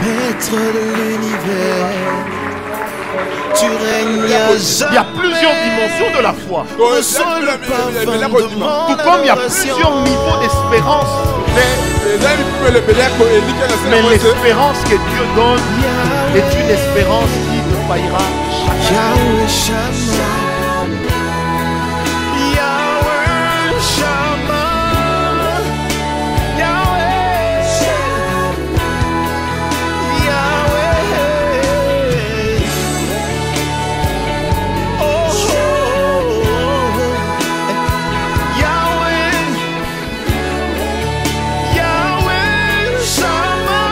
Maître de l'univers, tu règnes à jamais. Il y a plusieurs dimensions de la foi. Ressens le parfum de mon Tout comme il y a adoration. plusieurs niveaux d'espérance. Mais l'espérance que Dieu donne est une espérance qui ne faillira jamais. Yahweh Shammah, Yahweh Shammah, Yahweh, Yahweh, oh, oh, Yahweh, Yahweh Shammah.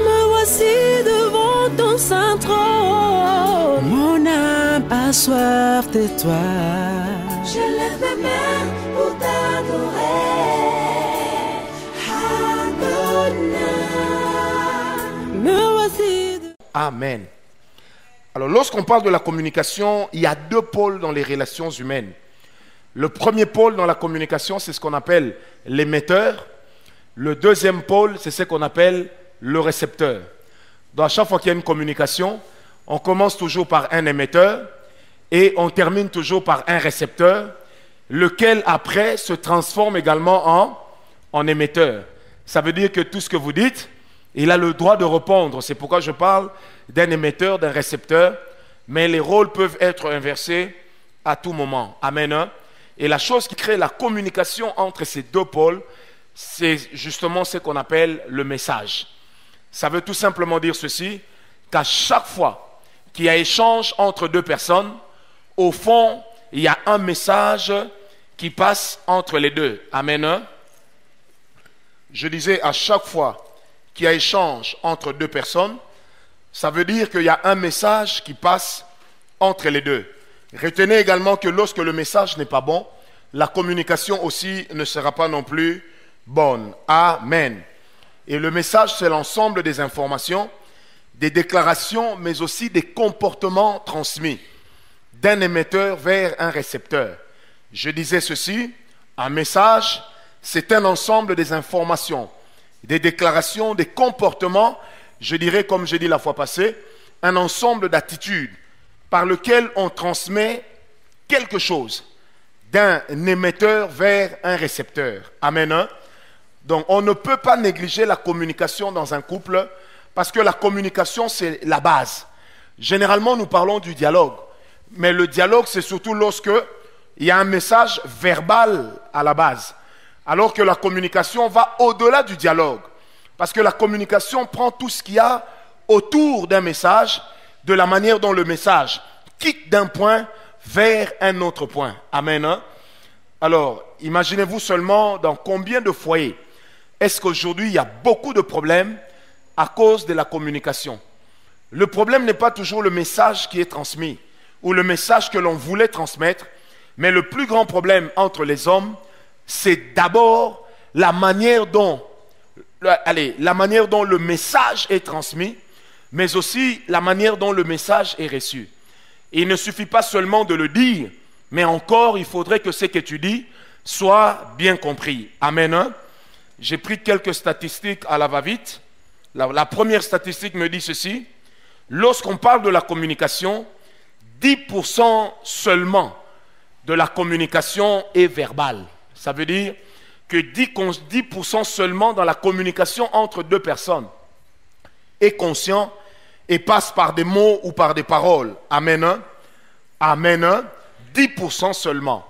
Me voici devant ton saint trône. Mon âme a soif de toi. Je lève mes mains pour t'adorer. Adonai. Me voici devant. Amen. Alors, lorsqu'on parle de la communication, il y a deux pôles dans les relations humaines. Le premier pôle dans la communication, c'est ce qu'on appelle l'émetteur. Le deuxième pôle, c'est ce qu'on appelle le récepteur. Donc, à chaque fois qu'il y a une communication, on commence toujours par un émetteur et on termine toujours par un récepteur, lequel après se transforme également en émetteur. Ça veut dire que tout ce que vous dites, il a le droit de répondre. C'est pourquoi je parle d'un émetteur, d'un récepteur, mais les rôles peuvent être inversés à tout moment. Amen. Hein? Et la chose qui crée la communication entre ces deux pôles, c'est justement ce qu'on appelle le message. Ça veut tout simplement dire ceci, qu'à chaque fois qu'il y a échange entre deux personnes, au fond, il y a un message qui passe entre les deux. Amen. Hein? Je disais, à chaque fois qu'il y a échange entre deux personnes, ça veut dire qu'il y a un message qui passe entre les deux. Retenez également que lorsque le message n'est pas bon, la communication aussi ne sera pas non plus bonne. Amen. Et le message, c'est l'ensemble des informations, des déclarations, mais aussi des comportements transmis d'un émetteur vers un récepteur. Je disais ceci, un message, c'est un ensemble des informations, des déclarations, des comportements, je dirais comme j'ai dit la fois passée, un ensemble d'attitudes par lequel on transmet quelque chose d'un émetteur vers un récepteur. Amen. Hein? Donc on ne peut pas négliger la communication dans un couple parce que la communication c'est la base. Généralement nous parlons du dialogue, mais le dialogue c'est surtout lorsque il y a un message verbal à la base. Alors que la communication va au-delà du dialogue. Parce que la communication prend tout ce qu'il y a autour d'un message, de la manière dont le message quitte d'un point vers un autre point. Amen. Hein? Alors, imaginez-vous seulement dans combien de foyers est-ce qu'aujourd'hui il y a beaucoup de problèmes à cause de la communication. Le problème n'est pas toujours le message qui est transmis ou le message que l'on voulait transmettre, mais le plus grand problème entre les hommes, c'est d'abord la manière dont le message est transmis, mais aussi la manière dont le message est reçu. Et il ne suffit pas seulement de le dire, mais encore, il faudrait que ce que tu dis soit bien compris. Amen. Hein? J'ai pris quelques statistiques à la va-vite. La première statistique me dit ceci. Lorsqu'on parle de la communication, 10% seulement de la communication est verbale. Ça veut dire que 10% seulement dans la communication entre deux personnes est conscient et passe par des mots ou par des paroles. Amen. Hein? Amen. Hein? 10% seulement.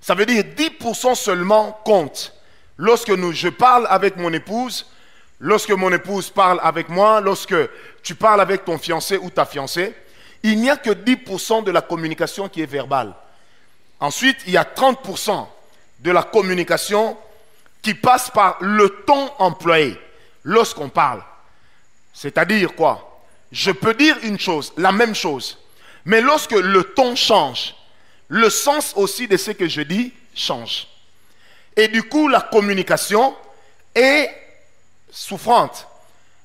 Ça veut dire 10% seulement compte. Lorsque je parle avec mon épouse, lorsque mon épouse parle avec moi, lorsque tu parles avec ton fiancé ou ta fiancée, il n'y a que 10% de la communication qui est verbale. Ensuite, il y a 30% de la communication qui passe par le ton employé lorsqu'on parle. C'est-à-dire quoi? Je peux dire une chose, la même chose, mais lorsque le ton change, le sens aussi de ce que je dis change. Et du coup, la communication est souffrante.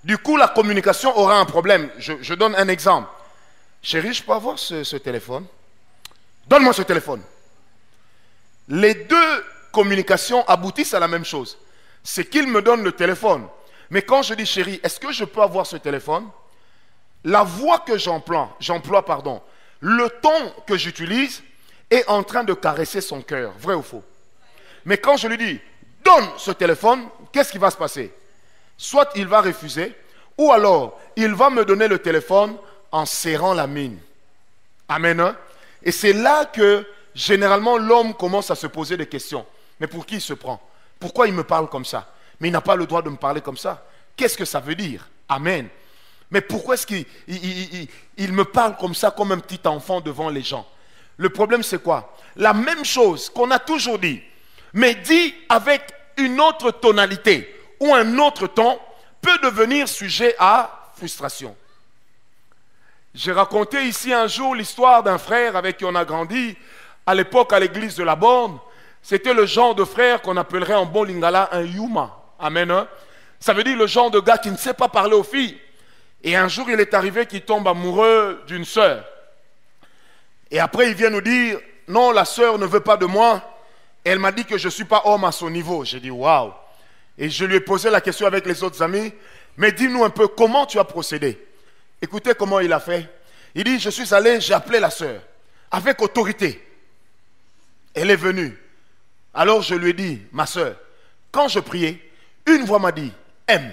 Du coup, la communication aura un problème. Je donne un exemple. Chérie, je peux avoir ce téléphone? Donne-moi ce téléphone. Les deux communications aboutissent à la même chose. c'est qu'il me donne le téléphone. Mais quand je dis chérie, est-ce que je peux avoir ce téléphone? La voix que j'emploie, le ton que j'utilise est en train de caresser son cœur. Vrai ou faux? Mais quand je lui dis, donne ce téléphone, qu'est-ce qui va se passer? Soit il va refuser, ou alors il va me donner le téléphone en serrant la mine. Amen. Hein? Et c'est là que généralement l'homme commence à se poser des questions. Mais pour qui il se prend? Pourquoi il me parle comme ça? Mais il n'a pas le droit de me parler comme ça. Qu'est-ce que ça veut dire? Amen. Mais pourquoi est-ce qu'il me parle comme ça, comme un petit enfant devant les gens? Le problème c'est quoi? La même chose qu'on a toujours dit, mais dit avec une autre tonalité ou un autre ton, peut devenir sujet à frustration. J'ai raconté ici un jour l'histoire d'un frère avec qui on a grandi à l'époque à l'église de la Borne. C'était le genre de frère qu'on appellerait en bon lingala un yuma. Amen. Hein? Ça veut dire le genre de gars qui ne sait pas parler aux filles. Et un jour, il est arrivé qu'il tombe amoureux d'une sœur. Et après, il vient nous dire, non, la sœur ne veut pas de moi. Elle m'a dit que je ne suis pas homme à son niveau. J'ai dit, waouh. Et je lui ai posé la question avec les autres amis. Mais dis-nous un peu, comment tu as procédé? Écoutez comment il a fait. Il dit, je suis allé, j'ai appelé la sœur. Avec autorité. Elle est venue. Alors je lui ai dit, ma sœur, quand je priais, une voix m'a dit, aime,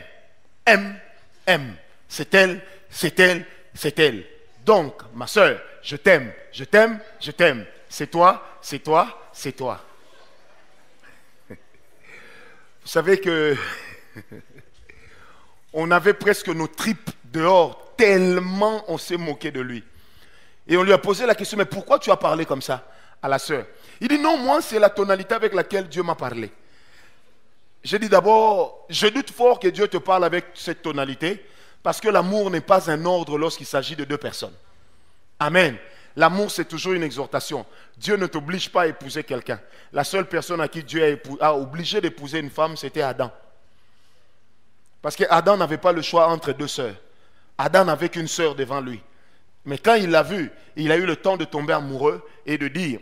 aime, aime. C'est elle, c'est elle, c'est elle. Donc, ma sœur, je t'aime, je t'aime, je t'aime. C'est toi, c'est toi, c'est toi. Vous savez que on avait presque nos tripes dehors, tellement on s'est moqué de lui. Et on lui a posé la question, mais pourquoi tu as parlé comme ça à la sœur? Il dit, non, moi, c'est la tonalité avec laquelle Dieu m'a parlé. J'ai dit d'abord, je doute fort que Dieu te parle avec cette tonalité, parce que l'amour n'est pas un ordre lorsqu'il s'agit de deux personnes. Amen. L'amour, c'est toujours une exhortation. Dieu ne t'oblige pas à épouser quelqu'un. La seule personne à qui Dieu a obligé d'épouser une femme, c'était Adam. Parce qu'Adam n'avait pas le choix entre deux sœurs. Adam n'avait qu'une sœur devant lui. Mais quand il l'a vue, il a eu le temps de tomber amoureux et de dire,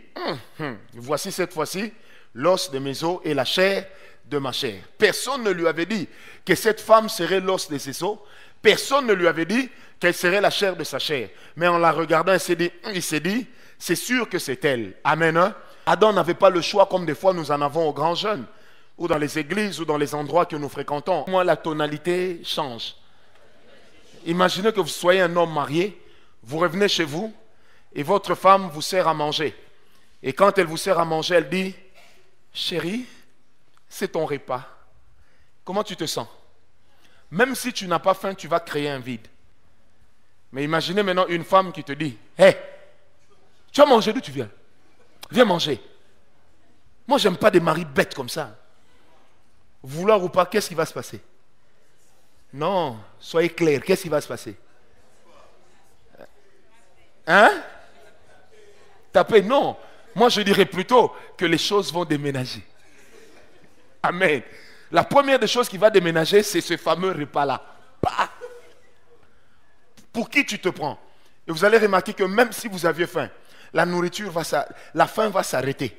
voici cette fois-ci l'os de mes os et la chair de ma chair. Personne ne lui avait dit que cette femme serait l'os de ses os. Personne ne lui avait dit qu'elle serait la chair de sa chair. Mais en la regardant, il s'est dit, c'est sûr que c'est elle. Amen. Hein? Adam n'avait pas le choix comme des fois nous en avons aux grands jeunes, ou dans les églises, ou dans les endroits que nous fréquentons. Moi, la tonalité change. Imaginez que vous soyez un homme marié, vous revenez chez vous, et votre femme vous sert à manger. Et quand elle vous sert à manger, elle dit, chérie, c'est ton repas. Comment tu te sens? Même si tu n'as pas faim, tu vas créer un vide. Mais imaginez maintenant une femme qui te dit, hé, tu as mangé d'où tu viens? Viens manger. Moi, j'aime pas des maris bêtes comme ça. Vouloir ou pas, qu'est-ce qui va se passer? Non, soyez clairs, qu'est-ce qui va se passer? Hein? Taper, non. Moi, je dirais plutôt que les choses vont déménager. Amen. La première des choses qui va déménager, c'est ce fameux repas-là. Bah! Pour qui tu te prends? Et vous allez remarquer que même si vous aviez faim, la nourriture la faim va s'arrêter.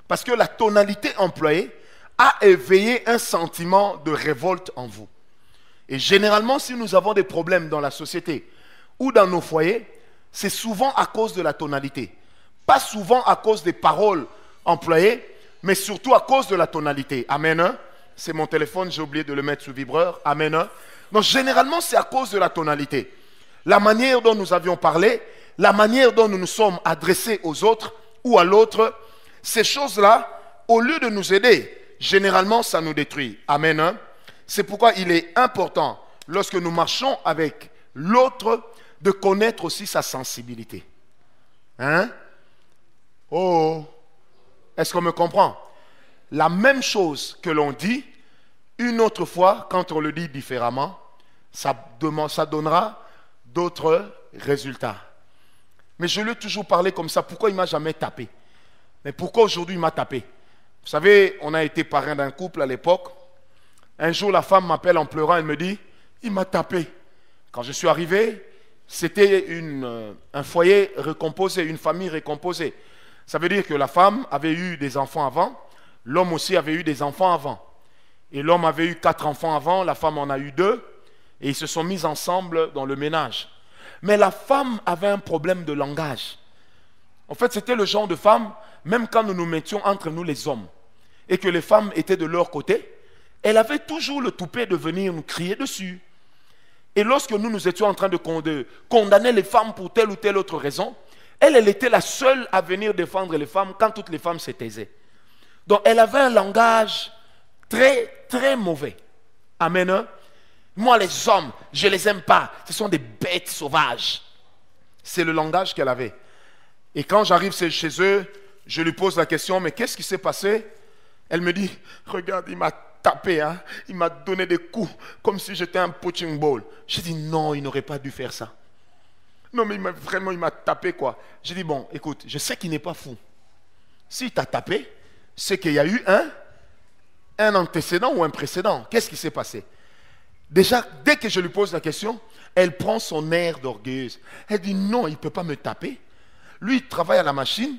Parce que la tonalité employée a éveillé un sentiment de révolte en vous. Et généralement, si nous avons des problèmes dans la société ou dans nos foyers, c'est souvent à cause de la tonalité. Pas souvent à cause des paroles employées, mais surtout à cause de la tonalité. Amen. Hein? C'est mon téléphone, j'ai oublié de le mettre sous vibreur. Amen. Hein? Donc généralement, c'est à cause de la tonalité. La manière dont nous avions parlé, la manière dont nous nous sommes adressés aux autres ou à l'autre, ces choses-là, au lieu de nous aider, généralement, ça nous détruit. Amen. Hein? C'est pourquoi il est important, lorsque nous marchons avec l'autre, de connaître aussi sa sensibilité. Hein? Oh, est-ce qu'on me comprend? La même chose que l'on dit, une autre fois, quand on le dit différemment, ça donnera d'autres résultats. Mais je lui ai toujours parlé comme ça. Pourquoi il ne m'a jamais tapé? Mais pourquoi aujourd'hui il m'a tapé? Vous savez, on a été parrain d'un couple à l'époque. Un jour, la femme m'appelle en pleurant, elle me dit, il m'a tapé. Quand je suis arrivé, c'était un foyer recomposé, une famille recomposée. Ça veut dire que la femme avait eu des enfants avant, l'homme aussi avait eu des enfants avant. Et l'homme avait eu 4 enfants avant, la femme en a eu 2. Et ils se sont mis ensemble dans le ménage. Mais la femme avait un problème de langage. En fait, c'était le genre de femme, même quand nous nous mettions entre nous les hommes, et que les femmes étaient de leur côté, elle avait toujours le toupet de venir nous crier dessus. Et lorsque nous étions en train de condamner les femmes pour telle ou telle autre raison, elle était la seule à venir défendre les femmes quand toutes les femmes se taisaient. Donc elle avait un langage très, très mauvais. Amen. Hein? Moi, les hommes, je ne les aime pas. Ce sont des bêtes sauvages. C'est le langage qu'elle avait. Et quand j'arrive chez eux, je lui pose la question, mais qu'est-ce qui s'est passé? Elle me dit, regarde, il m'a tapé, hein? Il m'a donné des coups, comme si j'étais un punching ball. J'ai dit, non, il n'aurait pas dû faire ça. Non, mais il m'a tapé, quoi. J'ai dit, bon, écoute, je sais qu'il n'est pas fou. S'il t'a tapé, c'est qu'il y a eu un antécédent ou un précédent. Qu'est-ce qui s'est passé? Déjà, dès que je lui pose la question, elle prend son air d'orgueilleuse. Elle dit, non, il ne peut pas me taper. Lui, il travaille à la machine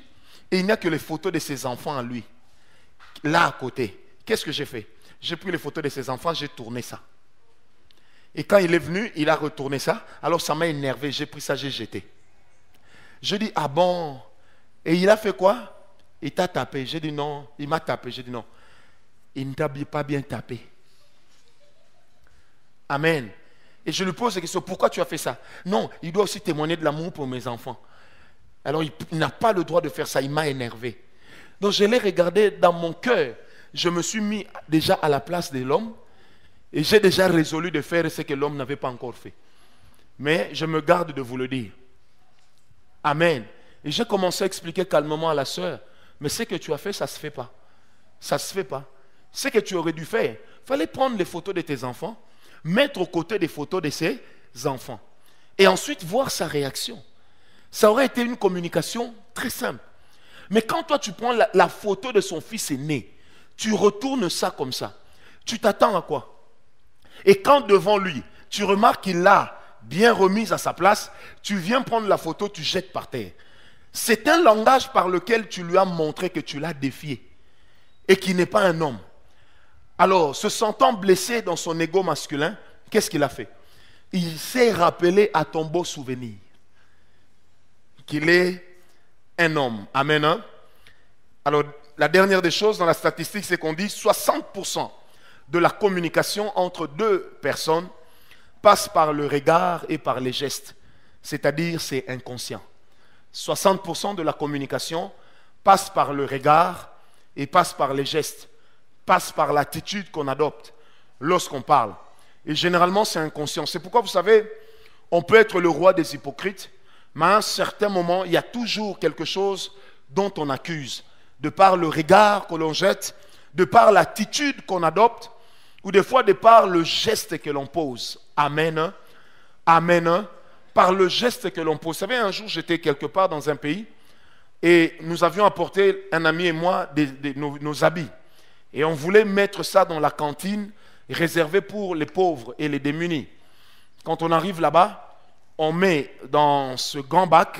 et il n'y a que les photos de ses enfants à lui. Là, à côté. Qu'est-ce que j'ai fait? J'ai pris les photos de ses enfants, j'ai tourné ça. Et quand il est venu, il a retourné ça. Alors ça m'a énervé, j'ai pris ça, j'ai jeté. Je dis, ah bon? Et il a fait quoi? Il t'a tapé. J'ai dit non. Il m'a tapé. J'ai dit non. Il ne t'a pas bien tapé. Amen. Et je lui pose la question, pourquoi tu as fait ça? Non, il doit aussi témoigner de l'amour pour mes enfants. Alors il n'a pas le droit de faire ça, il m'a énervé. Donc je l'ai regardé dans mon cœur. Je me suis mis déjà à la place de l'homme et j'ai déjà résolu de faire ce que l'homme n'avait pas encore fait. Mais je me garde de vous le dire. Amen. Et j'ai commencé à expliquer calmement à la sœur, mais ce que tu as fait, ça ne se fait pas. Ça ne se fait pas. Ce que tu aurais dû faire, il fallait prendre les photos de tes enfants, mettre aux côtés des photos de ses enfants et ensuite voir sa réaction. Ça aurait été une communication très simple. Mais quand toi tu prends la photo de son fils aîné, tu retournes ça comme ça, tu t'attends à quoi? Et quand devant lui, tu remarques qu'il l'a bien remise à sa place, tu viens prendre la photo, tu jettes par terre. C'est un langage par lequel tu lui as montré que tu l'as défié et qu'il n'est pas un homme. Alors, se sentant blessé dans son ego masculin, qu'est-ce qu'il a fait? Il s'est rappelé à ton beau souvenir qu'il est un homme. Amen. Hein? Alors, la dernière des choses dans la statistique, c'est qu'on dit 60% de la communication entre deux personnes passe par le regard et par les gestes. C'est-à-dire, c'est inconscient. 60% de la communication passe par le regard et passe par les gestes, passe par l'attitude qu'on adopte lorsqu'on parle. Et généralement, c'est inconscient. C'est pourquoi, vous savez, on peut être le roi des hypocrites, mais à un certain moment, il y a toujours quelque chose dont on accuse, de par le regard que l'on jette, de par l'attitude qu'on adopte, ou des fois de par le geste que l'on pose. Amen. Amen. Par le geste que l'on pose. Vous savez, un jour, j'étais quelque part dans un pays et nous avions apporté, un ami et moi, nos habits. Et on voulait mettre ça dans la cantine réservée pour les pauvres et les démunis. Quand on arrive là-bas, on met dans ce grand bac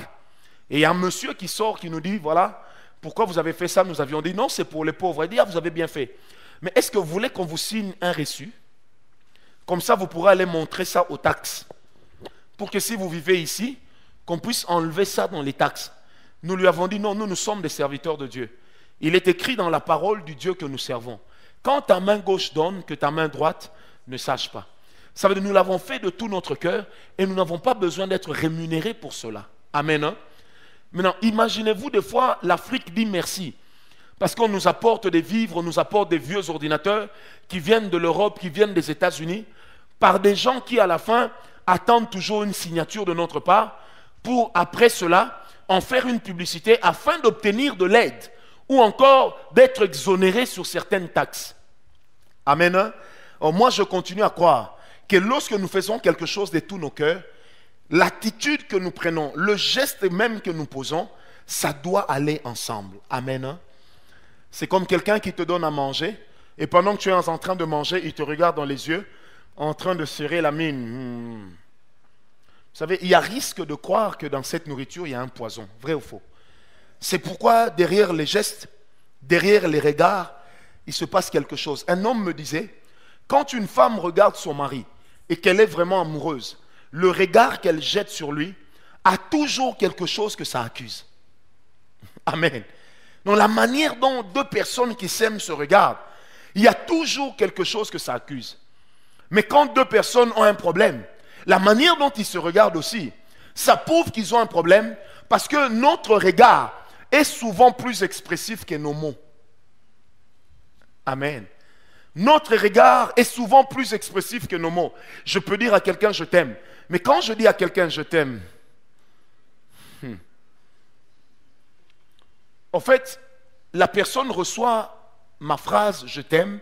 et il y a un monsieur qui sort qui nous dit, voilà, pourquoi vous avez fait ça? Nous avions dit, non, c'est pour les pauvres. Il dit, ah, vous avez bien fait. Mais est-ce que vous voulez qu'on vous signe un reçu? Comme ça, vous pourrez aller montrer ça aux taxes. Pour que si vous vivez ici, qu'on puisse enlever ça dans les taxes. Nous lui avons dit, non, nous sommes des serviteurs de Dieu. Il est écrit dans la parole du Dieu que nous servons. Quand ta main gauche donne, que ta main droite ne sache pas. Ça veut dire que nous l'avons fait de tout notre cœur et nous n'avons pas besoin d'être rémunérés pour cela. Amen. Hein? Maintenant, imaginez-vous des fois, l'Afrique dit merci. Parce qu'on nous apporte des vivres, on nous apporte des vieux ordinateurs qui viennent de l'Europe, qui viennent des États-Unis, par des gens qui, à la fin, attendent toujours une signature de notre part pour, après cela, en faire une publicité afin d'obtenir de l'aide ou encore d'être exonérés sur certaines taxes. Amen. Alors moi, je continue à croire que lorsque nous faisons quelque chose de tous nos cœurs, l'attitude que nous prenons, le geste même que nous posons, ça doit aller ensemble. Amen. C'est comme quelqu'un qui te donne à manger et pendant que tu es en train de manger, il te regarde dans les yeux en train de serrer la mine. Vous savez, il y a risque de croire que dans cette nourriture, il y a un poison. Vrai ou faux? C'est pourquoi derrière les gestes, derrière les regards, il se passe quelque chose. Un homme me disait, Quand une femme regarde son mari et qu'elle est vraiment amoureuse, le regard qu'elle jette sur lui a toujours quelque chose que ça accuse. Amen. Donc la manière dont deux personnes qui s'aiment se regardent, il y a toujours quelque chose que ça accuse. Mais quand deux personnes ont un problème, la manière dont ils se regardent aussi, ça prouve qu'ils ont un problème parce que notre regard est souvent plus expressif que nos mots. Amen. Notre regard est souvent plus expressif que nos mots. Je peux dire à quelqu'un je t'aime, mais quand je dis à quelqu'un je t'aime, en fait, la personne reçoit ma phrase je t'aime,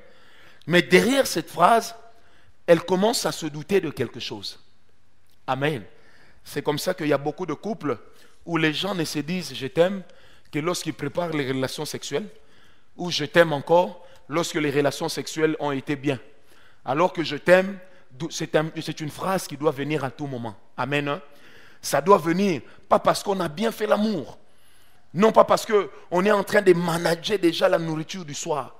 mais derrière cette phrase, elle commence à se douter de quelque chose. Amen. C'est comme ça qu'il y a beaucoup de couples où les gens ne se disent je t'aime que lorsqu'ils préparent les relations sexuelles, ou je t'aime encore lorsque les relations sexuelles ont été bien. Alors que je t'aime, c'est une phrase qui doit venir à tout moment. Amen. Hein? Ça doit venir, pas parce qu'on a bien fait l'amour, non pas parce qu'on est en train de manager déjà la nourriture du soir.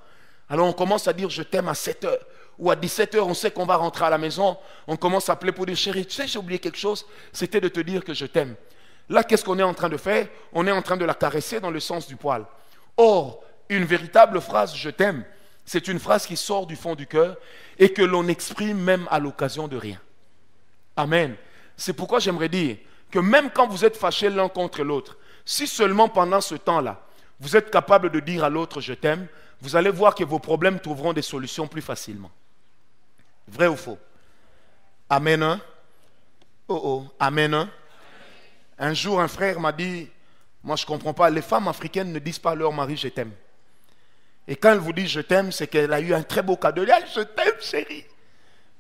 Alors on commence à dire je t'aime à 7 heures. Ou à 17 heures, on sait qu'on va rentrer à la maison, on commence à appeler pour dire chérie, tu sais, j'ai oublié quelque chose, c'était de te dire que je t'aime. Là, qu'est-ce qu'on est en train de faire? On est en train de la caresser dans le sens du poil. Or, une véritable phrase je t'aime, c'est une phrase qui sort du fond du cœur et que l'on exprime même à l'occasion de rien. Amen. C'est pourquoi j'aimerais dire que même quand vous êtes fâchés l'un contre l'autre, si seulement pendant ce temps-là, vous êtes capable de dire à l'autre je t'aime, vous allez voir que vos problèmes trouveront des solutions plus facilement. Vrai ou faux? Amen. Hein? Oh oh, amen. Hein? Un jour, un frère m'a dit, moi je ne comprends pas, les femmes africaines ne disent pas à leur mari je t'aime. Et quand elle vous dit je t'aime, c'est qu'elle a eu un très beau cadeau. Elle dit je t'aime chérie.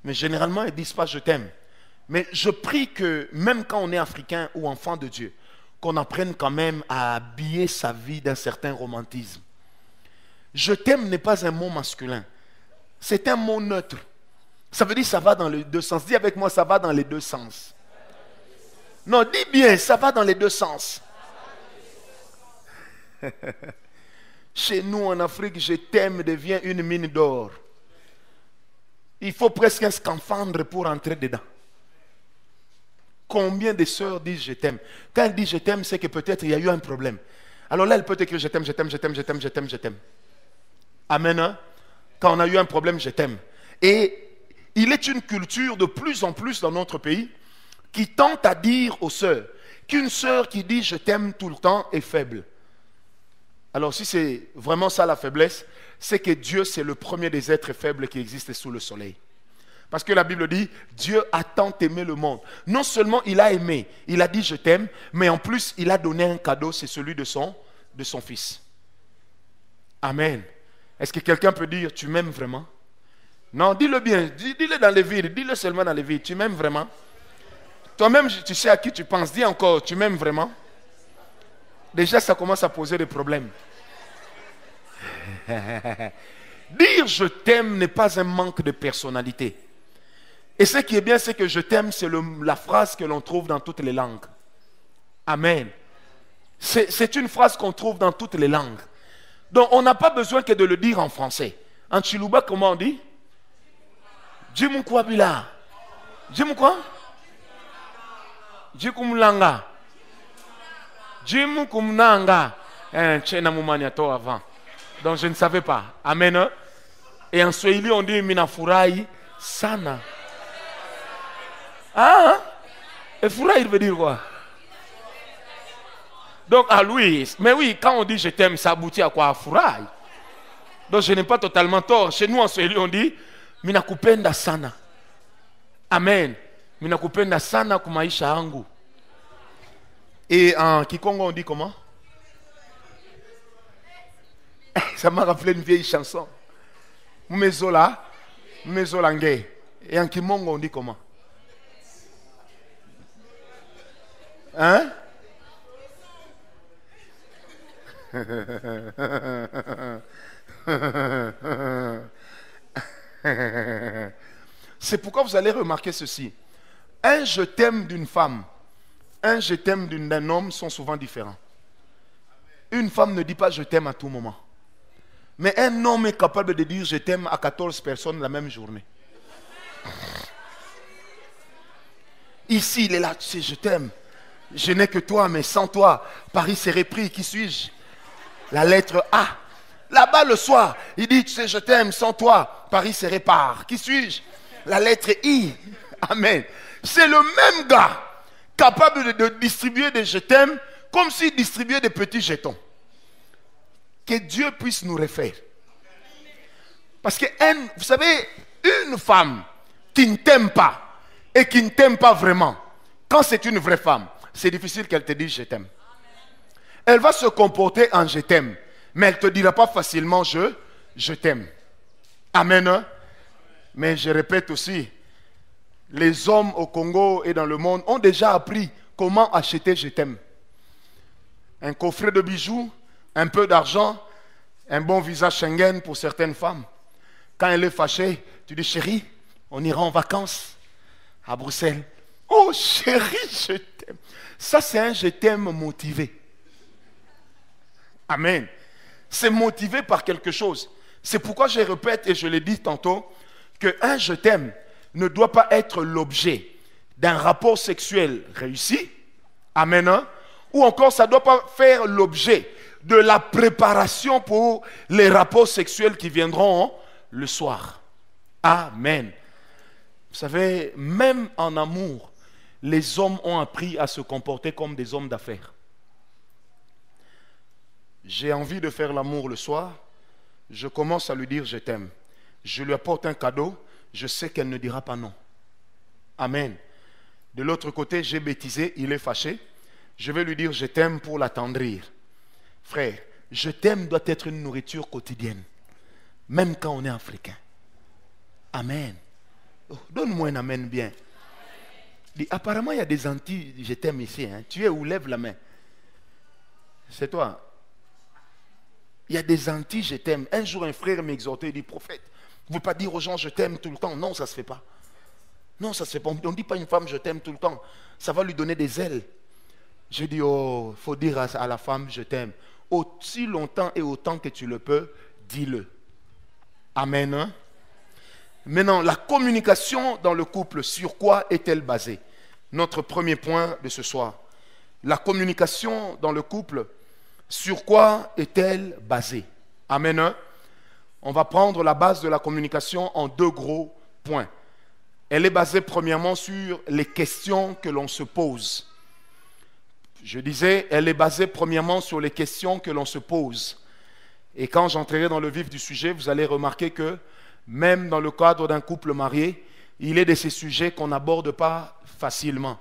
Mais généralement, elles ne disent pas je t'aime. Mais je prie que même quand on est africain ou enfant de Dieu, qu'on apprenne quand même à habiller sa vie d'un certain romantisme. Je t'aime n'est pas un mot masculin. C'est un mot neutre. Ça veut dire ça va dans les deux sens. Dis avec moi, ça va dans les deux sens. Non, dis bien, ça va dans les deux sens. Chez nous en Afrique, je t'aime devient une mine d'or. Il faut presque un scaphandre pour entrer dedans. Combien de sœurs disent je t'aime? Quand elle dit je t'aime, c'est que peut-être il y a eu un problème. Alors là, elle peut écrire je t'aime, je t'aime, je t'aime, je t'aime, je t'aime, je t'aime. Amen. Hein? Quand on a eu un problème, je t'aime. Et il est une culture de plus en plus dans notre pays qui tente à dire aux sœurs qu'une sœur qui dit je t'aime tout le temps est faible. Alors si c'est vraiment ça la faiblesse, c'est que Dieu c'est le premier des êtres faibles qui existent sous le soleil. Parce que la Bible dit, Dieu a tant aimé le monde. Non seulement il a aimé, il a dit je t'aime, mais en plus il a donné un cadeau, c'est celui de son fils. Amen. Est-ce que quelqu'un peut dire tu m'aimes vraiment? Non, dis-le bien, dis-le dans les vides, dis-le seulement dans les vides, tu m'aimes vraiment? Toi-même, tu sais à qui tu penses, dis encore, tu m'aimes vraiment? Déjà, ça commence à poser des problèmes. Dire je t'aime n'est pas un manque de personnalité. Et ce qui est bien, c'est que je t'aime, c'est la phrase que l'on trouve dans toutes les langues. Amen. C'est une phrase qu'on trouve dans toutes les langues. Donc, on n'a pas besoin que de le dire en français. En Chiluba, comment on dit? Jimukwabila. Jimu quoi? Jikumlanga. Jimukumnanga. Tchena Moumaniato avant. Donc je ne savais pas. Amen. Et en Swahili on dit Minafurahi sana. Ah? Et furahi veut dire quoi? Donc à Louis. Mais oui, quand on dit je t'aime, ça aboutit à quoi? À furahi. Donc je n'ai pas totalement tort. Chez nous en Swahili on dit Minakupenda sana. Amen. Minakupenda sana kumaisha yangu. Et en Kikongo on dit comment? Ça m'a rappelé une vieille chanson. Mmezola, Mmezolangé. Et en Kimongo on dit comment? Hein? C'est pourquoi vous allez remarquer ceci. Un je t'aime d'une femme, un je t'aime d'un homme sont souvent différents. Une femme ne dit pas je t'aime à tout moment. Mais un homme est capable de dire je t'aime à 14 personnes la même journée. Ici, il est là, tu sais, je t'aime. Je n'ai que toi, mais sans toi, Paris serait pris. Qui suis-je? La lettre A. Là-bas, le soir, il dit, tu sais, je t'aime, sans toi, Paris se répare. Qui suis-je? La lettre I. Amen. C'est le même gars capable de distribuer des je t'aime comme s'il distribuait des petits jetons. Que Dieu puisse nous refaire. Parce que, vous savez, une femme qui ne t'aime pas et qui ne t'aime pas vraiment, quand c'est une vraie femme, c'est difficile qu'elle te dise je t'aime. Elle va se comporter en je t'aime, mais elle ne te dira pas facilement je t'aime. Amen. Hein? Mais je répète aussi, les hommes au Congo et dans le monde ont déjà appris comment acheter je t'aime. Un coffret de bijoux, un peu d'argent, un bon visa Schengen pour certaines femmes. Quand elle est fâchée, tu dis chérie, on ira en vacances à Bruxelles. Oh chérie, je t'aime. Ça c'est un je t'aime motivé. Amen. C'est motivé par quelque chose. C'est pourquoi je répète et je l'ai dit tantôt, qu'un je t'aime ne doit pas être l'objet d'un rapport sexuel réussi. Amen. Hein? Ou encore ça ne doit pas faire l'objet de la préparation pour les rapports sexuels qui viendront le soir. Amen. Vous savez, même en amour, les hommes ont appris à se comporter comme des hommes d'affaires. J'ai envie de faire l'amour le soir, je commence à lui dire je t'aime. Je lui apporte un cadeau, je sais qu'elle ne dira pas non. Amen. De l'autre côté, j'ai bêtisé, il est fâché. Je vais lui dire je t'aime pour l'attendrir. Frère, je t'aime doit être une nourriture quotidienne, même quand on est africain. Amen. Oh, donne-moi un amen bien. Dis, apparemment, il y a des anti je t'aime ici. Hein. Tu es où? Lève la main. C'est toi. Il y a des anti je t'aime. Un jour, un frère m'exhortait, il dit, prophète, vous ne pouvez pas dire aux gens je t'aime tout le temps. Non, ça ne se fait pas. Non, ça ne se fait pas. On ne dit pas à une femme je t'aime tout le temps. Ça va lui donner des ailes. Je dis, oh, il faut dire à la femme je t'aime. Aussi longtemps et autant que tu le peux, dis-le. Amen. Hein? Maintenant, la communication dans le couple, sur quoi est-elle basée? Notre premier point de ce soir. La communication dans le couple, sur quoi est-elle basée? Amen. Hein? On va prendre la base de la communication en deux gros points. Elle est basée premièrement sur les questions que l'on se pose. Je disais, elle est basée premièrement sur les questions que l'on se pose. Et quand j'entrerai dans le vif du sujet, vous allez remarquer que même dans le cadre d'un couple marié, il est de ces sujets qu'on n'aborde pas facilement,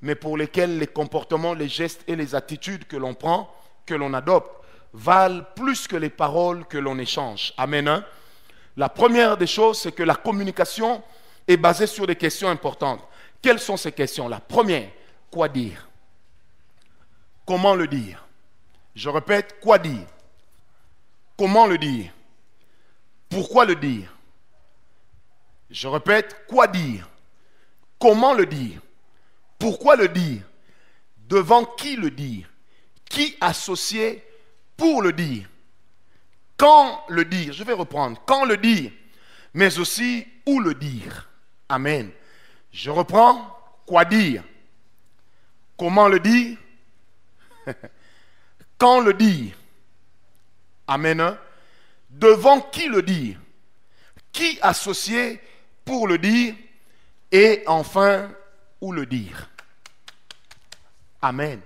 mais pour lesquels les comportements, les gestes et les attitudes que l'on prend, que l'on adopte, valent plus que les paroles que l'on échange. Amen. Hein? La première des choses, c'est que la communication est basée sur des questions importantes. Quelles sont ces questions-là? Première, quoi dire? Comment le dire? Je répète, quoi dire? Comment le dire? Pourquoi le dire? Je répète, quoi dire? Comment le dire? Pourquoi le dire? Devant qui le dire? Qui associer pour le dire? Quand le dire? Je vais reprendre. Quand le dire? Mais aussi où le dire? Amen. Je reprends. Quoi dire? Comment le dire? Quand le dire? Amen. Devant qui le dire? Qui associer pour le dire? Et enfin, où le dire? Amen.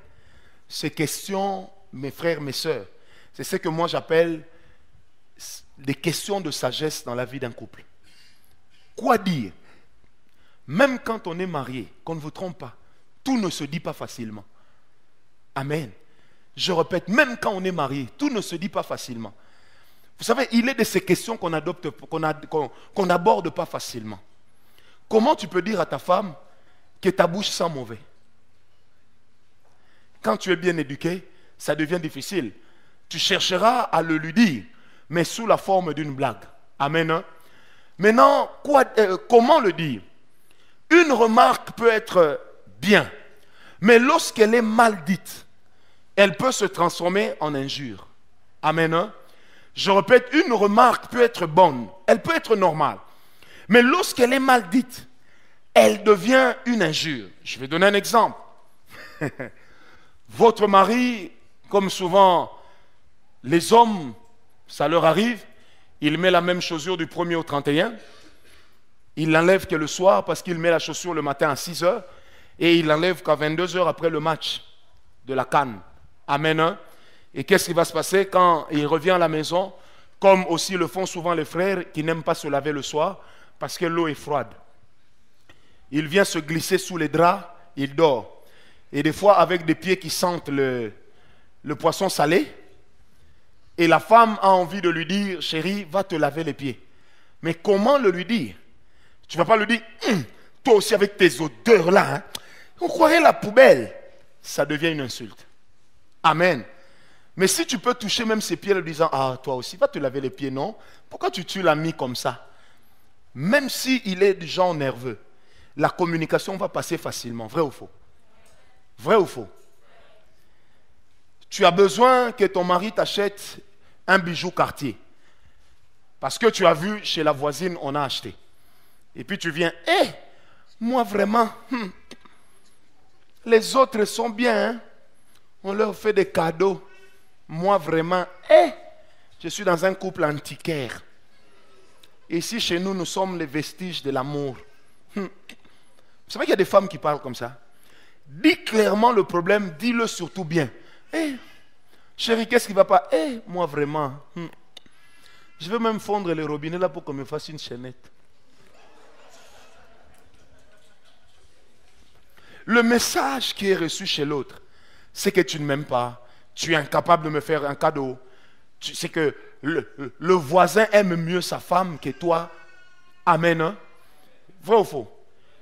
Ces questions, mes frères, mes sœurs, c'est ce que moi j'appelle des questions de sagesse dans la vie d'un couple. Quoi dire? Même quand on est marié, qu'on ne vous trompe pas, tout ne se dit pas facilement. Amen. Je répète, même quand on est marié, tout ne se dit pas facilement. Vous savez, il est de ces questions qu'on n'aborde pas facilement. Comment tu peux dire à ta femme que ta bouche sent mauvais? Quand tu es bien éduqué, ça devient difficile. Tu chercheras à le lui dire, mais sous la forme d'une blague. Amen. Hein? Maintenant, comment le dire? Une remarque peut être bien, mais lorsqu'elle est mal dite, elle peut se transformer en injure. Amen. Hein? Je répète, une remarque peut être bonne, elle peut être normale. Mais lorsqu'elle est mal dite, elle devient une injure. Je vais donner un exemple. Votre mari, comme souvent les hommes, ça leur arrive, il met la même chaussure du 1er au 31. Il l'enlève que le soir parce qu'il met la chaussure le matin à 6 heures et il l'enlève qu'à 22 heures après le match de la CAN. Amen. Hein? Et qu'est-ce qui va se passer quand il revient à la maison, comme aussi le font souvent les frères qui n'aiment pas se laver le soir parce que l'eau est froide. Il vient se glisser sous les draps, il dort. Et des fois avec des pieds qui sentent le poisson salé. Et la femme a envie de lui dire, chérie, va te laver les pieds. Mais comment le lui dire? Tu ne vas pas lui dire, toi aussi avec tes odeurs là, hein, on croirait la poubelle. Ça devient une insulte. Amen. Mais si tu peux toucher même ses pieds en lui disant, ah toi aussi, va te laver les pieds, non? Pourquoi tu tues l'ami comme ça? Même s'il est du genre nerveux, la communication va passer facilement. Vrai ou faux? Vrai ou faux? Tu as besoin que ton mari t'achète un bijou Cartier. Parce que tu as vu chez la voisine, on a acheté. Et puis tu viens, moi vraiment, les autres sont bien, hein? On leur fait des cadeaux. Moi vraiment, je suis dans un couple antiquaire. Ici chez nous, nous sommes les vestiges de l'amour. Vous savez qu'il y a des femmes qui parlent comme ça. Dis clairement le problème, dis-le surtout bien. Chérie, qu'est-ce qui ne va pas? Moi vraiment, je veux même fondre les robinets là pour qu'on me fasse une chaînette. Le message qui est reçu chez l'autre, c'est que tu ne m'aimes pas, tu es incapable de me faire un cadeau. C'est que le voisin aime mieux sa femme que toi. Amen. Hein? Vrai ou faux?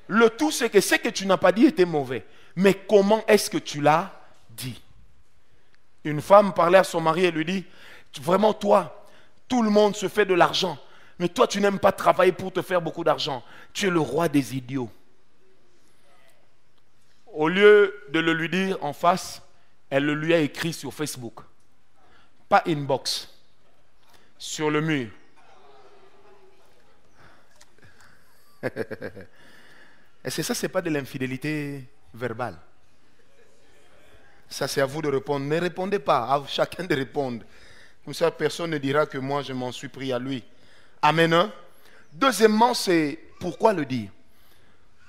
Le tout, c'est que ce que tu n'as pas dit était mauvais. Mais comment est-ce que tu l'as dit? Une femme parlait à son mari et lui dit, vraiment toi, tout le monde se fait de l'argent. Mais toi, tu n'aimes pas travailler pour te faire beaucoup d'argent. Tu es le roi des idiots. Au lieu de le lui dire en face, elle le lui a écrit sur Facebook. Pas inbox. Sur le mur. Et c'est ça, c'est pas de l'infidélité verbale. Ça, c'est à vous de répondre. Ne répondez pas, à chacun de répondre. Comme ça, personne ne dira que moi, je m'en suis pris à lui. Amen. Hein? Deuxièmement, c'est pourquoi le dire.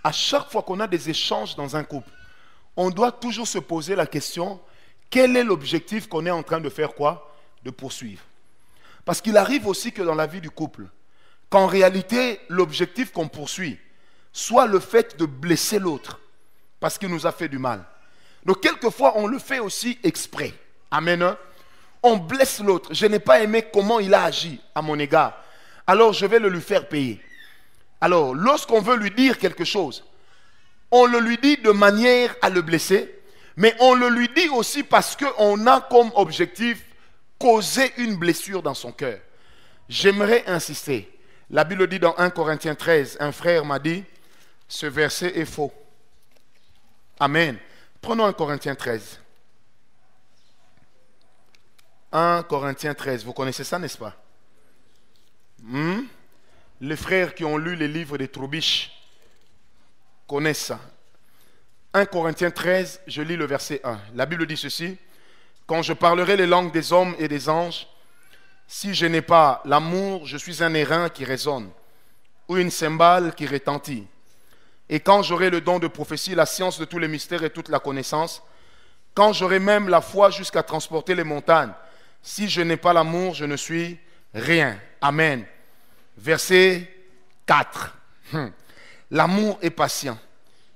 À chaque fois qu'on a des échanges dans un couple, on doit toujours se poser la question, quel est l'objectif qu'on est en train de faire quoi? De poursuivre. Parce qu'il arrive aussi que dans la vie du couple, qu'en réalité, l'objectif qu'on poursuit soit le fait de blesser l'autre, parce qu'il nous a fait du mal. Donc quelquefois, on le fait aussi exprès. Amen. Hein? On blesse l'autre. Je n'ai pas aimé comment il a agi à mon égard. Alors je vais le lui faire payer. Alors, lorsqu'on veut lui dire quelque chose, on le lui dit de manière à le blesser, mais on le lui dit aussi parce qu'on a comme objectif causer une blessure dans son cœur. J'aimerais insister. La Bible dit dans 1 Corinthiens 13, un frère m'a dit, ce verset est faux. Amen. Prenons 1 Corinthiens 13. 1 Corinthiens 13, vous connaissez ça, n'est-ce pas? Les frères qui ont lu les livres des Troubiches connaissent ça. 1 Corinthiens 13, je lis le verset 1. La Bible dit ceci. Quand je parlerai les langues des hommes et des anges, si je n'ai pas l'amour, je suis un airain qui résonne, ou une cymbale qui retentit. Et quand j'aurai le don de prophétie, la science de tous les mystères et toute la connaissance, quand j'aurai même la foi jusqu'à transporter les montagnes, si je n'ai pas l'amour, je ne suis rien. Amen. Verset 4. L'amour est patient.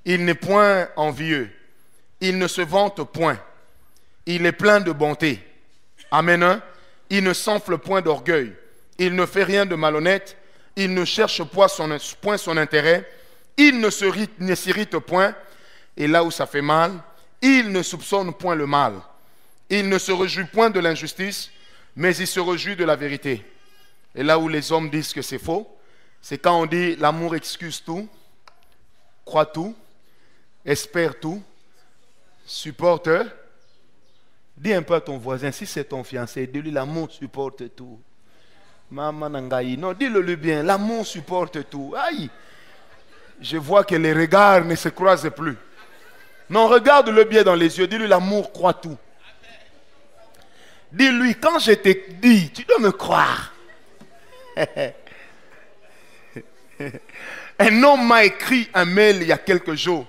Il n'est point envieux. Il ne se vante point. Il est plein de bonté. Amen. Hein? Il ne s'enfle point d'orgueil. Il ne fait rien de malhonnête. Il ne cherche point son intérêt. Il ne s'irrite point. Et là où ça fait mal, il ne soupçonne point le mal. Il ne se réjouit point de l'injustice, mais il se réjouit de la vérité. Et là où les hommes disent que c'est faux, c'est quand on dit l'amour excuse tout, croit tout, espère tout, supporte. Dis un peu à ton voisin, si c'est ton fiancé, dis-lui l'amour supporte tout. Maman Nangaï, non, dis-le lui bien, l'amour supporte tout. Aïe! Je vois que les regards ne se croisent plus. Non, regarde-le bien dans les yeux. Dis-lui, l'amour croit tout. Dis-lui, quand je te dis, tu dois me croire. Un homme m'a écrit un mail il y a quelques jours.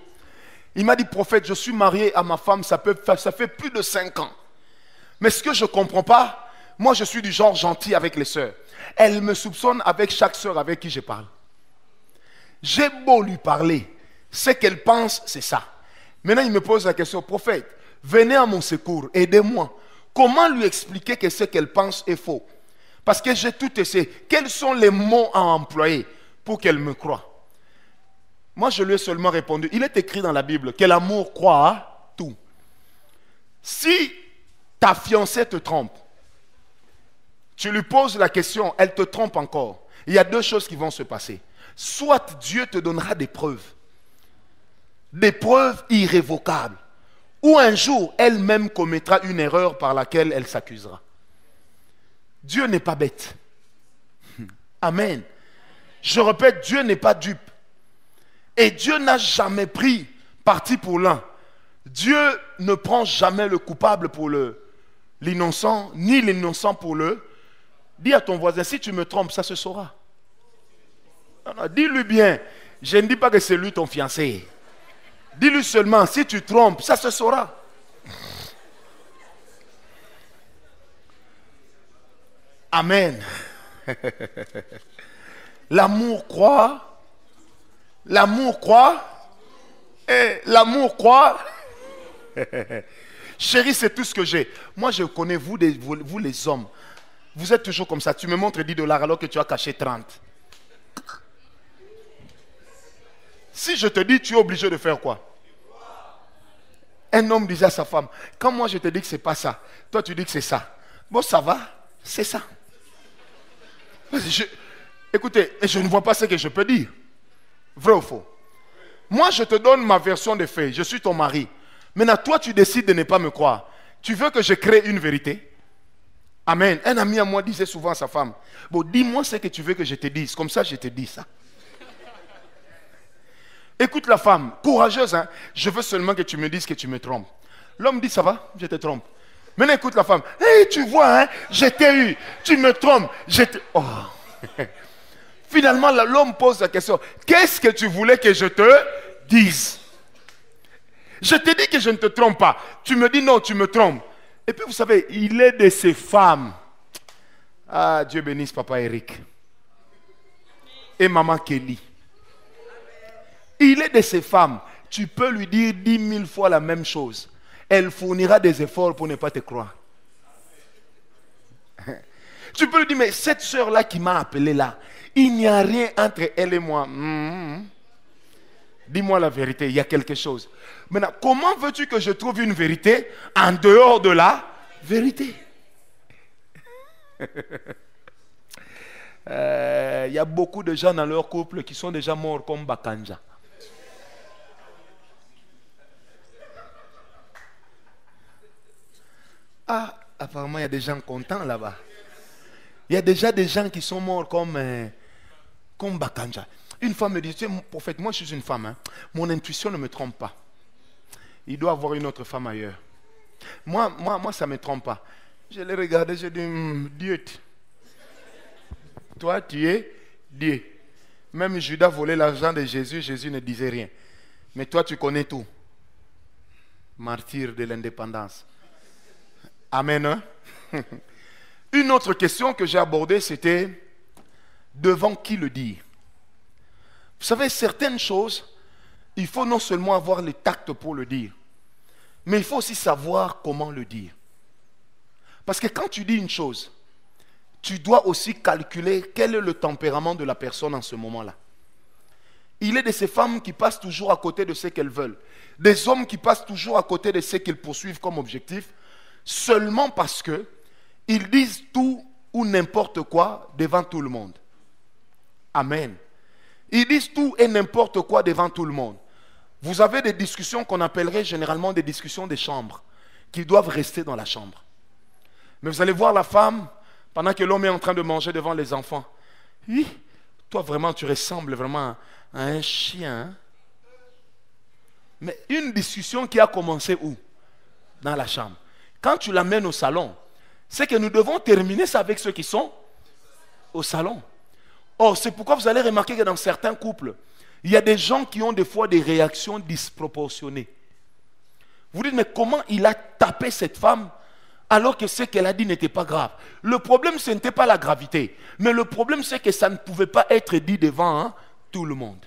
Il m'a dit, prophète, je suis marié à ma femme, ça fait plus de 5 ans. Mais ce que je ne comprends pas, moi je suis du genre gentil avec les sœurs. Elle me soupçonne avec chaque sœur avec qui je parle. J'ai beau lui parler, ce qu'elle pense, c'est ça. Maintenant il me pose la question, prophète, venez à mon secours, aidez-moi. Comment lui expliquer que ce qu'elle pense est faux? Parce que j'ai tout essayé. Quels sont les mots à employer pour qu'elle me croie? Moi, je lui ai seulement répondu, il est écrit dans la Bible que l'amour croit à tout. Si ta fiancée te trompe, tu lui poses la question, elle te trompe encore. Il y a 2 choses qui vont se passer. Soit Dieu te donnera des preuves irrévocables, ou un jour, elle-même commettra une erreur par laquelle elle s'accusera. Dieu n'est pas bête. Amen. Je répète, Dieu n'est pas dupe. Et Dieu n'a jamais pris parti pour l'un. Dieu ne prend jamais le coupable pour l'innocent, ni l'innocent pour le... Dis à ton voisin, si tu me trompes, ça se saura. Dis-lui bien, je ne dis pas que c'est lui ton fiancé. Dis-lui seulement, si tu trompes, ça se saura. Amen. L'amour croit. L'amour croit. Et l'amour croit. Chérie, c'est tout ce que j'ai. Moi, je connais vous les hommes. Vous êtes toujours comme ça. Tu me montres 10 $ alors que tu as caché 30. Si je te dis, tu es obligé de faire quoi? Un homme disait à sa femme, quand moi je te dis que c'est pas ça, toi tu dis que c'est ça. Bon, ça va, c'est ça. Écoutez, je ne vois pas ce que je peux dire. Vrai ou faux? Moi, je te donne ma version des faits. Je suis ton mari. Maintenant, toi, tu décides de ne pas me croire. Tu veux que je crée une vérité? Amen. Un ami à moi disait souvent à sa femme, bon, dis-moi ce que tu veux que je te dise. Comme ça, je te dis ça. Écoute la femme, courageuse, hein? Je veux seulement que tu me dises que tu me trompes. L'homme dit, ça va, je te trompe. Maintenant, écoute la femme. Hey, tu vois, hein? Je t'ai eu. Tu me trompes. Oh. Finalement, l'homme pose la question. Qu'est-ce que tu voulais que je te dise? Je te dis que je ne te trompe pas. Tu me dis non, tu me trompes. Et puis, vous savez, il est de ces femmes. Ah, Dieu bénisse papa Eric. Et maman Kelly. Il est de ces femmes. Tu peux lui dire 10 000 fois la même chose. Elle fournira des efforts pour ne pas te croire. Tu peux lui dire, mais cette soeur-là qui m'a appelé là, il n'y a rien entre elle et moi. Dis-moi la vérité, il y a quelque chose. Maintenant, comment veux-tu que je trouve une vérité en dehors de la vérité? Il y a beaucoup de gens dans leur couple qui sont déjà morts comme Bakanja. Ah, apparemment, il y a des gens contents là-bas. Il y a déjà des gens qui sont morts comme Bakanja. Une femme me dit, tu sais, prophète, moi je suis une femme. Hein. Mon intuition ne me trompe pas. Il doit avoir une autre femme ailleurs. Moi ça ne me trompe pas. Je l'ai regardé, je dis, Dieu. Toi, tu es Dieu. Même Judas volait l'argent de Jésus, Jésus ne disait rien. Mais toi, tu connais tout. Martyr de l'indépendance. Amen. Hein? Une autre question que j'ai abordée, c'était devant qui le dire? Vous savez, certaines choses, il faut non seulement avoir le tact pour le dire, mais il faut aussi savoir comment le dire. Parce que quand tu dis une chose, tu dois aussi calculer quel est le tempérament de la personne en ce moment-là. Il est de ces femmes qui passent toujours à côté de ce qu'elles veulent. Des hommes qui passent toujours à côté de ce qu'ils poursuivent comme objectif, seulement parce qu'ils disent tout ou n'importe quoi devant tout le monde. Amen. Ils disent tout et n'importe quoi devant tout le monde. Vous avez des discussions qu'on appellerait généralement des discussions de chambre, qui doivent rester dans la chambre. Mais vous allez voir la femme, pendant que l'homme est en train de manger devant les enfants. Oui, toi vraiment tu ressembles vraiment Un chien. Mais une discussion qui a commencé où? Dans la chambre. Quand tu l'amènes au salon, c'est que nous devons terminer ça avec ceux qui sont au salon. Or, c'est pourquoi vous allez remarquer que dans certains couples, il y a des gens qui ont des fois des réactions disproportionnées. Vous dites, mais comment il a tapé cette femme alors que ce qu'elle a dit n'était pas grave? Le problème, ce n'était pas la gravité. Mais le problème, c'est que ça ne pouvait pas être dit devant tout le monde.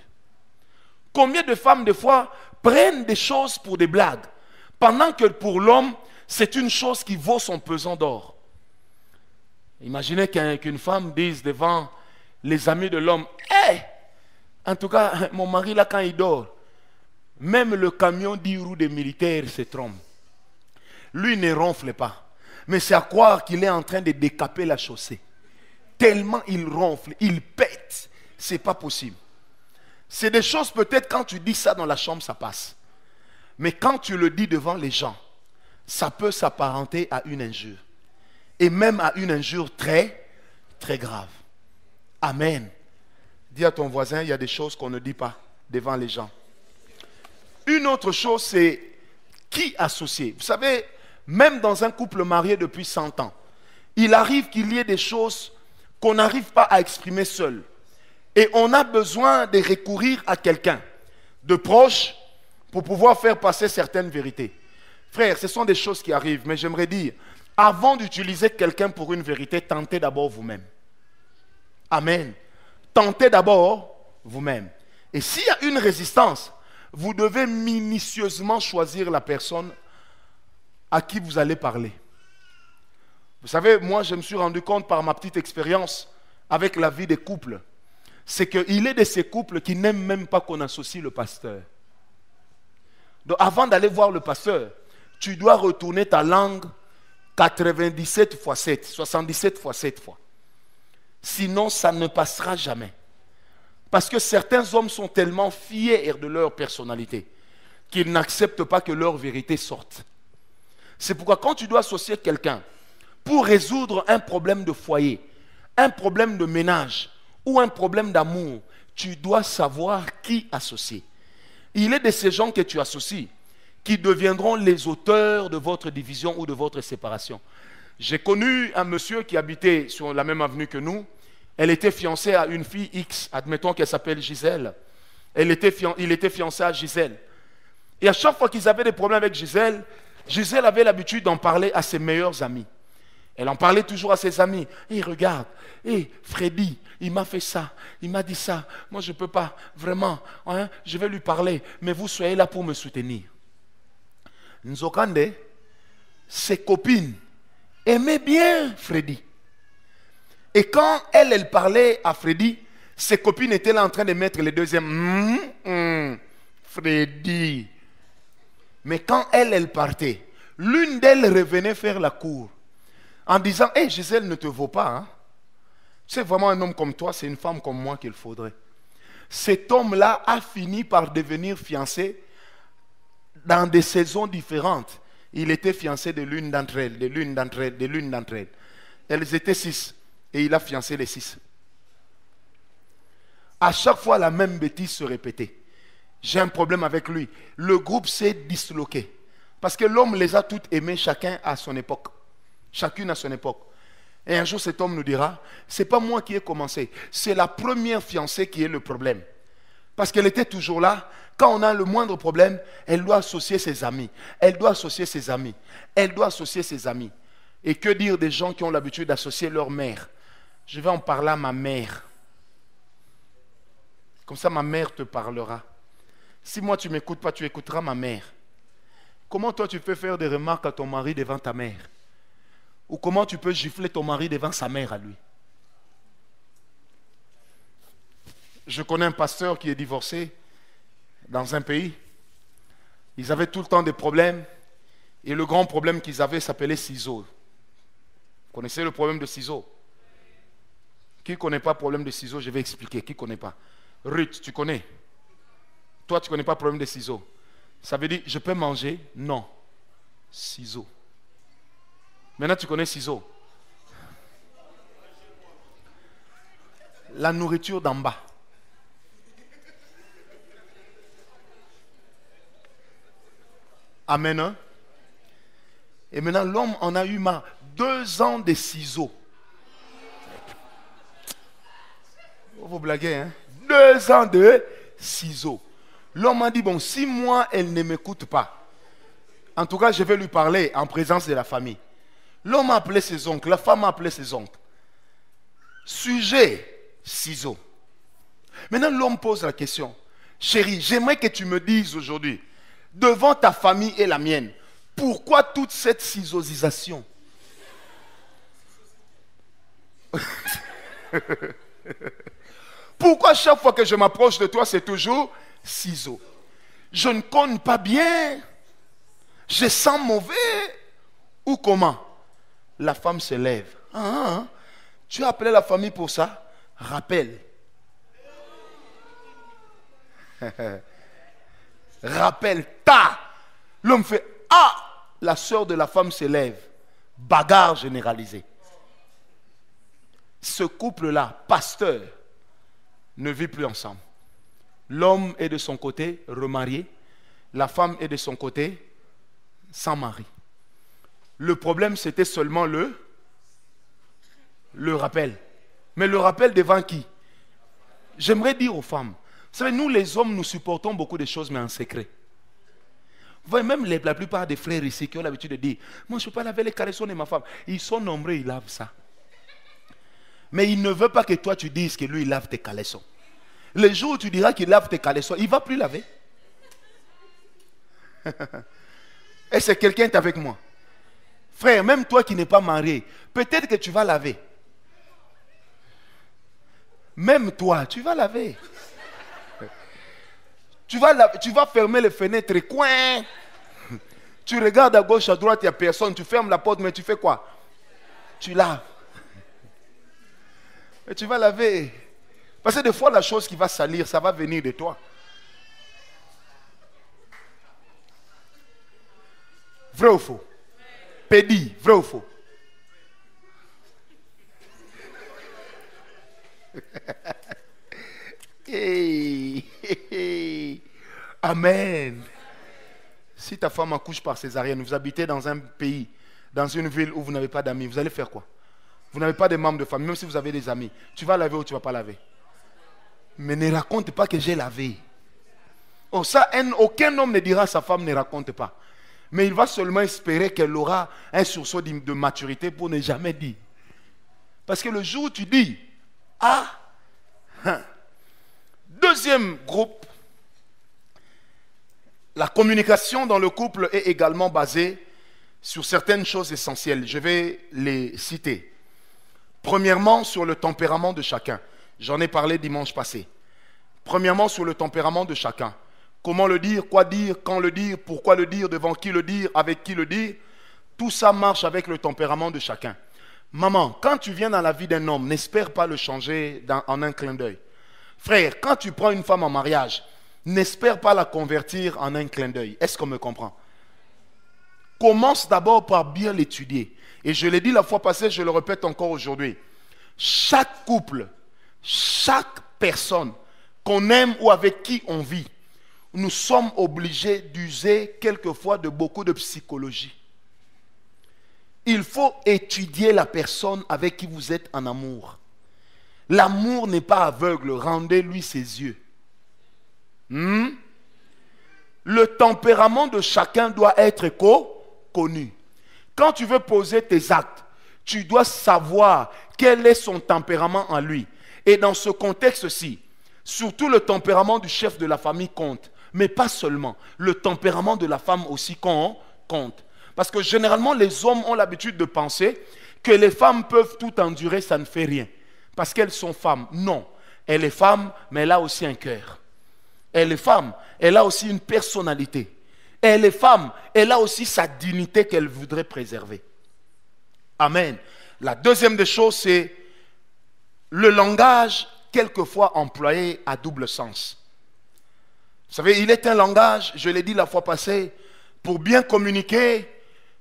Combien de femmes, des fois, prennent des choses pour des blagues, pendant que pour l'homme, c'est une chose qui vaut son pesant d'or. Imaginez qu'une femme dise devant les amis de l'homme, « Hey, en tout cas, mon mari, là, quand il dort, même le camion 10 roues des militaires se trompe. Lui ne ronfle pas. Mais c'est à croire qu'il est en train de décaper la chaussée. Tellement il ronfle, il pète. C'est pas possible. C'est des choses, peut-être, quand tu dis ça dans la chambre, ça passe. Mais quand tu le dis devant les gens, ça peut s'apparenter à une injure. Et même à une injure très, très grave. Amen. Dis à ton voisin, il y a des choses qu'on ne dit pas devant les gens. Une autre chose, c'est qui associer. Vous savez, même dans un couple marié depuis 100 ans, il arrive qu'il y ait des choses qu'on n'arrive pas à exprimer seul. Et on a besoin de recourir à quelqu'un de proche pour pouvoir faire passer certaines vérités. Frères, ce sont des choses qui arrivent, mais j'aimerais dire, avant d'utiliser quelqu'un pour une vérité, tentez d'abord vous-même. Amen. Tentez d'abord vous-même. Et s'il y a une résistance, vous devez minutieusement choisir la personne à qui vous allez parler. Vous savez, moi, je me suis rendu compte par ma petite expérience avec la vie des couples, c'est qu'il est de ces couples qui n'aiment même pas qu'on associe le pasteur. Donc, avant d'aller voir le pasteur, tu dois retourner ta langue 97 fois 7, 77 fois 7 fois. Sinon, ça ne passera jamais. Parce que certains hommes sont tellement fiers de leur personnalité qu'ils n'acceptent pas que leur vérité sorte. C'est pourquoi quand tu dois associer quelqu'un pour résoudre un problème de foyer, un problème de ménage ou un problème d'amour, tu dois savoir qui associer. Il est de ces gens que tu associes qui deviendront les auteurs de votre division ou de votre séparation. J'ai connu un monsieur qui habitait sur la même avenue que nous. Elle était fiancée à une fille X, admettons qu'elle s'appelle Gisèle. Il était fiancé à Gisèle. Et à chaque fois qu'ils avaient des problèmes avec Gisèle, Gisèle avait l'habitude d'en parler à ses meilleurs amis. Elle en parlait toujours à ses amis. Et regarde, Freddy, il m'a fait ça, il m'a dit ça. Moi, je ne peux pas, vraiment, je vais lui parler, mais vous soyez là pour me soutenir. Nzokande, ses copines aimaient bien Freddy. Et quand elle parlait à Freddy, ses copines étaient là en train de mettre les deuxièmes. Freddy. Mais quand elle partait, l'une d'elles revenait faire la cour en disant, Gisèle ne te vaut pas. Hein? C'est vraiment un homme comme toi, c'est une femme comme moi qu'il faudrait. Cet homme-là a fini par devenir fiancé dans des saisons différentes. Il était fiancé de l'une d'entre elles, de l'une d'entre elles, de l'une d'entre elles. Elles étaient 6 et il a fiancé les 6. À chaque fois, la même bêtise se répétait. J'ai un problème avec lui. Le groupe s'est disloqué. Parce que l'homme les a toutes aimées, chacun à son époque. Chacune à son époque. Et un jour, cet homme nous dira, c'est pas moi qui ai commencé. C'est la première fiancée qui est le problème. Parce qu'elle était toujours là. Quand on a le moindre problème, elle doit associer ses amis. Elle doit associer ses amis. Elle doit associer ses amis. Et que dire des gens qui ont l'habitude d'associer leur mère? Je vais en parler à ma mère. Comme ça, ma mère te parlera. Si moi, tu ne m'écoutes pas, tu écouteras ma mère. Comment toi, tu peux faire des remarques à ton mari devant ta mère? Ou comment tu peux gifler ton mari devant sa mère à lui? Je connais un pasteur qui est divorcé dans un pays. Ils avaient tout le temps des problèmes. Et le grand problème qu'ils avaient s'appelait ciseaux. Vous connaissez le problème de ciseaux? Qui ne connaît pas le problème de ciseaux? Je vais expliquer. Qui ne connaît pas? Ruth, tu connais? Toi, tu ne connais pas le problème des ciseaux. Ça veut dire, je peux manger? Non. Ciseaux. Maintenant, tu connais ciseaux. La nourriture d'en bas. Amen. Hein? Et maintenant, l'homme en a eu marre. 2 ans de ciseaux. Vous blaguez, hein? 2 ans de ciseaux. L'homme a dit, bon, si moi, elle ne m'écoute pas, en tout cas, je vais lui parler en présence de la famille. L'homme a appelé ses oncles, la femme a appelé ses oncles. Sujet, ciseaux. Maintenant, l'homme pose la question. Chérie, j'aimerais que tu me dises aujourd'hui, devant ta famille et la mienne, pourquoi toute cette ciseausisation? Pourquoi chaque fois que je m'approche de toi, c'est toujours ciseaux? Je ne connais pas bien. Je sens mauvais. Ou comment? La femme se lève. Tu as appelé la famille pour ça? Rappelle. Rappelle. L'homme fait la sœur de la femme se lève. Bagarre généralisée. Ce couple-là, pasteur, ne vit plus ensemble. L'homme est de son côté remarié. La femme est de son côté sans mari. Le problème, c'était seulement le rappel. Mais le rappel devant qui? J'aimerais dire aux femmes, vous savez, nous les hommes, nous supportons beaucoup de choses, mais en secret. Vous voyez, même la plupart des frères ici qui ont l'habitude de dire, moi je ne peux pas laver les caleçons de ma femme. Ils sont nombreux, ils lavent ça. Mais il ne veut pas que toi tu dises que lui il lave tes caleçons. Le jour où tu diras qu'il lave tes caleçons, il ne va plus laver. Et c'est quelqu'un qui est avec moi. Frère, même toi qui n'es pas marié, peut-être que tu vas laver. Même toi, tu vas laver. Tu vas fermer les fenêtres, coin. Tu regardes à gauche, à droite, il n'y a personne. Tu fermes la porte, mais tu fais quoi? Tu laves. Et tu vas laver. Parce que des fois, la chose qui va salir, ça va venir de toi. Vrai ou faux? Pédi, vrai ou faux? Amen. Si ta femme accouche par césarienne, vous habitez dans un pays, dans une ville où vous n'avez pas d'amis, vous allez faire quoi? Vous n'avez pas de membres de famille, même si vous avez des amis. Tu vas laver ou tu ne vas pas laver? Mais ne raconte pas que j'ai lavé. Oh, ça, aucun homme ne dira à sa femme ne raconte pas. Mais il va seulement espérer qu'elle aura un sursaut de maturité pour ne jamais dire. Parce que le jour où tu dis, Deuxième groupe, la communication dans le couple est également basée sur certaines choses essentielles. Je vais les citer. Premièrement, sur le tempérament de chacun. J'en ai parlé dimanche passé. Premièrement, sur le tempérament de chacun. Comment le dire, quoi dire, quand le dire, pourquoi le dire, devant qui le dire, avec qui le dire. Tout ça marche avec le tempérament de chacun. Maman, quand tu viens dans la vie d'un homme, n'espère pas le changer en un clin d'œil. Frère, quand tu prends une femme en mariage, n'espère pas la convertir en un clin d'œil. Est-ce qu'on me comprend? Commence d'abord par bien l'étudier. Et je l'ai dit la fois passée, je le répète encore aujourd'hui. Chaque couple, chaque personne qu'on aime ou avec qui on vit, nous sommes obligés d'user quelquefois de beaucoup de psychologie. Il faut étudier la personne avec qui vous êtes en amour. L'amour n'est pas aveugle, rendez-lui ses yeux. Le tempérament de chacun doit être connu. Quand tu veux poser tes actes, tu dois savoir quel est son tempérament en lui. Et dans ce contexte-ci, surtout le tempérament du chef de la famille compte. Mais pas seulement. Le tempérament de la femme aussi compte. Parce que généralement, les hommes ont l'habitude de penser que les femmes peuvent tout endurer, ça ne fait rien. Parce qu'elles sont femmes. Non. Elle est femme, mais elle a aussi un cœur. Elle est femme, elle a aussi une personnalité. Elle est femme, elle a aussi sa dignité qu'elle voudrait préserver. Amen. La deuxième des choses, c'est le langage quelquefois employé à double sens. Vous savez, il est un langage, je l'ai dit la fois passée, pour bien communiquer,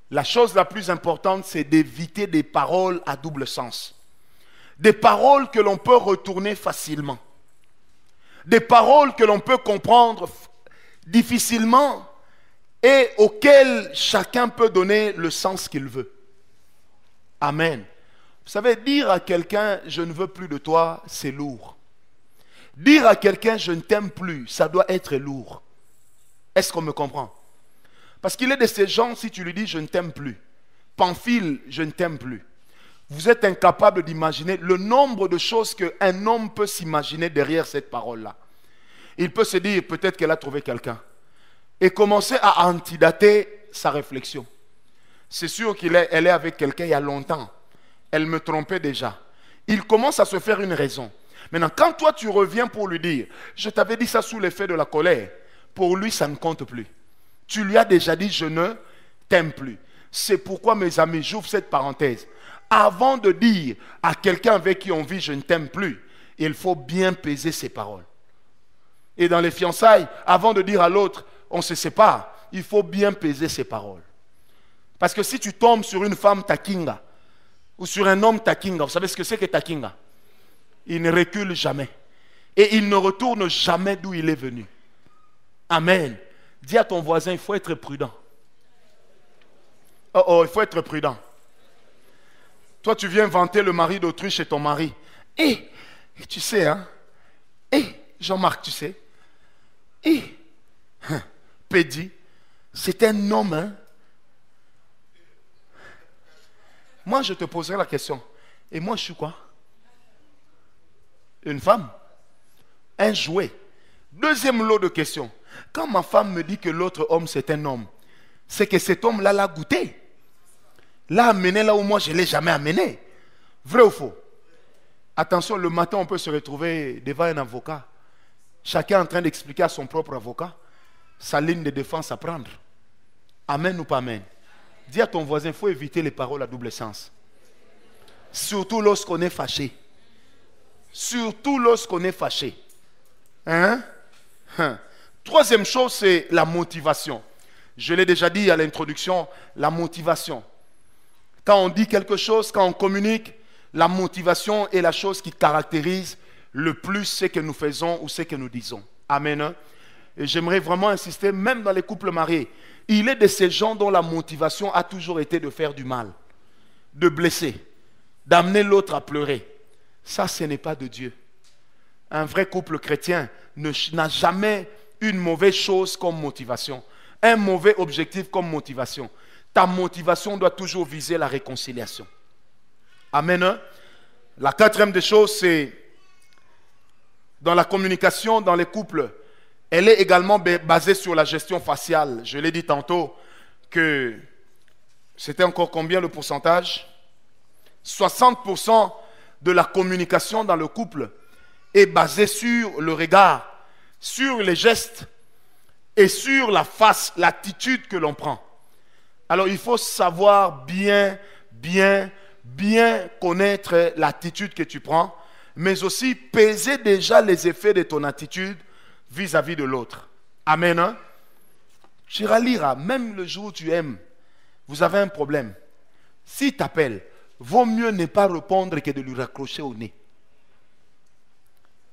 la chose la plus importante, c'est d'éviter des paroles à double sens. Des paroles que l'on peut retourner facilement. Des paroles que l'on peut comprendre difficilement et auquel chacun peut donner le sens qu'il veut. Amen. Vous savez, dire à quelqu'un « je ne veux plus de toi », c'est lourd. Dire à quelqu'un « je ne t'aime plus », ça doit être lourd. Est-ce qu'on me comprend? Parce qu'il est de ces gens, si tu lui dis « je ne t'aime plus », Pamphile, je ne t'aime plus. Vous êtes incapable d'imaginer le nombre de choses qu'un homme peut s'imaginer derrière cette parole-là. Il peut se dire peut-être qu'elle a trouvé quelqu'un et commencer à antidater sa réflexion. C'est sûr qu'elle est avec quelqu'un il y a longtemps. Elle me trompait déjà. Il commence à se faire une raison. Maintenant, quand toi tu reviens pour lui dire, je t'avais dit ça sous l'effet de la colère, pour lui ça ne compte plus. Tu lui as déjà dit, je ne t'aime plus. C'est pourquoi, mes amis, j'ouvre cette parenthèse. Avant de dire à quelqu'un avec qui on vit, je ne t'aime plus, il faut bien peser ses paroles. Et dans les fiançailles, avant de dire à l'autre, on se sépare, il faut bien peser ses paroles. Parce que si tu tombes sur une femme takinga, ou sur un homme takinga, vous savez ce que c'est que takinga? Il ne recule jamais. Et il ne retourne jamais d'où il est venu. Amen. Dis à ton voisin, il faut être prudent. Oh, il faut être prudent. Toi, tu viens vanter le mari d'autrui chez ton mari. Et tu sais, hein? Jean-Marc, tu sais? Pédi, c'est un homme, hein? Moi, je te poserai la question. Et moi, je suis quoi? Une femme? Un jouet? Deuxième lot de questions. Quand ma femme me dit que l'autre homme, c'est un homme, c'est que cet homme-là l'a goûté. L'a amené là où moi, je ne l'ai jamais amené. Vrai ou faux? Attention, le matin, on peut se retrouver devant un avocat. Chacun en train d'expliquer à son propre avocat sa ligne de défense à prendre. Amen ou pas amen? Dis à ton voisin, il faut éviter les paroles à double sens. Surtout lorsqu'on est fâché. Surtout lorsqu'on est fâché. Hein? Troisième chose, c'est la motivation. Je l'ai déjà dit à l'introduction, la motivation. Quand on dit quelque chose, quand on communique, la motivation est la chose qui caractérise le plus ce que nous faisons ou ce que nous disons. Amen. Et j'aimerais vraiment insister, même dans les couples mariés, il est de ces gens dont la motivation a toujours été de faire du mal, de blesser, d'amener l'autre à pleurer. Ça, ce n'est pas de Dieu. Un vrai couple chrétien n'a jamais une mauvaise chose comme motivation, un mauvais objectif comme motivation. Ta motivation doit toujours viser la réconciliation. Amen. La quatrième des choses, c'est dans la communication, dans les couples, elle est également basée sur la gestion faciale. Je l'ai dit tantôt que c'était encore combien le pourcentage? 60% de la communication dans le couple est basée sur le regard, sur les gestes et sur la face, l'attitude que l'on prend. Alors il faut savoir bien connaître l'attitude que tu prends, mais aussi peser déjà les effets de ton attitude vis-à-vis de l'autre. Amen. Hein? Chiralira, même le jour où tu aimes, vous avez un problème. S'il t'appelle, vaut mieux ne pas répondre que de lui raccrocher au nez.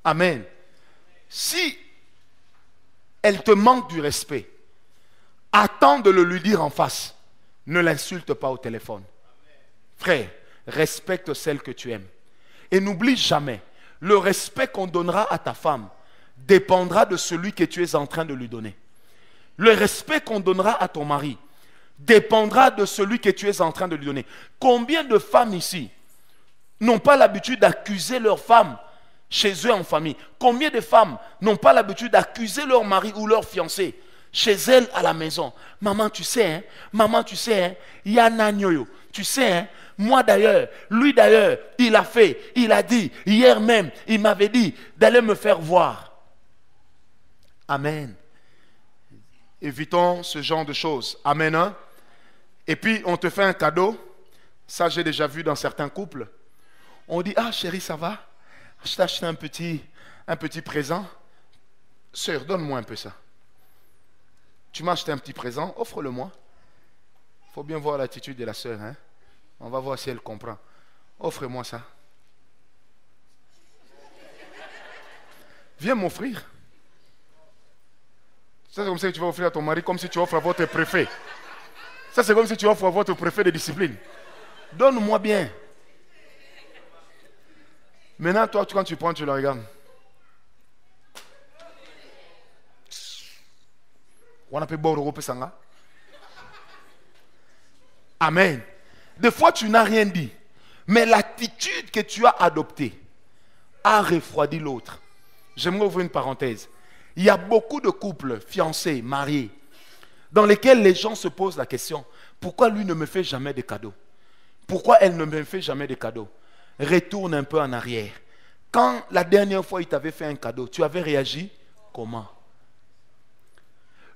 Amen. Si elle te manque du respect, attends de le lui dire en face. Ne l'insulte pas au téléphone. Frère, respecte celle que tu aimes. Et n'oublie jamais, le respect qu'on donnera à ta femme dépendra de celui que tu es en train de lui donner. Le respect qu'on donnera à ton mari dépendra de celui que tu es en train de lui donner. Combien de femmes ici n'ont pas l'habitude d'accuser leur femme chez eux en famille? Combien de femmes n'ont pas l'habitude d'accuser leur mari ou leur fiancé chez elles à la maison? Maman, tu sais, hein? Maman, tu sais, hein? Yana Nyoyo, tu sais, hein? Moi d'ailleurs, lui d'ailleurs, il a fait, il a dit, hier même, il m'avait dit d'aller me faire voir. Amen. Évitons ce genre de choses. Amen. Hein? Et puis, on te fait un cadeau. Ça, j'ai déjà vu dans certains couples. On dit, ah chérie, ça va? Je t'ai acheté un petit présent. Sœur, donne-moi un peu ça. Tu m'as acheté un petit présent, offre-le-moi. Il faut bien voir l'attitude de la sœur. Hein? On va voir si elle comprend. Offre-moi ça. Viens m'offrir. Ça, c'est comme ça que tu vas offrir à ton mari, comme si tu offres à votre préfet. Ça, c'est comme si tu offres à votre préfet de discipline. Donne-moi bien. Maintenant, toi, quand tu prends, tu le regardes. On appelle Bororo Sanga. Amen. Des fois, tu n'as rien dit. Mais l'attitude que tu as adoptée a refroidi l'autre. J'aimerais ouvrir une parenthèse. Il y a beaucoup de couples, fiancés, mariés, dans lesquels les gens se posent la question, pourquoi lui ne me fait jamais de cadeaux? Pourquoi elle ne me fait jamais de cadeaux? Retourne un peu en arrière. Quand la dernière fois il t'avait fait un cadeau, tu avais réagi comment?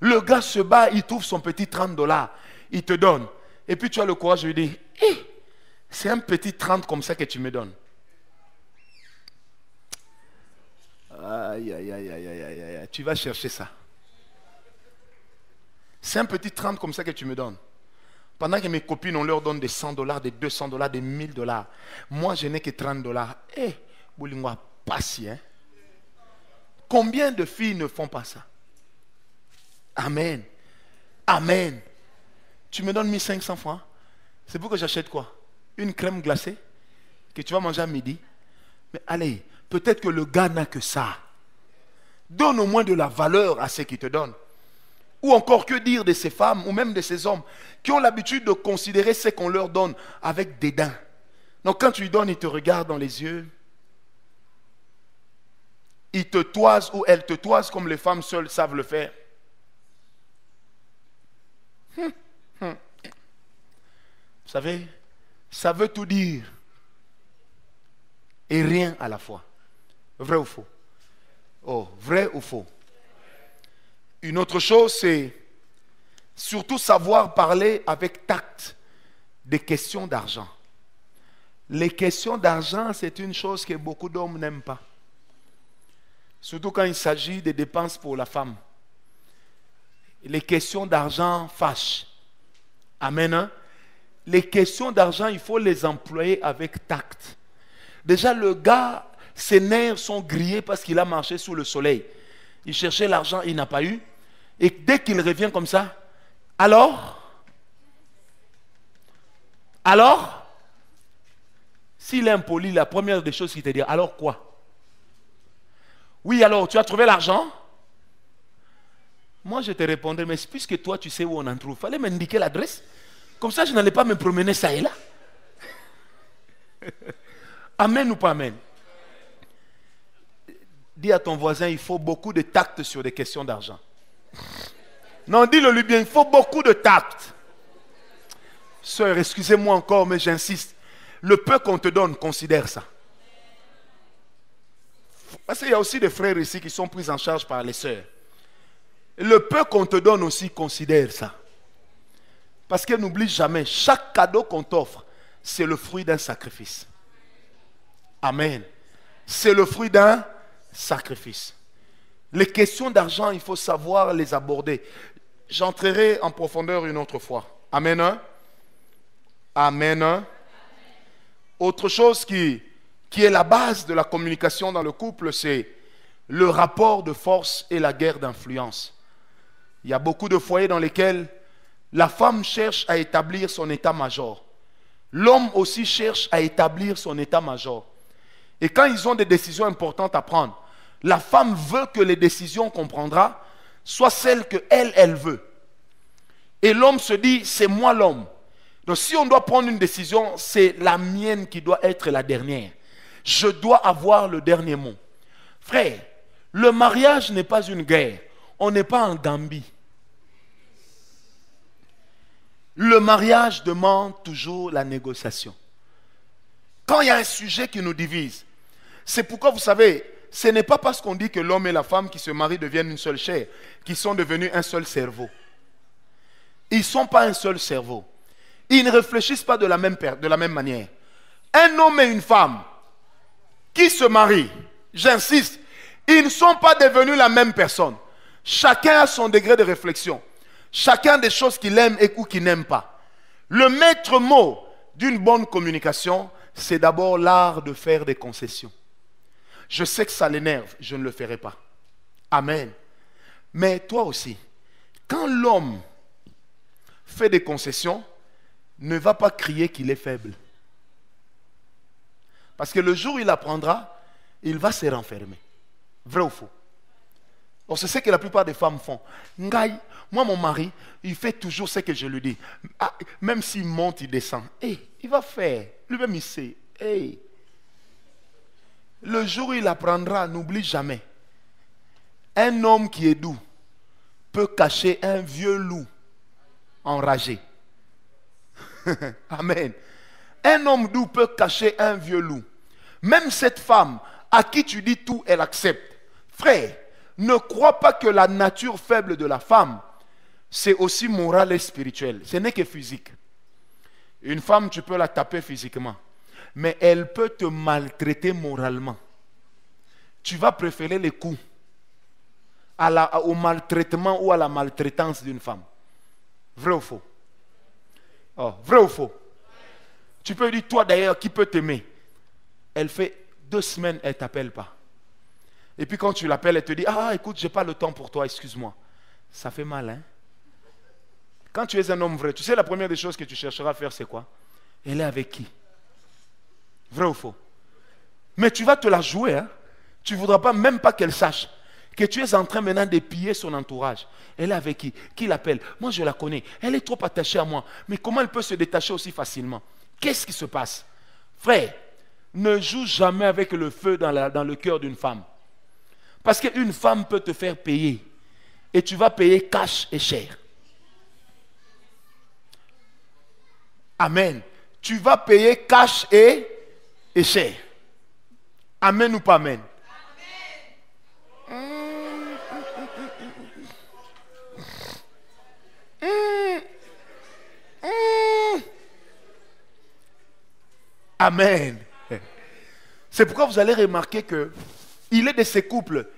Le gars se bat, il trouve son petit 30 $, il te donne. Et puis tu as le courage de lui dire, hey, c'est un petit 30 comme ça que tu me donnes. Aïe, aïe, aïe, aïe, aïe, aïe, aïe, tu vas chercher ça. C'est un petit 30 comme ça que tu me donnes. Pendant que mes copines, on leur donne des 100 $, des 200 $, des 1000 $. Moi, je n'ai que 30 $. Eh, Boulingwa, pas si, hein. Combien de filles ne font pas ça? Amen. Amen. Tu me donnes 1500 francs. C'est pour que j'achète quoi? Une crème glacée que tu vas manger à midi. Mais allez, peut-être que le gars n'a que ça. Donne au moins de la valeur à ce qu'il te donne. Ou encore, que dire de ces femmes ou même de ces hommes qui ont l'habitude de considérer ce qu'on leur donne avec dédain. Donc quand tu lui donnes, il te regarde dans les yeux. Il te toise ou elle te toise comme les femmes seules savent le faire. Vous savez, ça veut tout dire et rien à la fois. Vrai ou faux? Oh, vrai ou faux? Une autre chose, c'est surtout savoir parler avec tact des questions d'argent. Les questions d'argent, c'est une chose que beaucoup d'hommes n'aiment pas. Surtout quand il s'agit des dépenses pour la femme. Les questions d'argent fâchent. Amen. Hein? Les questions d'argent, il faut les employer avec tact. Déjà, le gars, ses nerfs sont grillés parce qu'il a marché sous le soleil. Il cherchait l'argent, il n'a pas eu. Et dès qu'il revient comme ça, alors, s'il est impoli, la première des choses qu'il te dit, alors quoi? Oui, alors, tu as trouvé l'argent? Moi, je te répondrai, mais puisque toi, tu sais où on en trouve, il fallait m'indiquer l'adresse. Comme ça, je n'allais pas me promener ça et là. Amen ou pas amen? Dis à ton voisin, il faut beaucoup de tact sur des questions d'argent. Non, dis-le lui bien, il faut beaucoup de tact. Sœur, excusez-moi encore, mais j'insiste. Le peu qu'on te donne, considère ça. Parce qu'il y a aussi des frères ici qui sont pris en charge par les sœurs. Le peu qu'on te donne aussi, considère ça. Parce que n'oublie jamais, chaque cadeau qu'on t'offre, c'est le fruit d'un sacrifice. Amen. C'est le fruit d'un sacrifice. Les questions d'argent, il faut savoir les aborder. J'entrerai en profondeur une autre fois. Amen. Hein? Amen. Hein? Autre chose qui est la base de la communication dans le couple, c'est le rapport de force et la guerre d'influence. Il y a beaucoup de foyers dans lesquels la femme cherche à établir son état-major. L'homme aussi cherche à établir son état-major. Et quand ils ont des décisions importantes à prendre, la femme veut que les décisions qu'on prendra soient celles qu'elle veut. Et l'homme se dit, c'est moi l'homme. Donc si on doit prendre une décision, c'est la mienne qui doit être la dernière. Je dois avoir le dernier mot. Frère, le mariage n'est pas une guerre. On n'est pas en Gambie. Le mariage demande toujours la négociation. Quand il y a un sujet qui nous divise, c'est pourquoi vous savez, ce n'est pas parce qu'on dit que l'homme et la femme qui se marient deviennent une seule chair, qu'ils sont devenus un seul cerveau. Ils ne sont pas un seul cerveau. Ils ne réfléchissent pas de la même manière. Un homme et une femme qui se marient, j'insiste, ils ne sont pas devenus la même personne. Chacun a son degré de réflexion. Chacun des choses qu'il aime et ou qu'il n'aime pas. Le maître mot d'une bonne communication, c'est d'abord l'art de faire des concessions. Je sais que ça l'énerve, je ne le ferai pas. Amen. Mais toi aussi, Quand l'homme fait des concessions, ne va pas crier qu'il est faible. Parce que le jour où il apprendra, il va se renfermer. Vrai ou faux? Or, c'est ce que la plupart des femmes font. Ngaï, moi, mon mari, il fait toujours ce que je lui dis. Ah, même s'il monte, il descend. Hey, il va faire. Lui-même, il sait. Hey. Le jour où il apprendra, n'oublie jamais. Un homme qui est doux peut cacher un vieux loup enragé. Amen. Un homme doux peut cacher un vieux loup. Même cette femme à qui tu dis tout, elle accepte. Frère, ne crois pas que la nature faible de la femme, c'est aussi moral et spirituel. Ce n'est que physique. Une femme, tu peux la taper physiquement, mais elle peut te maltraiter moralement. Tu vas préférer les coups au maltraitement ou à la maltraitance d'une femme. Vrai ou faux? Oh, vrai ou faux? Tu peux dire, toi d'ailleurs, qui peut t'aimer? Elle fait 2 semaines, elle ne t'appelle pas. Et puis quand tu l'appelles, elle te dit, ah écoute, je n'ai pas le temps pour toi, excuse-moi. Ça fait mal, hein? Quand tu es un homme vrai, tu sais la première des choses que tu chercheras à faire, c'est quoi? Elle est avec qui? Vrai ou faux? Mais tu vas te la jouer, hein? Tu ne voudras pas, même pas qu'elle sache que tu es en train maintenant de piller son entourage. Elle est avec qui? Qui l'appelle? Moi je la connais. Elle est trop attachée à moi. Mais comment elle peut se détacher aussi facilement? Qu'est-ce qui se passe? Frère, ne joue jamais avec le feu dans le cœur d'une femme. Parce qu'une femme peut te faire payer. Et tu vas payer cash et cher. Amen. Tu vas payer cash et cher. Amen ou pas amen? Amen. C'est pourquoi vous allez remarquer que il est de ces couples,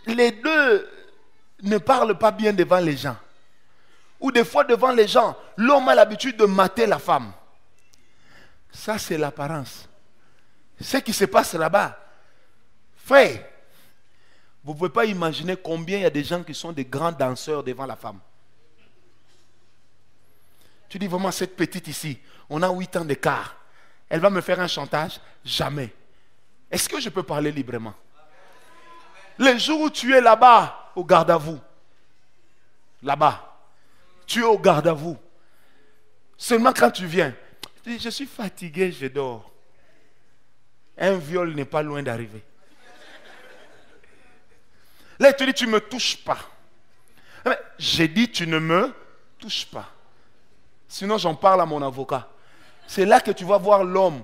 les deux ne parlent pas bien devant les gens. Ou des fois devant les gens, l'homme a l'habitude de mater la femme. Ça c'est l'apparence. Ce qui se passe là-bas. Frère, vous ne pouvez pas imaginer combien il y a des gens qui sont des grands danseurs devant la femme. Tu dis vraiment, cette petite ici, on a 8 ans d'écart. Elle va me faire un chantage? Jamais. Est-ce que je peux parler librement? Le jour où tu es là-bas, au garde à vous, là-bas, tu es au garde à vous. Seulement quand tu viens, tu dis, je suis fatigué, je dors. Un viol n'est pas loin d'arriver. Là, tu dis, tu ne me touches pas. J'ai dit, tu ne me touches pas. Sinon, j'en parle à mon avocat. C'est là que tu vas voir l'homme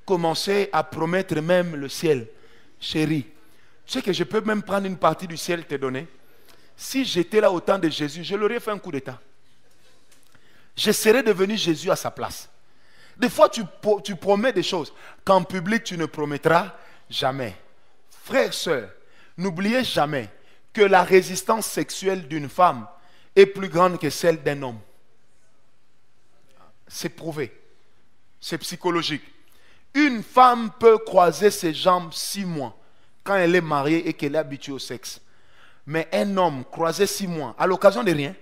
commencer à promettre même le ciel. Chérie, tu sais que je peux même prendre une partie du ciel et te donner. Si j'étais là au temps de Jésus, je leur ai fait un coup d'état. Je serais devenu Jésus à sa place. Des fois, tu promets des choses qu'en public, tu ne promettras jamais. Frères, sœurs, n'oubliez jamais que la résistance sexuelle d'une femme est plus grande que celle d'un homme. C'est prouvé. C'est psychologique. Une femme peut croiser ses jambes 6 mois quand elle est mariée et qu'elle est habituée au sexe. Mais un homme croisé 6 mois, à l'occasion de rien.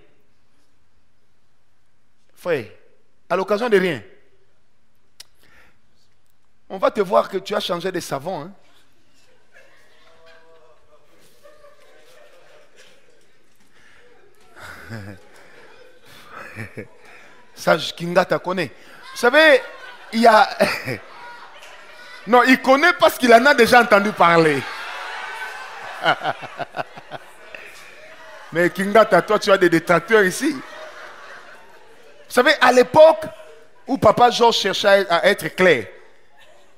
Frère, à l'occasion de rien. On va te voir que tu as changé de savon. Hein? Ça, Kinga t'a connaît. Vous savez, il y a... Non, il connaît parce qu'il en a déjà entendu parler. Mais Kinga, toi, tu as des détracteurs ici. Vous savez, à l'époque où Papa Georges cherchait à être clair,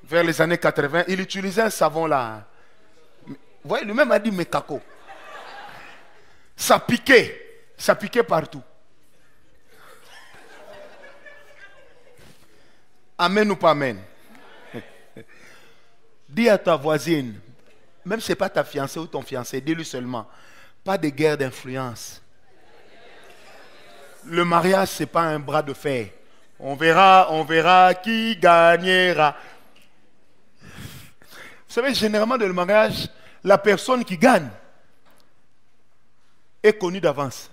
vers les années 80, il utilisait un savon là. Vous voyez, lui-même a dit Mekako. Ça piquait partout. Amen ou pas amen? Dis à ta voisine, même si ce n'est pas ta fiancée ou ton fiancé, dis-lui seulement, pas de guerre d'influence. Le mariage, ce n'est pas un bras de fer. On verra qui gagnera. Vous savez, généralement dans le mariage, la personne qui gagne est connue d'avance.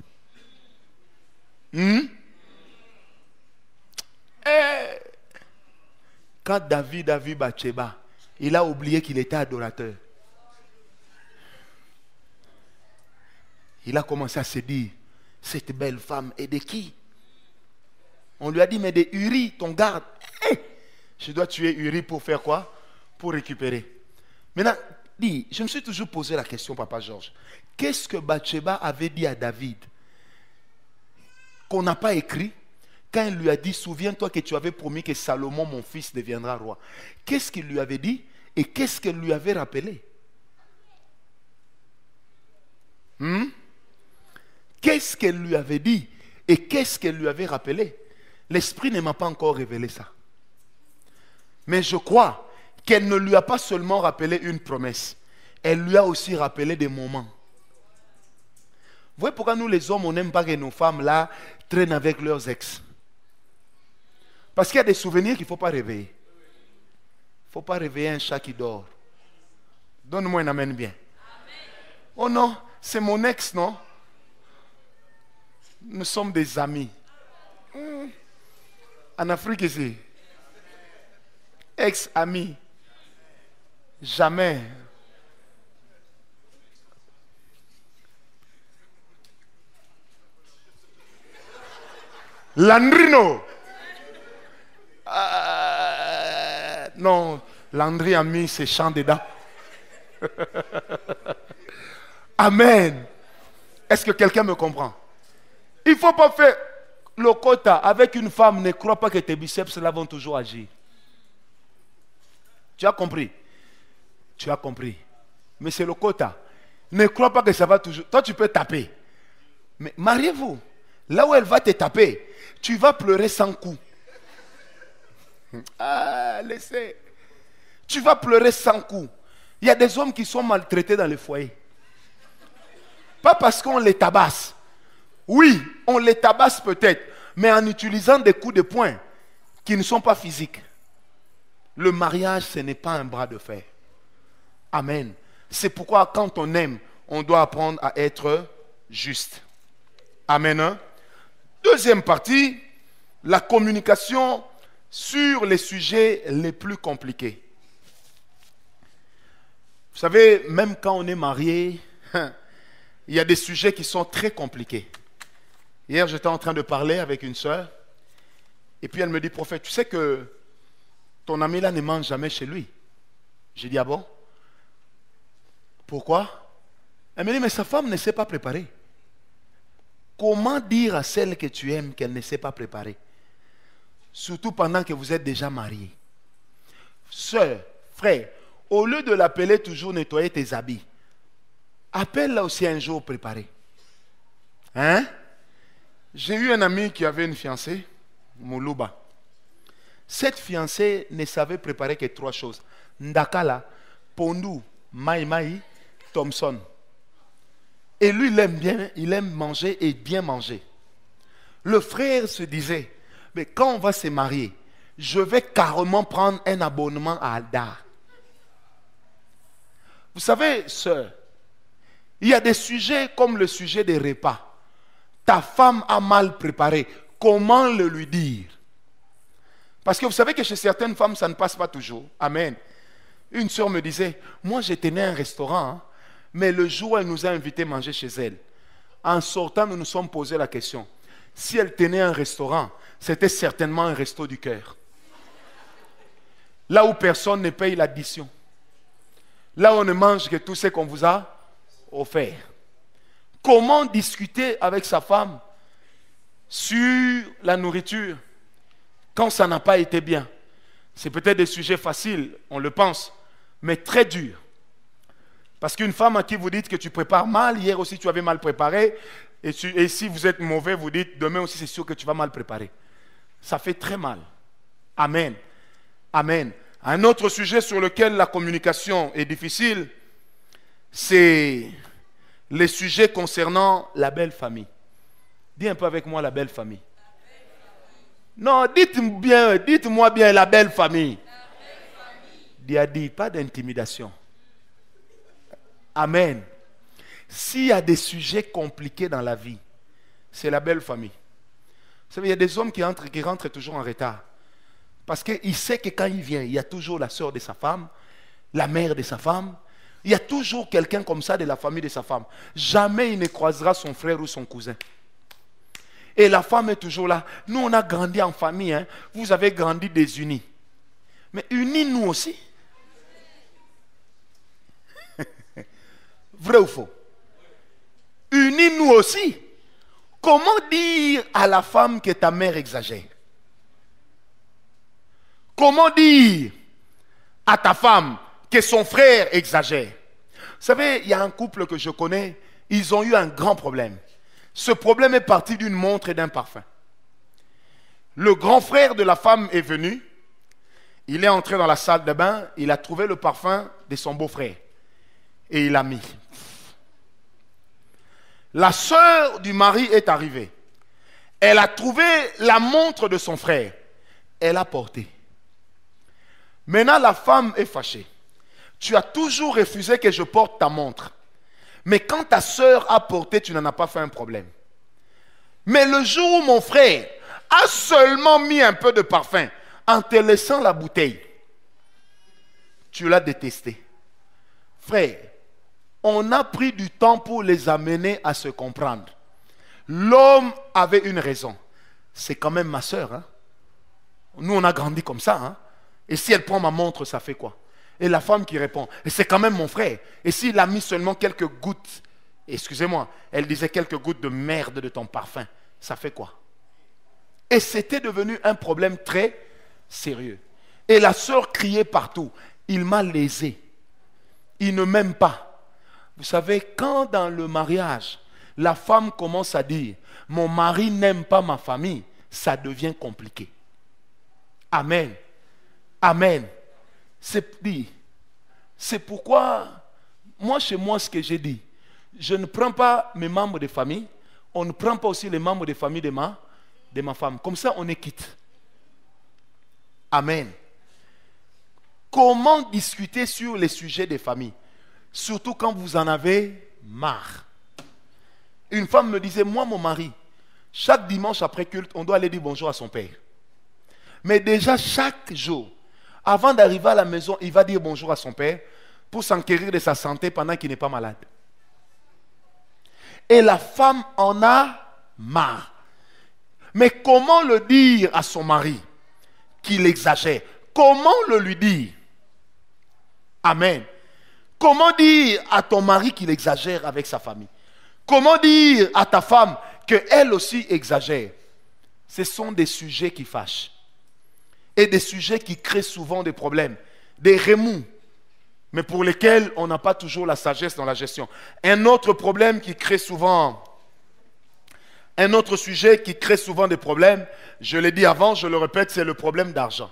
Quand David a vu Bathsheba, il a oublié qu'il était adorateur. Il a commencé à se dire, cette belle femme est de qui? On lui a dit, mais de Uri, ton garde. Je dois tuer Uri pour faire quoi? Pour récupérer. Maintenant, dis, je me suis toujours posé la question, Papa Georges. Qu'est-ce que Bathsheba avait dit à David qu'on n'a pas écrit quand il lui a dit, souviens-toi que tu avais promis que Salomon, mon fils, deviendra roi. Qu'est-ce qu'il lui avait dit et qu'est-ce qu'elle lui avait rappelé? Qu'est-ce qu'elle lui avait dit et qu'est-ce qu'elle lui avait rappelé? L'Esprit ne m'a pas encore révélé ça. Mais je crois qu'elle ne lui a pas seulement rappelé une promesse. Elle lui a aussi rappelé des moments. Vous voyez pourquoi nous les hommes, on n'aime pas que nos femmes là traînent avec leurs ex? Parce qu'il y a des souvenirs qu'il ne faut pas réveiller. Il ne faut pas réveiller un chat qui dort. Donne-moi un amen bien. Oh non, c'est mon ex, non? Nous sommes des amis. En Afrique ici. Ex-amis. Jamais. Landrino. Non, Landry a mis ses chants dedans. Amen. Est-ce que quelqu'un me comprend? Il ne faut pas faire le quota avec une femme. Ne crois pas que tes biceps là vont toujours agir. Tu as compris? Tu as compris. Mais c'est le quota. Ne crois pas que ça va toujours. Toi, tu peux taper. Mais mariez-vous. Là où elle va te taper, tu vas pleurer sans coup. Ah, laissez. Tu vas pleurer sans coup. Il y a des hommes qui sont maltraités dans les foyers. Pas parce qu'on les tabasse. Oui, on les tabasse peut-être, mais en utilisant des coups de poing qui ne sont pas physiques. Le mariage, ce n'est pas un bras de fer. Amen. C'est pourquoi quand on aime, on doit apprendre à être juste. Amen. Hein? Deuxième partie, la communication sur les sujets les plus compliqués. Vous savez, même quand on est marié, il y a des sujets qui sont très compliqués. Hier, j'étais en train de parler avec une soeur, et puis elle me dit, prophète, tu sais que ton ami là ne mange jamais chez lui. J'ai dit, ah bon? Pourquoi? Elle me dit, mais sa femme ne sait pas préparer. Comment dire à celle que tu aimes qu'elle ne sait pas préparer? Surtout pendant que vous êtes déjà mariés. Sœur, frère, au lieu de l'appeler toujours nettoyer tes habits, appelle-la aussi un jour préparer. Hein? J'ai eu un ami qui avait une fiancée, Moulouba. Cette fiancée ne savait préparer que 3 choses. Ndakala, Pondou, Maïmaï, Thompson. Et lui, il aime manger et bien manger. Le frère se disait, mais quand on va se marier, je vais carrément prendre un abonnement à Aldar. Vous savez, sœur, il y a des sujets comme le sujet des repas. Ta femme a mal préparé. Comment le lui dire? Parce que vous savez que chez certaines femmes, ça ne passe pas toujours. Amen. Une sœur me disait, moi je tenais un restaurant, hein, mais le jour où elle nous a invités à manger chez elle, en sortant, nous nous sommes posé la question. Si elle tenait un restaurant, c'était certainement un resto du cœur. Là où personne ne paye l'addition. Là où on ne mange que tout ce qu'on vous a offert. Comment discuter avec sa femme sur la nourriture quand ça n'a pas été bien? C'est peut-être des sujets faciles, on le pense, mais très durs. Parce qu'une femme à qui vous dites que tu prépares mal, hier aussi tu avais mal préparé, et si vous êtes mauvais, vous dites demain aussi c'est sûr que tu vas mal préparer. Ça fait très mal. Amen. Amen. Un autre sujet sur lequel la communication est difficile, c'est les sujets concernant la belle famille. Dis un peu avec moi la belle famille. Non, dites-moi bien la belle famille. Dis, pas d'intimidation. Amen. S'il y a des sujets compliqués dans la vie, c'est la belle famille. Vous savez, il y a des hommes qui rentrent toujours en retard. Parce qu'il sait que quand il vient, il y a toujours la soeur de sa femme, la mère de sa femme. Il y a toujours quelqu'un comme ça de la famille de sa femme. Jamais il ne croisera son frère ou son cousin. Et la femme est toujours là. Nous, on a grandi en famille. Hein. Vous avez grandi désunis. Mais unis nous aussi. Vrai ou faux? Unis nous aussi. Comment dire à la femme que ta mère exagère? Comment dire à ta femme que son frère exagère? Vous savez, il y a un couple que je connais, ils ont eu un grand problème. Ce problème est parti d'une montre et d'un parfum. Le grand frère de la femme est venu, il est entré dans la salle de bain, il a trouvé le parfum de son beau-frère et il l'a mis. La sœur du mari est arrivée. Elle a trouvé la montre de son frère. Elle a porté. Maintenant, la femme est fâchée. Tu as toujours refusé que je porte ta montre. Mais quand ta sœur a porté, tu n'en as pas fait un problème. Mais le jour où mon frère a seulement mis un peu de parfum en te laissant la bouteille, tu l'as détesté. Frère, on a pris du temps pour les amener à se comprendre. L'homme avait une raison. C'est quand même ma soeur. Hein? Nous, on a grandi comme ça. Hein? Et si elle prend ma montre, ça fait quoi? Et la femme qui répond, et c'est quand même mon frère. Et s'il a mis seulement quelques gouttes, excusez-moi, elle disait quelques gouttes de merde de ton parfum, ça fait quoi? Et c'était devenu un problème très sérieux. Et la sœur criait partout, il m'a lésé. Il ne m'aime pas. Vous savez, quand dans le mariage, la femme commence à dire, mon mari n'aime pas ma famille, ça devient compliqué. Amen. Amen. C'est pourquoi, moi chez moi, ce que j'ai dit, je ne prends pas mes membres de famille, on ne prend pas aussi les membres de famille de ma femme. Comme ça, on est quitte. Amen. Comment discuter sur les sujets des familles? Surtout quand vous en avez marre. Une femme me disait, moi mon mari, chaque dimanche après culte, on doit aller dire bonjour à son père. Mais déjà chaque jour, avant d'arriver à la maison, il va dire bonjour à son père pour s'enquérir de sa santé pendant qu'il n'est pas malade. Et la femme en a marre. Mais comment le dire à son mari qu'il exagère? Comment le lui dire? Amen. Comment dire à ton mari qu'il exagère avec sa famille? Comment dire à ta femme qu'elle aussi exagère? Ce sont des sujets qui fâchent. Et des sujets qui créent souvent des problèmes. Des remous. Mais pour lesquels on n'a pas toujours la sagesse dans la gestion. Un autre problème qui crée souvent... Un autre sujet qui crée souvent des problèmes, je l'ai dit avant, je le répète, c'est le problème d'argent.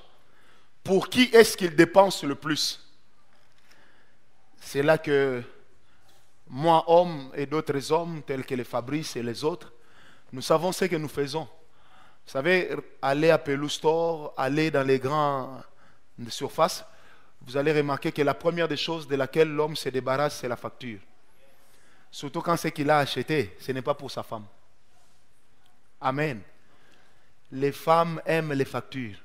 Pour qui est-ce qu'il dépense le plus? C'est là que moi, homme, et d'autres hommes, tels que les Fabrice et les autres, nous savons ce que nous faisons. Vous savez, aller à Pelou Store, aller dans les grandes surfaces, vous allez remarquer que la première des choses de laquelle l'homme se débarrasse, c'est la facture. Surtout quand ce qu'il a acheté, ce n'est pas pour sa femme. Amen. Les femmes aiment les factures.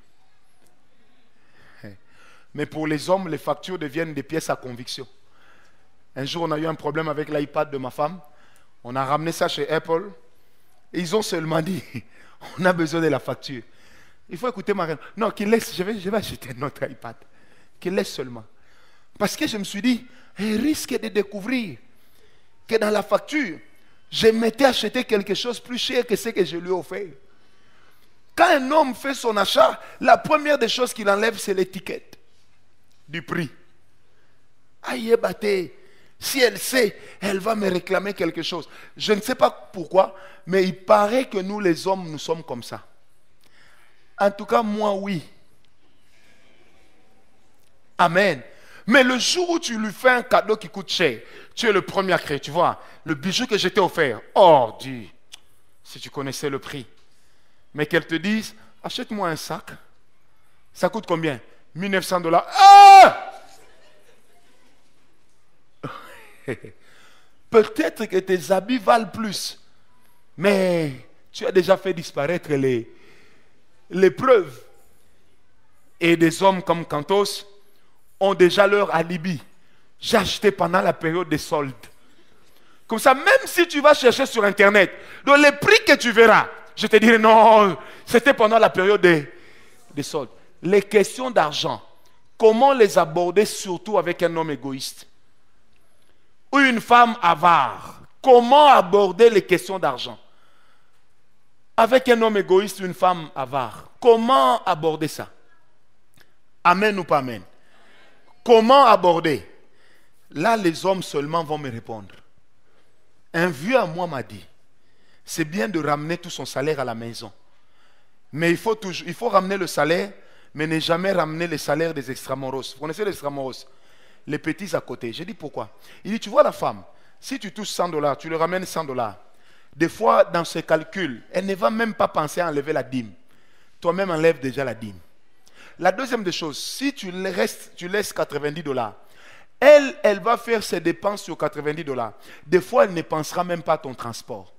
Mais pour les hommes, les factures deviennent des pièces à conviction. Un jour, on a eu un problème avec l'iPad de ma femme. On a ramené ça chez Apple. Et ils ont seulement dit, on a besoin de la facture. Il faut écouter ma reine. Non, qu'il laisse, je vais acheter notre iPad. Qu'il laisse seulement. Parce que je me suis dit, il risque de découvrir que dans la facture, je m'étais acheté quelque chose plus cher que ce que je lui ai offert. Quand un homme fait son achat, la première des choses qu'il enlève, c'est l'étiquette du prix. Aïe, baté. Si elle sait, elle va me réclamer quelque chose. Je ne sais pas pourquoi, mais il paraît que nous les hommes, nous sommes comme ça. En tout cas, moi, oui. Amen. Mais le jour où tu lui fais un cadeau qui coûte cher, tu es le premier à créer, tu vois. Le bijou que je t'ai offert, oh, dis, si tu connaissais le prix. Mais qu'elle te dise, achète-moi un sac. Ça coûte combien? 1900 $. Ah! Peut-être que tes habits valent plus, mais Tu as déjà fait disparaître les preuves. Et des hommes comme Cantos ont déjà leur alibi. J'ai acheté pendant la période des soldes. Comme ça, même si tu vas chercher sur Internet, dans les prix que tu verras, je te dirai non, c'était pendant la période des soldes. Les questions d'argent, comment les aborder surtout avec un homme égoïste ou une femme avare? Comment aborder les questions d'argent avec un homme égoïste ou une femme avare? Comment aborder ça? Amen ou pas amen? Comment aborder? Là, les hommes seulement vont me répondre. Un vieux à moi m'a dit, c'est bien de ramener tout son salaire à la maison. Mais il faut ramener le salaire, mais ne jamais ramener le salaire des extramuros. Vous connaissez les extramuros? Les petits à côté. J'ai dit pourquoi? Il dit, tu vois la femme, si tu touches $100, tu lui ramènes $100. Des fois, dans ses calculs, elle ne va même pas penser à enlever la dîme. Toi-même, enlève déjà la dîme. La deuxième des choses, si tu laisses $90, elle va faire ses dépenses sur $90. Des fois, elle ne pensera même pas à ton transport.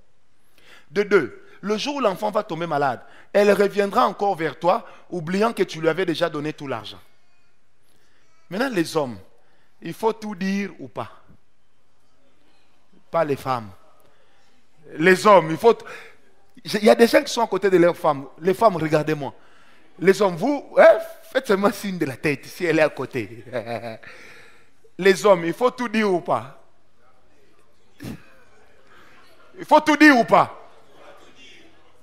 De deux, le jour où l'enfant va tomber malade, elle reviendra encore vers toi, oubliant que tu lui avais déjà donné tout l'argent. Maintenant, les hommes, il faut tout dire ou pas? Pas les femmes. Les hommes, il faut... Il y a des gens qui sont à côté de leurs femmes. Les femmes, regardez-moi. Les hommes, vous, faites seulement signe de la tête si elle est à côté. Les hommes, il faut tout dire ou pas? Il faut tout dire ou pas?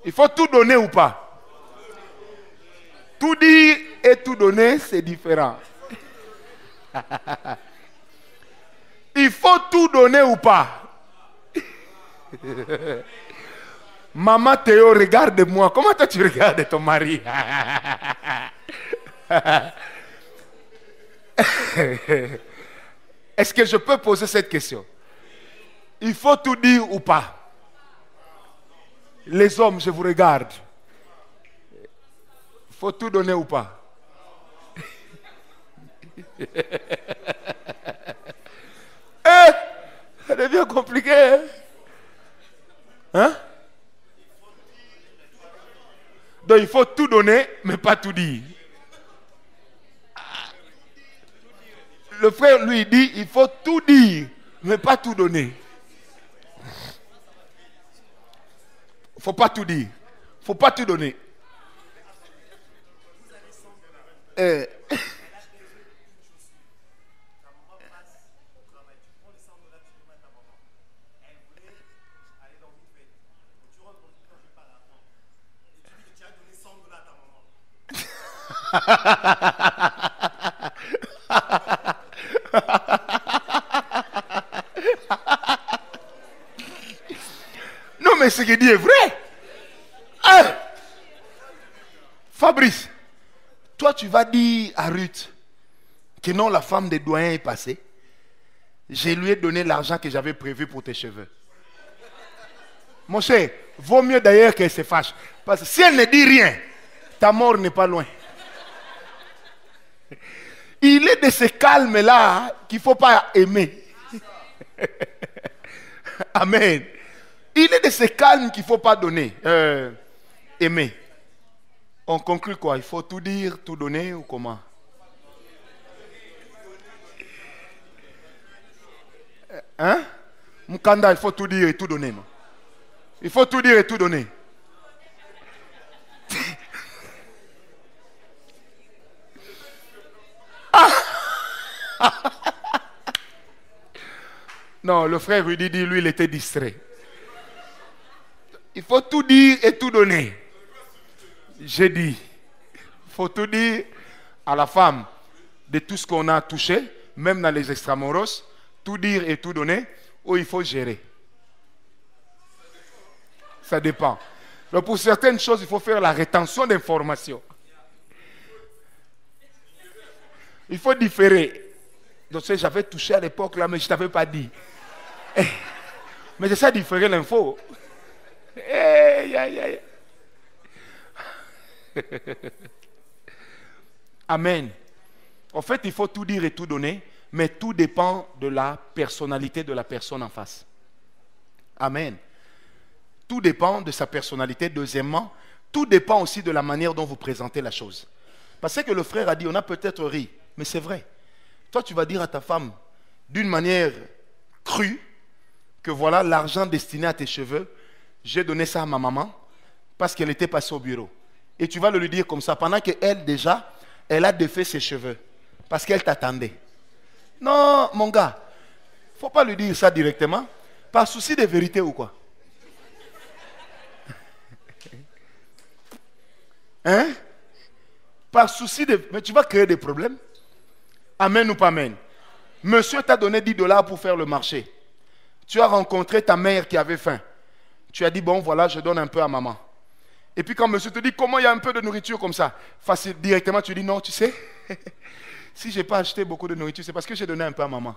Il faut tout donner ou pas? Tout dire et tout donner, c'est différent. Il faut tout donner ou pas? Maman Théo, regarde-moi. Comment toi tu regardes ton mari? Est-ce que je peux poser cette question? Il faut tout dire ou pas? Les hommes, je vous regarde. Il faut tout donner ou pas? Ça devient compliqué. Hein? Donc il faut tout donner, mais pas tout dire. Le frère lui dit, il faut tout dire, mais pas tout donner. Il ne faut pas tout dire. Il ne faut pas tout donner. Non, mais ce qu'il dit est vrai. Hein? Fabrice, toi tu vas dire à Ruth que non, la femme des doyens est passée. Je lui ai donné l'argent que j'avais prévu pour tes cheveux. Mon cher, vaut mieux d'ailleurs qu'elle se fâche. Parce que si elle ne dit rien, ta mort n'est pas loin. Il est de ce calme-là qu'il ne faut pas aimer. Amen. Il est de ce calme qu'il ne faut pas donner. Aimer. On conclut quoi? Il faut tout dire, tout donner ou comment? Hein? Mukanda, il faut tout dire et tout donner. Non? Il faut tout dire et tout donner. Non, le frère Rudy dit, lui, il était distrait. Il faut tout dire et tout donner. J'ai dit, il faut tout dire à la femme de tout ce qu'on a touché, même dans les extramuros, tout dire et tout donner, ou il faut gérer. Ça dépend. Donc pour certaines choses, il faut faire la rétention d'informations. Il faut différer. Donc j'avais touché à l'époque là, mais je ne t'avais pas dit. Mais c'est ça différer l'info. Amen. En fait, il faut tout dire et tout donner, mais tout dépend de la personnalité de la personne en face. Amen. tout dépend de sa personnalité. Deuxièmement, tout dépend aussi de la manière dont vous présentez la chose. Parce que le frère a dit, on a peut-être ri, mais c'est vrai. Toi, tu vas dire à ta femme, d'une manière crue, que voilà l'argent destiné à tes cheveux, j'ai donné ça à ma maman parce qu'elle était passée au bureau. Et tu vas le lui dire comme ça, pendant qu'elle déjà, elle a défait ses cheveux parce qu'elle t'attendait. Non, mon gars, il ne faut pas lui dire ça directement, par souci de vérité ou quoi. Hein? Par souci de... Mais tu vas créer des problèmes. Amen ou pas amen? Monsieur t'a donné 10 $ pour faire le marché. Tu as rencontré ta mère qui avait faim. Tu as dit, bon, voilà, je donne un peu à maman. Et puis quand monsieur te dit, comment il y a un peu de nourriture comme ça? Facile, directement, tu dis, non, tu sais, si je n'ai pas acheté beaucoup de nourriture, c'est parce que j'ai donné un peu à maman.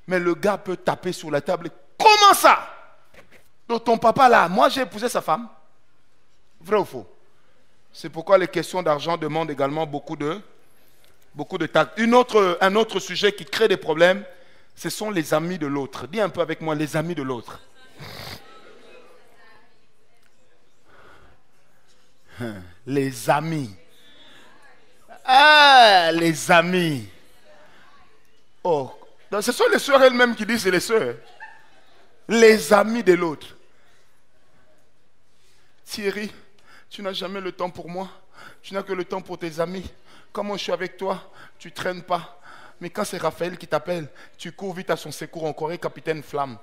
Mais le gars peut taper sur la table. Comment ça? Donc ton papa là, moi j'ai épousé sa femme. Vrai ou faux? C'est pourquoi les questions d'argent demandent également beaucoup de tact. Un autre sujet qui crée des problèmes, ce sont les amis de l'autre. Dis un peu avec moi, les amis de l'autre. Les amis. Ah, les amis. Oh, donc ce sont les sœurs elles-mêmes qui disent c'est les sœurs. Les amis de l'autre. Thierry, tu n'as jamais le temps pour moi. Tu n'as que le temps pour tes amis. Comment je suis avec toi, tu ne traînes pas. Mais quand c'est Raphaël qui t'appelle, tu cours vite à son secours en Corée, Capitaine Flamme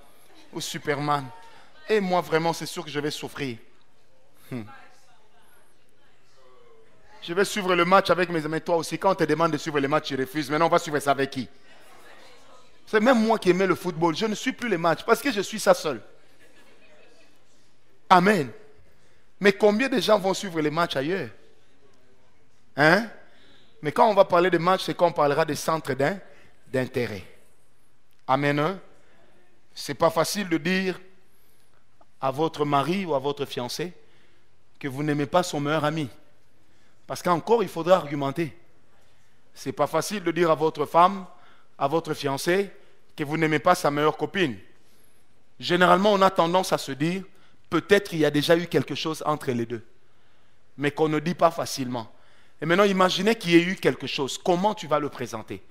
ou Superman. Et moi, vraiment, c'est sûr que je vais souffrir. Je vais suivre le match avec mes amis. Toi aussi, quand on te demande de suivre le match, tu refuses. Maintenant, on va suivre ça avec qui? C'est même moi qui aimais le football. Je ne suis plus les matchs parce que je suis ça seul. Amen. Mais combien de gens vont suivre les matchs ailleurs? Hein? Mais quand on va parler de matchs, c'est quand on parlera des centres d'intérêt. Amen. Hein? Ce n'est pas facile de dire à votre mari ou à votre fiancé que vous n'aimez pas son meilleur ami. Parce qu'encore, il faudra argumenter. Ce n'est pas facile de dire à votre femme, à votre fiancé, que vous n'aimez pas sa meilleure copine. Généralement, on a tendance à se dire, peut-être il y a déjà eu quelque chose entre les deux. Mais qu'on ne dit pas facilement. Et maintenant, imaginez qu'il y ait eu quelque chose. Comment tu vas le présenter?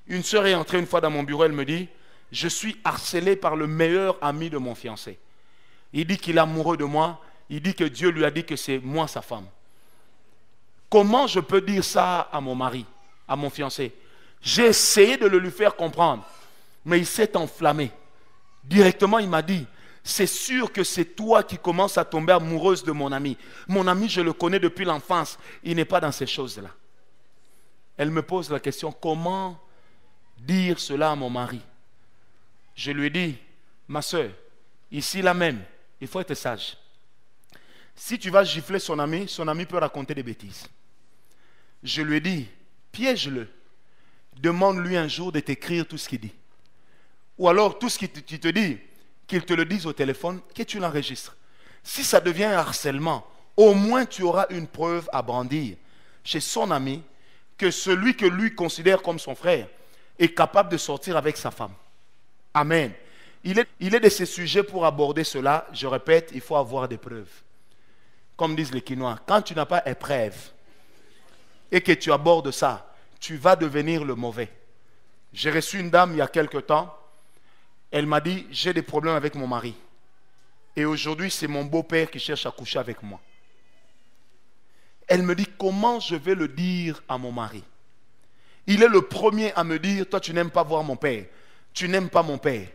Une sœur est entrée une fois dans mon bureau, elle me dit, je suis harcelé par le meilleur ami de mon fiancé. Il dit qu'il est amoureux de moi. Il dit que Dieu lui a dit que c'est moi sa femme. Comment je peux dire ça à mon mari, à mon fiancé? J'ai essayé de le lui faire comprendre, mais il s'est enflammé. Directement, il m'a dit, c'est sûr que c'est toi qui commences à tomber amoureuse de mon ami. Mon ami, je le connais depuis l'enfance. Il n'est pas dans ces choses-là. Elle me pose la question, comment dire cela à mon mari? Je lui ai dit, ma soeur, ici là même, il faut être sage. Si tu vas gifler son ami peut raconter des bêtises. Je lui ai dit, piège-le. Demande-lui un jour de t'écrire tout ce qu'il dit. Ou alors, tout ce qu'il te dit, qu'il te le dise au téléphone, que tu l'enregistres. Si ça devient un harcèlement, au moins tu auras une preuve à brandir chez son ami que celui que lui considère comme son frère est capable de sortir avec sa femme. Amen. Il est de ces sujets pour aborder cela, je répète, il faut avoir des preuves. Comme disent les Quinois, quand tu n'as pas épreuve et que tu abordes ça, tu vas devenir le mauvais. J'ai reçu une dame il y a quelque temps. Elle m'a dit, j'ai des problèmes avec mon mari. Et aujourd'hui, c'est mon beau-père qui cherche à coucher avec moi. Elle me dit, comment je vais le dire à mon mari? Il est le premier à me dire, toi tu n'aimes pas voir mon père. Tu n'aimes pas mon père.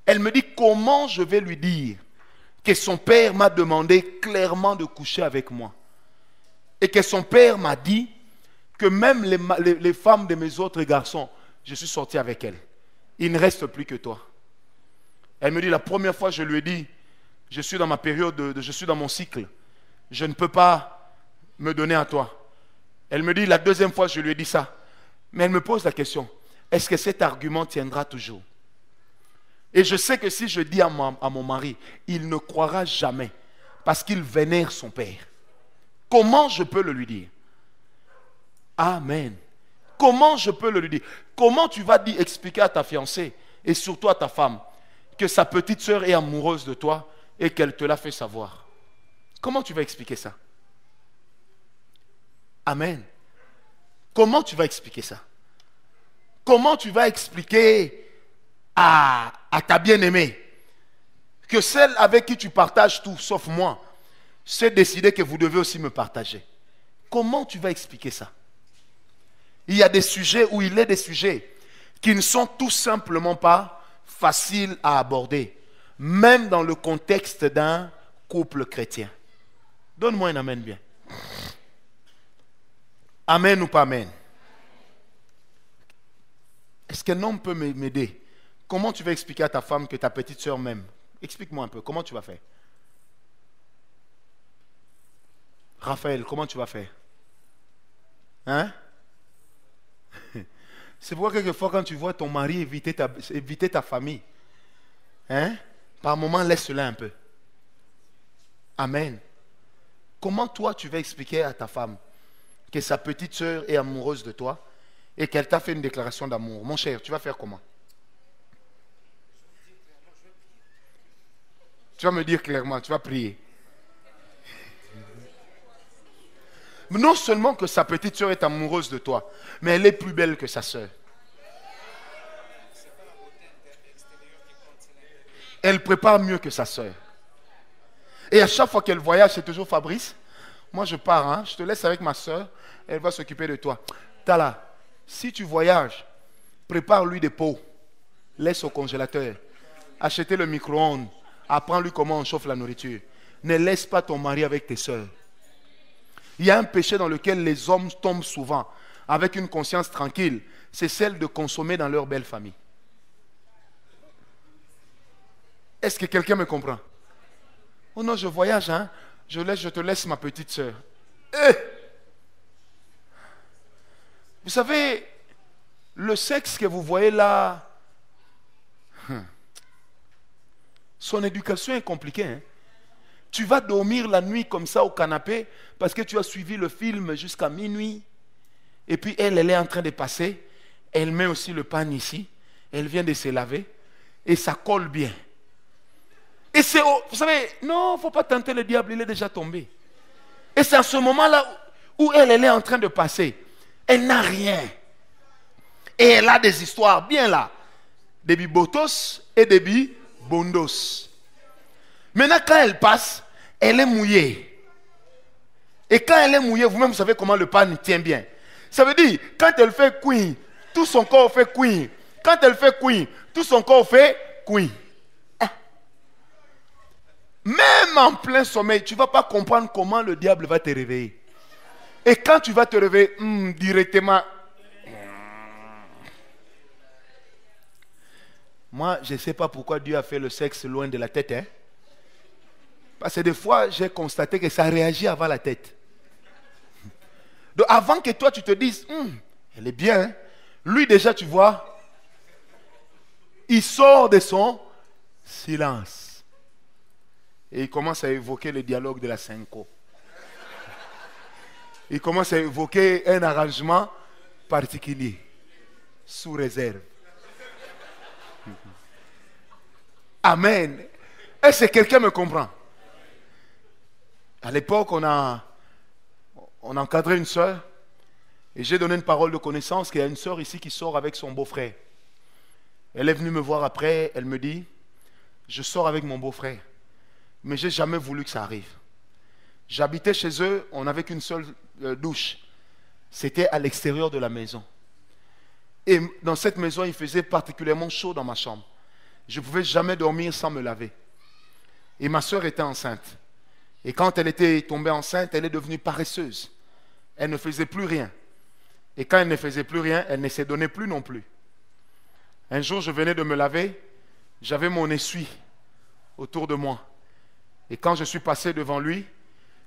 Elle me dit, comment je vais lui dire que son père m'a demandé clairement de coucher avec moi. Et que son père m'a dit que même les femmes de mes autres garçons, je suis sorti avec elles. Il ne reste plus que toi. Elle me dit, la première fois je lui ai dit, je suis dans ma période, je suis dans mon cycle. Je ne peux pas me donner à toi. Elle me dit, la deuxième fois je lui ai dit ça. Mais elle me pose la question, est-ce que cet argument tiendra toujours? Et je sais que si je dis à mon mari, il ne croira jamais parce qu'il vénère son père. Comment je peux le lui dire? Amen. Comment je peux le lui dire? Comment tu vas expliquer à ta fiancée et surtout à ta femme que sa petite sœur est amoureuse de toi et qu'elle te l'a fait savoir. Comment tu vas expliquer ça? Amen. Comment tu vas expliquer ça? Comment tu vas expliquer à ta bien-aimée que celle avec qui tu partages tout, sauf moi, s'est décidé que vous devez aussi me partager? Comment tu vas expliquer ça? Il y a des sujets où il est des sujets qui ne sont tout simplement pas faciles à aborder, même dans le contexte d'un couple chrétien. Donne-moi un amen bien. Amen ou pas amen? Est-ce qu'un homme peut m'aider? Comment tu vas expliquer à ta femme que ta petite soeur m'aime? Explique-moi un peu, comment tu vas faire? Raphaël, comment tu vas faire? Hein? C'est pourquoi quelquefois quand tu vois ton mari éviter ta famille, hein? Par moments laisse-la un peu. Amen. Comment toi tu vas expliquer à ta femme que sa petite soeur est amoureuse de toi et qu'elle t'a fait une déclaration d'amour? Mon cher, tu vas faire comment? Tu vas me dire clairement, tu vas prier. Non seulement que sa petite soeur est amoureuse de toi, mais elle est plus belle que sa soeur. Elle prépare mieux que sa soeur. Et à chaque fois qu'elle voyage, c'est toujours Fabrice. Moi je pars, hein, je te laisse avec ma soeur, elle va s'occuper de toi. Tala, si tu voyages, prépare-lui des pots, laisse au congélateur, achetez le micro-ondes, apprends-lui comment on chauffe la nourriture. Ne laisse pas ton mari avec tes soeurs. Il y a un péché dans lequel les hommes tombent souvent, avec une conscience tranquille, c'est celle de consommer dans leur belle famille. Est-ce que quelqu'un me comprend? Oh non, je voyage, hein? Je te laisse ma petite soeur. Vous savez, le sexe que vous voyez là, son éducation est compliquée, hein? Tu vas dormir la nuit comme ça au canapé parce que tu as suivi le film jusqu'à minuit. Et puis elle est en train de passer. Elle met aussi le pan ici. Elle vient de se laver. Et ça colle bien. Et c'est, vous savez, non, il ne faut pas tenter le diable, il est déjà tombé. Et c'est à ce moment-là où elle est en train de passer. Elle n'a rien. Et elle a des histoires bien là. Des bibotos et des bibondos. Maintenant, quand elle passe, elle est mouillée. Et quand elle est mouillée, vous-même, vous savez comment le pan tient bien. Ça veut dire, quand elle fait couin, tout son corps fait couin. Quand elle fait couin, tout son corps fait couin. Même en plein sommeil, tu ne vas pas comprendre comment le diable va te réveiller. Et quand tu vas te réveiller, directement... Moi, je ne sais pas pourquoi Dieu a fait le sexe loin de la tête, hein. Parce que des fois, j'ai constaté que ça réagit avant la tête. Donc avant que toi, tu te dises, elle est bien, hein? Lui déjà, tu vois, il sort de son silence. Et il commence à évoquer le dialogue de la Cinco. Il commence à évoquer un arrangement particulier, sous réserve. Amen. Est-ce que quelqu'un me comprend? À l'époque, on a encadré une sœur et j'ai donné une parole de connaissance qu'il y a une sœur ici qui sort avec son beau-frère. Elle est venue me voir après, elle me dit, je sors avec mon beau-frère, mais je n'ai jamais voulu que ça arrive. J'habitais chez eux, on n'avait qu'une seule douche. C'était à l'extérieur de la maison. Et dans cette maison, il faisait particulièrement chaud dans ma chambre. Je ne pouvais jamais dormir sans me laver. Et ma sœur était enceinte. Et quand elle était tombée enceinte, elle est devenue paresseuse. Elle ne faisait plus rien. Et quand elle ne faisait plus rien, elle ne se donnait plus non plus. Un jour, je venais de me laver, j'avais mon essuie autour de moi. Et quand je suis passé devant lui,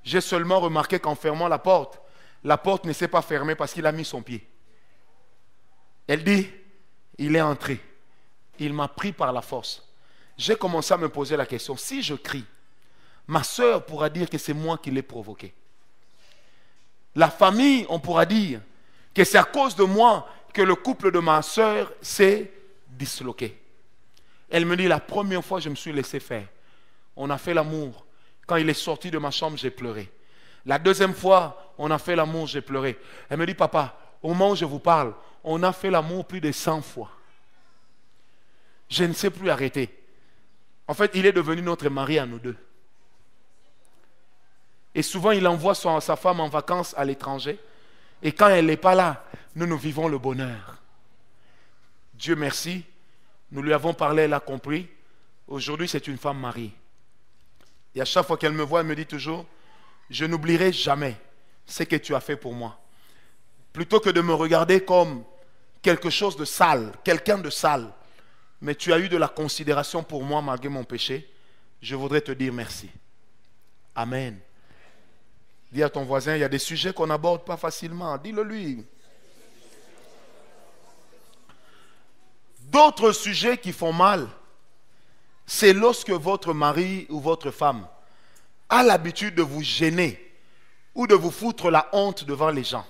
j'ai seulement remarqué qu'en fermant la porte ne s'est pas fermée parce qu'il a mis son pied. Elle dit, il est entré. Il m'a pris par la force. J'ai commencé à me poser la question, si je crie, ma sœur pourra dire que c'est moi qui l'ai provoqué. La famille, on pourra dire que c'est à cause de moi que le couple de ma sœur s'est disloqué. Elle me dit, la première fois, je me suis laissé faire. on a fait l'amour. Quand il est sorti de ma chambre, j'ai pleuré. La deuxième fois, on a fait l'amour, j'ai pleuré. Elle me dit, papa, au moment où je vous parle, on a fait l'amour plus de 100 fois. Je ne sais plus arrêter. En fait, il est devenu notre mari à nous deux. Et souvent, il envoie sa femme en vacances à l'étranger. Et quand elle n'est pas là, nous vivons le bonheur. Dieu merci, nous lui avons parlé, elle a compris. Aujourd'hui, c'est une femme mariée. Et à chaque fois qu'elle me voit, elle me dit toujours, je n'oublierai jamais ce que tu as fait pour moi. Plutôt que de me regarder comme quelque chose de sale, quelqu'un de sale, mais tu as eu de la considération pour moi malgré mon péché, je voudrais te dire merci. Amen. Dis à ton voisin, il y a des sujets qu'on n'aborde pas facilement. Dis-le lui. D'autres sujets qui font mal, c'est lorsque votre mari ou votre femme a l'habitude de vous gêner ou de vous foutre la honte devant les gens.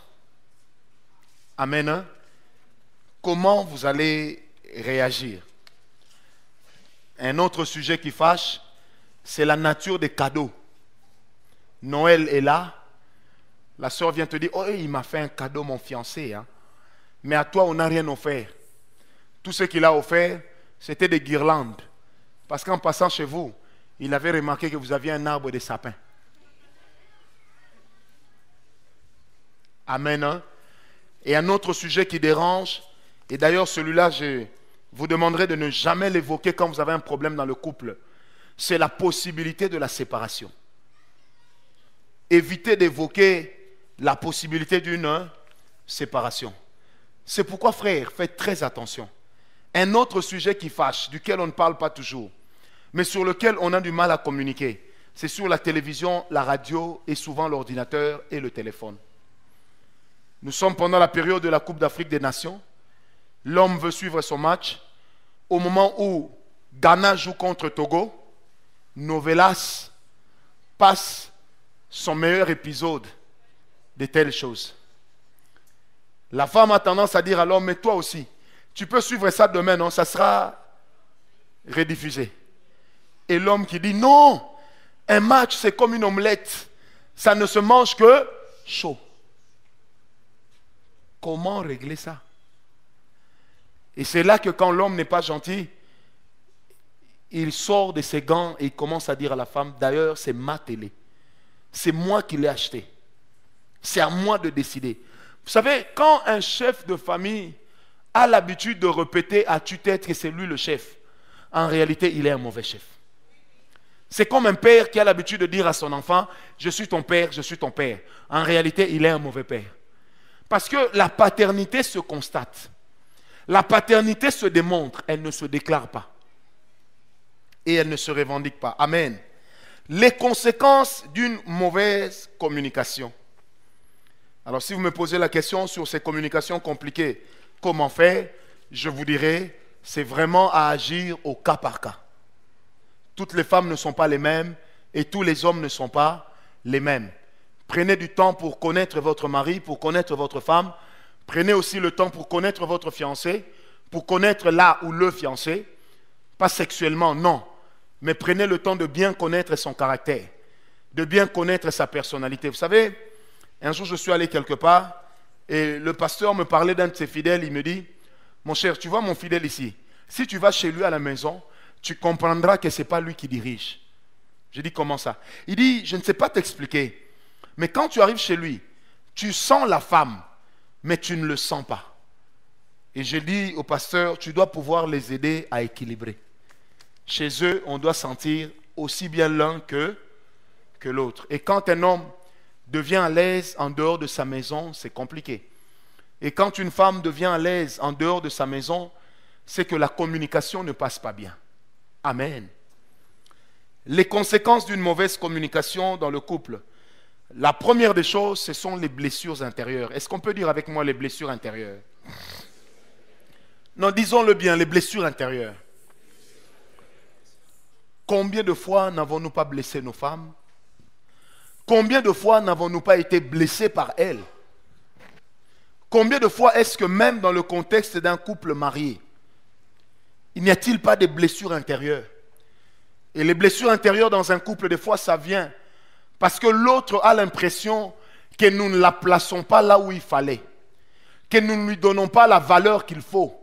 Amen. Hein? Comment vous allez réagir? Un autre sujet qui fâche, c'est la nature des cadeaux. Noël est là. La soeur vient te dire, oh, il m'a fait un cadeau, mon fiancé. Hein. Mais à toi, on n'a rien offert. Tout ce qu'il a offert, c'était des guirlandes. Parce qu'en passant chez vous, il avait remarqué que vous aviez un arbre de sapin. Amen. Hein? Et un autre sujet qui dérange, et d'ailleurs celui-là, je vous demanderai de ne jamais l'évoquer quand vous avez un problème dans le couple, c'est la possibilité de la séparation. Évitez d'évoquer la possibilité d'une séparation. C'est pourquoi, frère, faites très attention. Un autre sujet qui fâche, duquel on ne parle pas toujours, mais sur lequel on a du mal à communiquer, c'est sur la télévision, la radio et souvent l'ordinateur et le téléphone. Nous sommes pendant la période de la Coupe d'Afrique des Nations. L'homme veut suivre son match. Au moment où Ghana joue contre Togo, Novelas passe son meilleur épisode de telles choses. La femme a tendance à dire à l'homme, mais toi aussi, tu peux suivre ça demain, non? Ça sera rediffusé. Et l'homme qui dit, non, un match c'est comme une omelette. Ça ne se mange que chaud. Comment régler ça? Et c'est là que quand l'homme n'est pas gentil, il sort de ses gants et il commence à dire à la femme, d'ailleurs c'est ma télé. C'est moi qui l'ai acheté. C'est à moi de décider. Vous savez, quand un chef de famille a l'habitude de répéter à tue-tête que c'est lui le chef, en réalité il est un mauvais chef. C'est comme un père qui a l'habitude de dire à son enfant, je suis ton père, je suis ton père. En réalité il est un mauvais père. Parce que la paternité se constate. La paternité se démontre, elle ne se déclare pas. Et elle ne se revendique pas. Amen. Les conséquences d'une mauvaise communication. Alors si vous me posez la question sur ces communications compliquées, comment faire? Je vous dirai, c'est vraiment à agir au cas par cas. Toutes les femmes ne sont pas les mêmes et tous les hommes ne sont pas les mêmes. Prenez du temps pour connaître votre mari, pour connaître votre femme. Prenez aussi le temps pour connaître votre fiancé, pour connaître là ou le fiancé. Pas sexuellement, non. Mais prenez le temps de bien connaître son caractère, de bien connaître sa personnalité. Vous savez, un jour je suis allé quelque part et le pasteur me parlait d'un de ses fidèles. Il me dit, mon cher, tu vois mon fidèle ici. Si tu vas chez lui à la maison, tu comprendras que ce n'est pas lui qui dirige. J'ai dit, comment ça? Il dit, je ne sais pas t'expliquer. Mais quand tu arrives chez lui, tu sens la femme, mais tu ne le sens pas. Et j'ai dit au pasteur, tu dois pouvoir les aider à équilibrer. Chez eux, on doit sentir aussi bien l'un que l'autre. Et quand un homme devient à l'aise en dehors de sa maison, c'est compliqué. Et quand une femme devient à l'aise en dehors de sa maison, c'est que la communication ne passe pas bien. Amen. Les conséquences d'une mauvaise communication dans le couple. La première des choses, ce sont les blessures intérieures. Est-ce qu'on peut dire avec moi les blessures intérieures? Non, disons-le bien, les blessures intérieures. Combien de fois n'avons-nous pas blessé nos femmes? Combien de fois n'avons-nous pas été blessés par elles? Combien de fois est-ce que même dans le contexte d'un couple marié, il n'y a-t-il pas des blessures intérieures? Et les blessures intérieures dans un couple, des fois, ça vient parce que l'autre a l'impression que nous ne la plaçons pas là où il fallait, que nous ne lui donnons pas la valeur qu'il faut,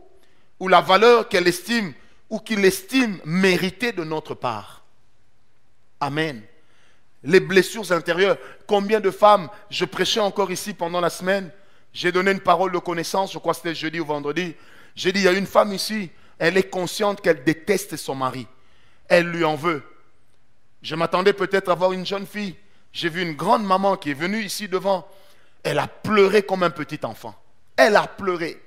ou la valeur qu'elle estime, ou qu'il estime méritée de notre part. Amen. Les blessures intérieures. Combien de femmes, je prêchais encore ici pendant la semaine, j'ai donné une parole de connaissance, je crois que c'était jeudi ou vendredi. J'ai dit, il y a une femme ici, elle est consciente qu'elle déteste son mari. Elle lui en veut. Je m'attendais peut-être à voir une jeune fille. J'ai vu une grande maman qui est venue ici devant. Elle a pleuré comme un petit enfant. Elle a pleuré.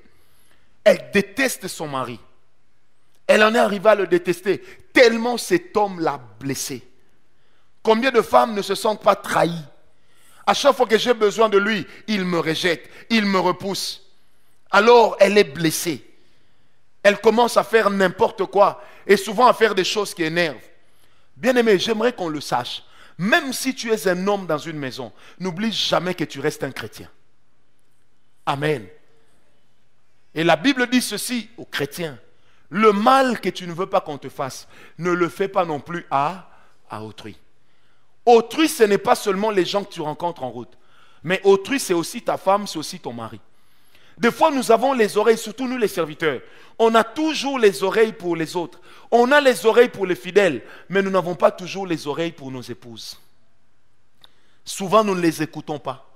Elle déteste son mari. Elle en est arrivée à le détester tellement cet homme l'a blessée. Combien de femmes ne se sentent pas trahies? À chaque fois que j'ai besoin de lui, il me rejette, il me repousse. Alors elle est blessée. Elle commence à faire n'importe quoi et souvent à faire des choses qui énervent. Bien-aimé, j'aimerais qu'on le sache. Même si tu es un homme dans une maison, n'oublie jamais que tu restes un chrétien. Amen. Et la Bible dit ceci aux chrétiens. Le mal que tu ne veux pas qu'on te fasse, ne le fais pas non plus à autrui. Autrui, ce n'est pas seulement les gens que tu rencontres en route. Mais autrui, c'est aussi ta femme, c'est aussi ton mari. Des fois, nous avons les oreilles, surtout nous les serviteurs. On a toujours les oreilles pour les autres. On a les oreilles pour les fidèles, mais nous n'avons pas toujours les oreilles pour nos épouses. Souvent, nous ne les écoutons pas.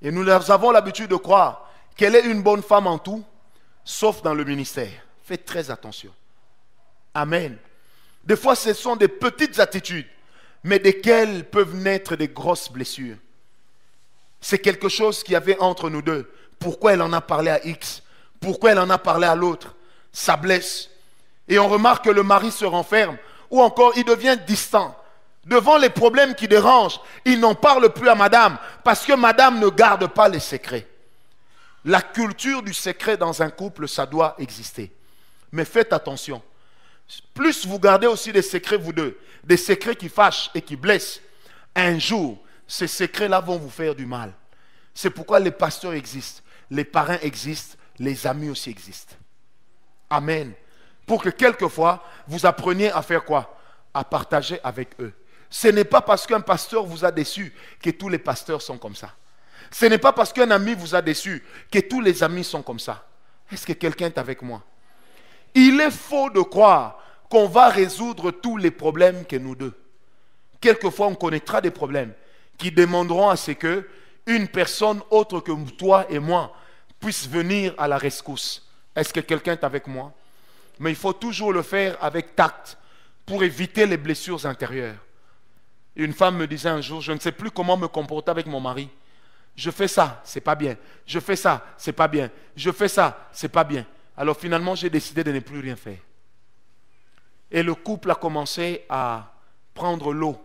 Et nous avons l'habitude de croire qu'elle est une bonne femme en tout, sauf dans le ministère. Faites très attention. Amen. Des fois, ce sont des petites attitudes, mais desquelles peuvent naître des grosses blessures. C'est quelque chose qu'il y avait entre nous deux. Pourquoi elle en a parlé à X? Pourquoi elle en a parlé à l'autre? Ça blesse. Et on remarque que le mari se renferme, ou encore il devient distant. Devant les problèmes qui dérangent, il n'en parle plus à madame, parce que madame ne garde pas les secrets. La culture du secret dans un couple, ça doit exister. Mais faites attention. Plus vous gardez aussi des secrets, vous deux, des secrets qui fâchent et qui blessent, un jour, ces secrets-là vont vous faire du mal. C'est pourquoi les pasteurs existent, les parrains existent, les amis aussi existent. Amen. Pour que quelquefois, vous appreniez à faire quoi? À partager avec eux. Ce n'est pas parce qu'un pasteur vous a déçu que tous les pasteurs sont comme ça. Ce n'est pas parce qu'un ami vous a déçu que tous les amis sont comme ça. Est-ce que quelqu'un est avec moi? Il est faux de croire qu'on va résoudre tous les problèmes que nous deux. Quelquefois, on connaîtra des problèmes qui demanderont à ce que une personne autre que toi et moi puisse venir à la rescousse. Est-ce que quelqu'un est avec moi? Mais il faut toujours le faire avec tact pour éviter les blessures intérieures. Une femme me disait un jour, je ne sais plus comment me comporter avec mon mari. Je fais ça, c'est pas bien. Je fais ça, c'est pas bien. Je fais ça, c'est pas bien. Alors finalement, j'ai décidé de ne plus rien faire. Et le couple a commencé à prendre l'eau.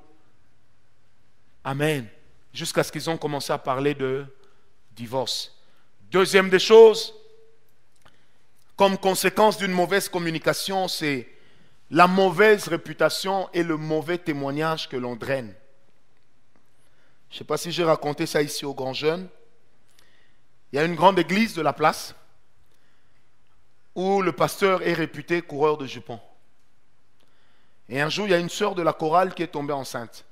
Amen. Jusqu'à ce qu'ils ont commencé à parler de divorce. Deuxième des choses, comme conséquence d'une mauvaise communication, c'est la mauvaise réputation et le mauvais témoignage que l'on draine. Je ne sais pas si j'ai raconté ça ici aux grands jeunes. Il y a une grande église de la place où le pasteur est réputé coureur de jupons. Et un jour, il y a une sœur de la chorale qui est tombée enceinte.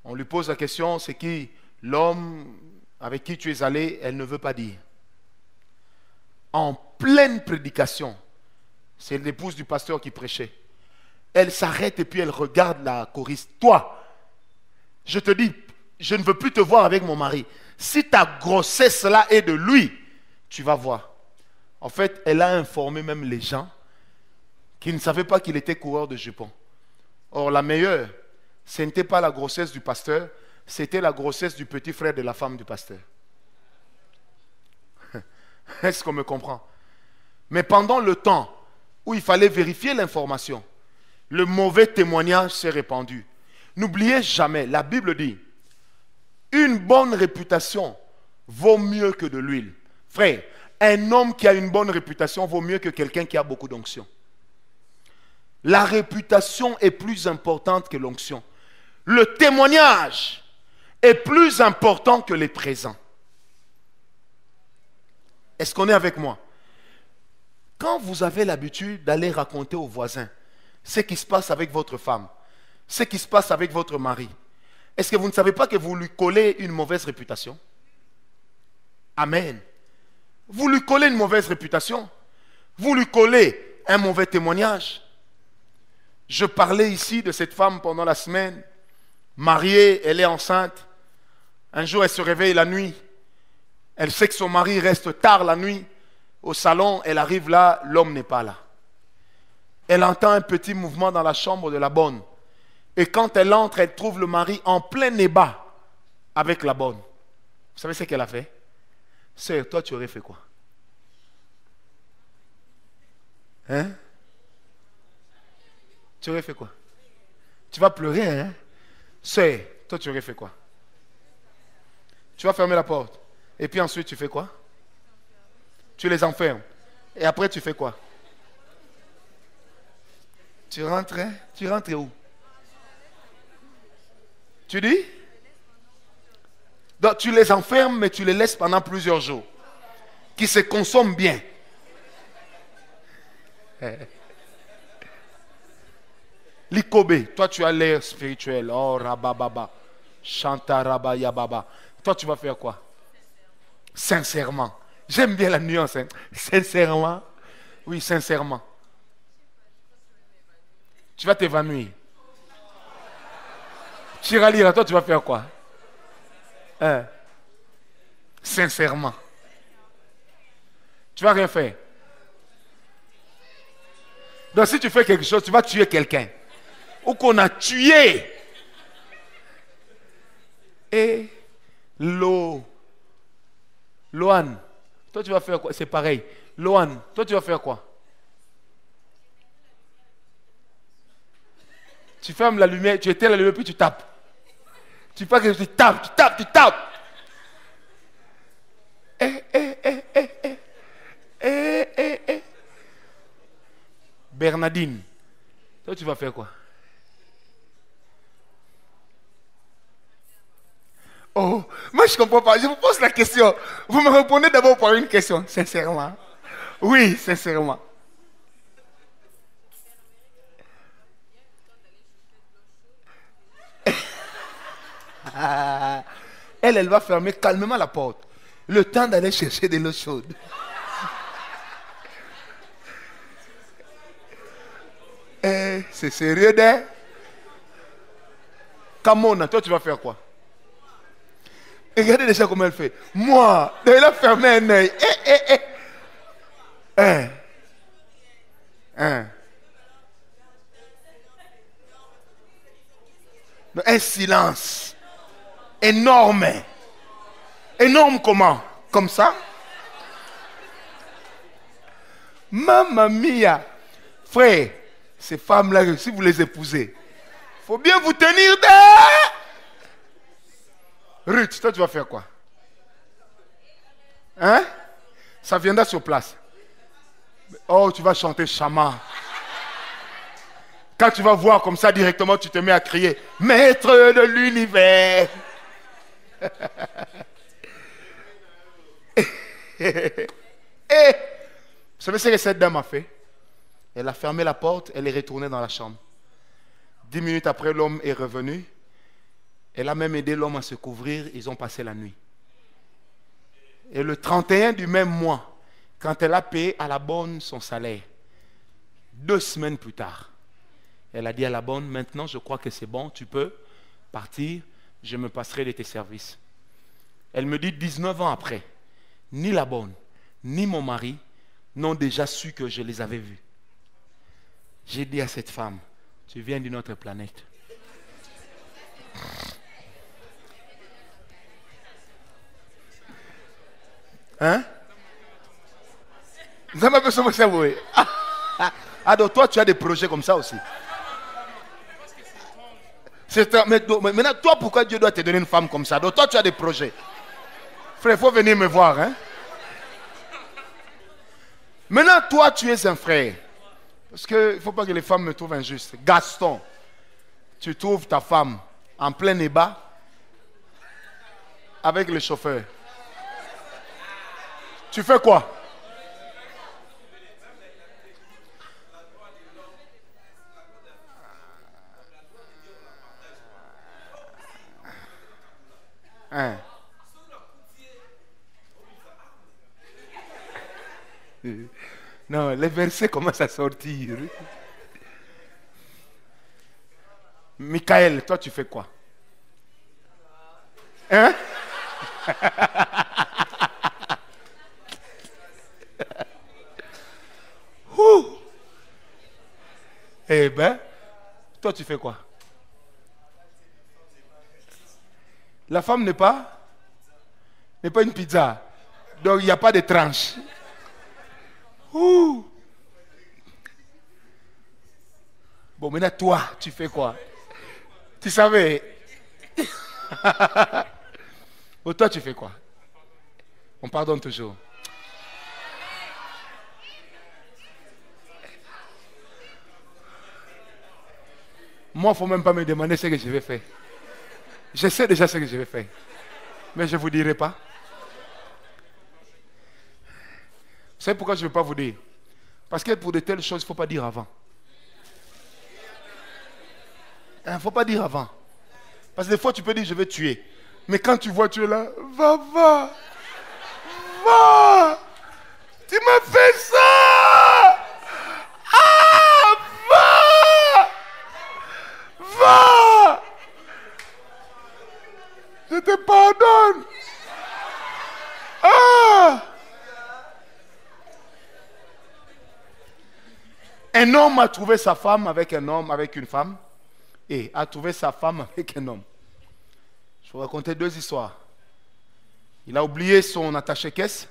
On lui pose la question, c'est qui l'homme avec qui tu es allé? Elle ne veut pas dire. En pleine prédication, c'est l'épouse du pasteur qui prêchait. Elle s'arrête et puis elle regarde la choriste. Toi, je te dis, je ne veux plus te voir avec mon mari. Si ta grossesse là est de lui, tu vas voir. En fait, elle a informé même les gens qui ne savaient pas qu'il était coureur de jupons. Or, la meilleure, ce n'était pas la grossesse du pasteur, c'était la grossesse du petit frère de la femme du pasteur. Est-ce qu'on me comprend? Mais pendant le temps où il fallait vérifier l'information, le mauvais témoignage s'est répandu. N'oubliez jamais, la Bible dit, une bonne réputation vaut mieux que de l'huile. Frère, un homme qui a une bonne réputation vaut mieux que quelqu'un qui a beaucoup d'onction. La réputation est plus importante que l'onction. Le témoignage est plus important que les présents. Est-ce qu'on est avec moi? Quand vous avez l'habitude d'aller raconter aux voisins ce qui se passe avec votre femme, ce qui se passe avec votre mari, est-ce que vous ne savez pas que vous lui collez une mauvaise réputation? Amen. Vous lui collez une mauvaise réputation. Vous lui collez un mauvais témoignage. Je parlais ici de cette femme pendant la semaine, mariée, elle est enceinte. Un jour, elle se réveille la nuit. Elle sait que son mari reste tard la nuit au salon. Elle arrive là, l'homme n'est pas là. Elle entend un petit mouvement dans la chambre de la bonne. Et quand elle entre, elle trouve le mari en plein débat avec la bonne. Vous savez ce qu'elle a fait? Sœur, toi, tu aurais fait quoi? Hein? Tu aurais fait quoi? Tu vas pleurer, hein? Sœur, toi, tu aurais fait quoi? Tu vas fermer la porte. Et puis ensuite, tu fais quoi? Tu les enfermes. Et après, tu fais quoi? Tu rentres, hein? Tu rentres où? Tu dis? Donc, tu les enfermes, mais tu les laisses pendant plusieurs jours. Qui se consomment bien. L'Ikobe, toi tu as l'air spirituel. Oh, rabababa. Chanta rabayababa. Toi tu vas faire quoi? Sincèrement. J'aime bien la nuance. Hein? Sincèrement. Oui, sincèrement. Tu vas t'évanouir. Tu iras lire, toi tu vas faire quoi? Hein? Sincèrement. Tu vas rien faire. Donc si tu fais quelque chose, tu vas tuer quelqu'un. Ou qu'on a tué. Et Loan, toi tu vas faire quoi? C'est pareil. Loan, toi tu vas faire quoi? Tu fermes la lumière, tu éteins la lumière, puis tu tapes. Tu fais que tu tapes. Bernardine, toi tu vas faire quoi? Oh, moi je ne comprends pas. Je vous pose la question. Vous me répondez d'abord par une question, sincèrement. Oui, sincèrement. Elle va fermer calmement la porte. Le temps d'aller chercher de l'eau chaude. C'est sérieux, hein? Kamona, toi tu vas faire quoi? Et regardez déjà comment elle fait. Moi, elle a fermé un œil. Un silence énorme. Énorme comment? Comme ça? Mamma mia. Frère, ces femmes-là, si vous les épousez, il faut bien vous tenir de... Ruth, toi tu vas faire quoi? Hein? Ça viendra sur place. Oh, tu vas chanter Shama. Quand tu vas voir comme ça directement, tu te mets à crier Maître de l'univers. Et vous savez ce que cette dame a fait? Elle a fermé la porte, elle est retournée dans la chambre. 10 minutes après, l'homme est revenu. Elle a même aidé l'homme à se couvrir. Ils ont passé la nuit. Et le 31 du même mois, quand elle a payé à la bonne son salaire, 2 semaines plus tard, elle a dit à la bonne, maintenant je crois que c'est bon, tu peux partir, je me passerai de tes services. Elle me dit 19 ans après, ni la bonne, ni mon mari n'ont déjà su que je les avais vus. J'ai dit à cette femme, tu viens d'une autre planète. Hein? Ah, donc toi, tu as des projets comme ça aussi. Mais maintenant, toi, pourquoi Dieu doit te donner une femme comme ça? Donc toi, tu as des projets. Frère, il faut venir me voir. Hein? Maintenant, toi, tu es un frère. Parce qu'il ne faut pas que les femmes me trouvent injuste. Gaston, tu trouves ta femme en plein débat avec le chauffeur. Tu fais quoi? Hein. Non, les versets commencent à sortir. Michael, toi tu fais quoi? Hein? Eh ben, toi tu fais quoi? La femme n'est pas une pizza. Donc il n'y a pas de tranche. Ouh. Bon, maintenant toi, tu fais quoi? Tu savais? Bon, toi, tu fais quoi? On pardonne toujours. Moi, il ne faut même pas me demander ce que je vais faire. Je sais déjà ce que je vais faire. Mais je ne vous dirai pas. Vous savez pourquoi je ne vais pas vous dire? Parce que pour de telles choses, il ne faut pas dire avant. Il ne faut pas dire avant. Parce que des fois, tu peux dire, je vais tuer. Mais quand tu vois, tu es là, va. Tu m'as fait ça. Ah, va. Je te pardonne. Ah. Un homme a trouvé sa femme avec un homme, avec une femme, et a trouvé sa femme avec un homme. Je vais vous raconter deux histoires. Il a oublié son attaché-caisse.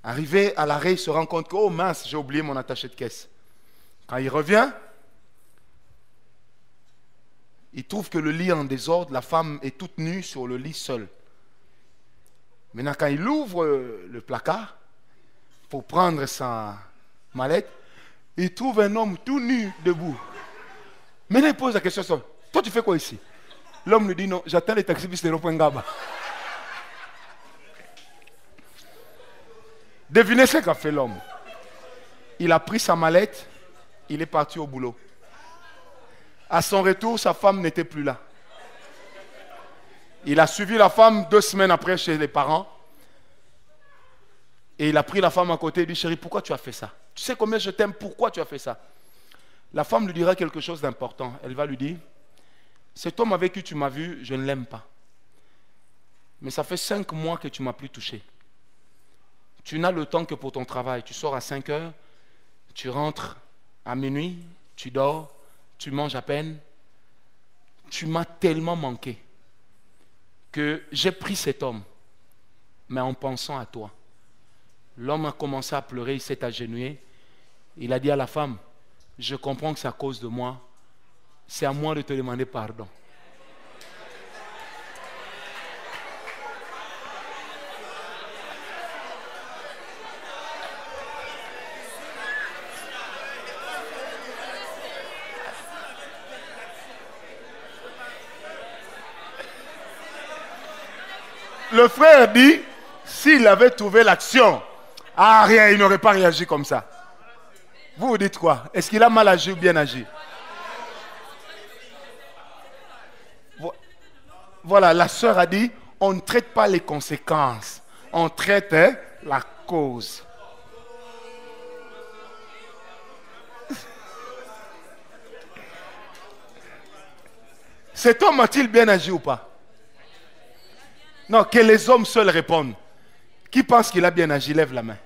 Arrivé à l'arrêt, il se rend compte que, oh mince, j'ai oublié mon attaché de caisse. Quand il revient, il trouve que le lit est en désordre, la femme est toute nue sur le lit seule. Maintenant, quand il ouvre le placard pour prendre sa mallette, il trouve un homme tout nu debout. Maintenant, il pose la question, toi tu fais quoi ici? L'homme lui dit, non, j'attends les taxis de Ropengaba. Devinez ce qu'a fait l'homme. Il a pris sa mallette, il est parti au boulot. À son retour, sa femme n'était plus là. Il a suivi la femme 2 semaines après chez les parents. Et il a pris la femme à côté et lui dit, chérie, pourquoi tu as fait ça? Tu sais combien je t'aime, pourquoi tu as fait ça? La femme lui dira quelque chose d'important. Elle va lui dire, cet homme avec qui tu m'as vu, je ne l'aime pas. Mais ça fait 5 mois que tu ne m'as plus touché. Tu n'as le temps que pour ton travail. Tu sors à 5 heures, tu rentres à minuit, tu dors, tu manges à peine. Tu m'as tellement manqué que j'ai pris cet homme, mais en pensant à toi. L'homme a commencé à pleurer, il s'est agenouillé. Il a dit à la femme, je comprends que c'est à cause de moi. C'est à moi de te demander pardon. Le frère dit, s'il avait trouvé l'action, ah rien, il n'aurait pas réagi comme ça. Vous vous dites quoi? Est-ce qu'il a mal agi ou bien agi? Voilà, la sœur a dit, on ne traite pas les conséquences, on traite la cause. Cet homme a-t-il bien agi ou pas? Non, que les hommes seuls répondent. Qui pense qu'il a bien agi, lève la main.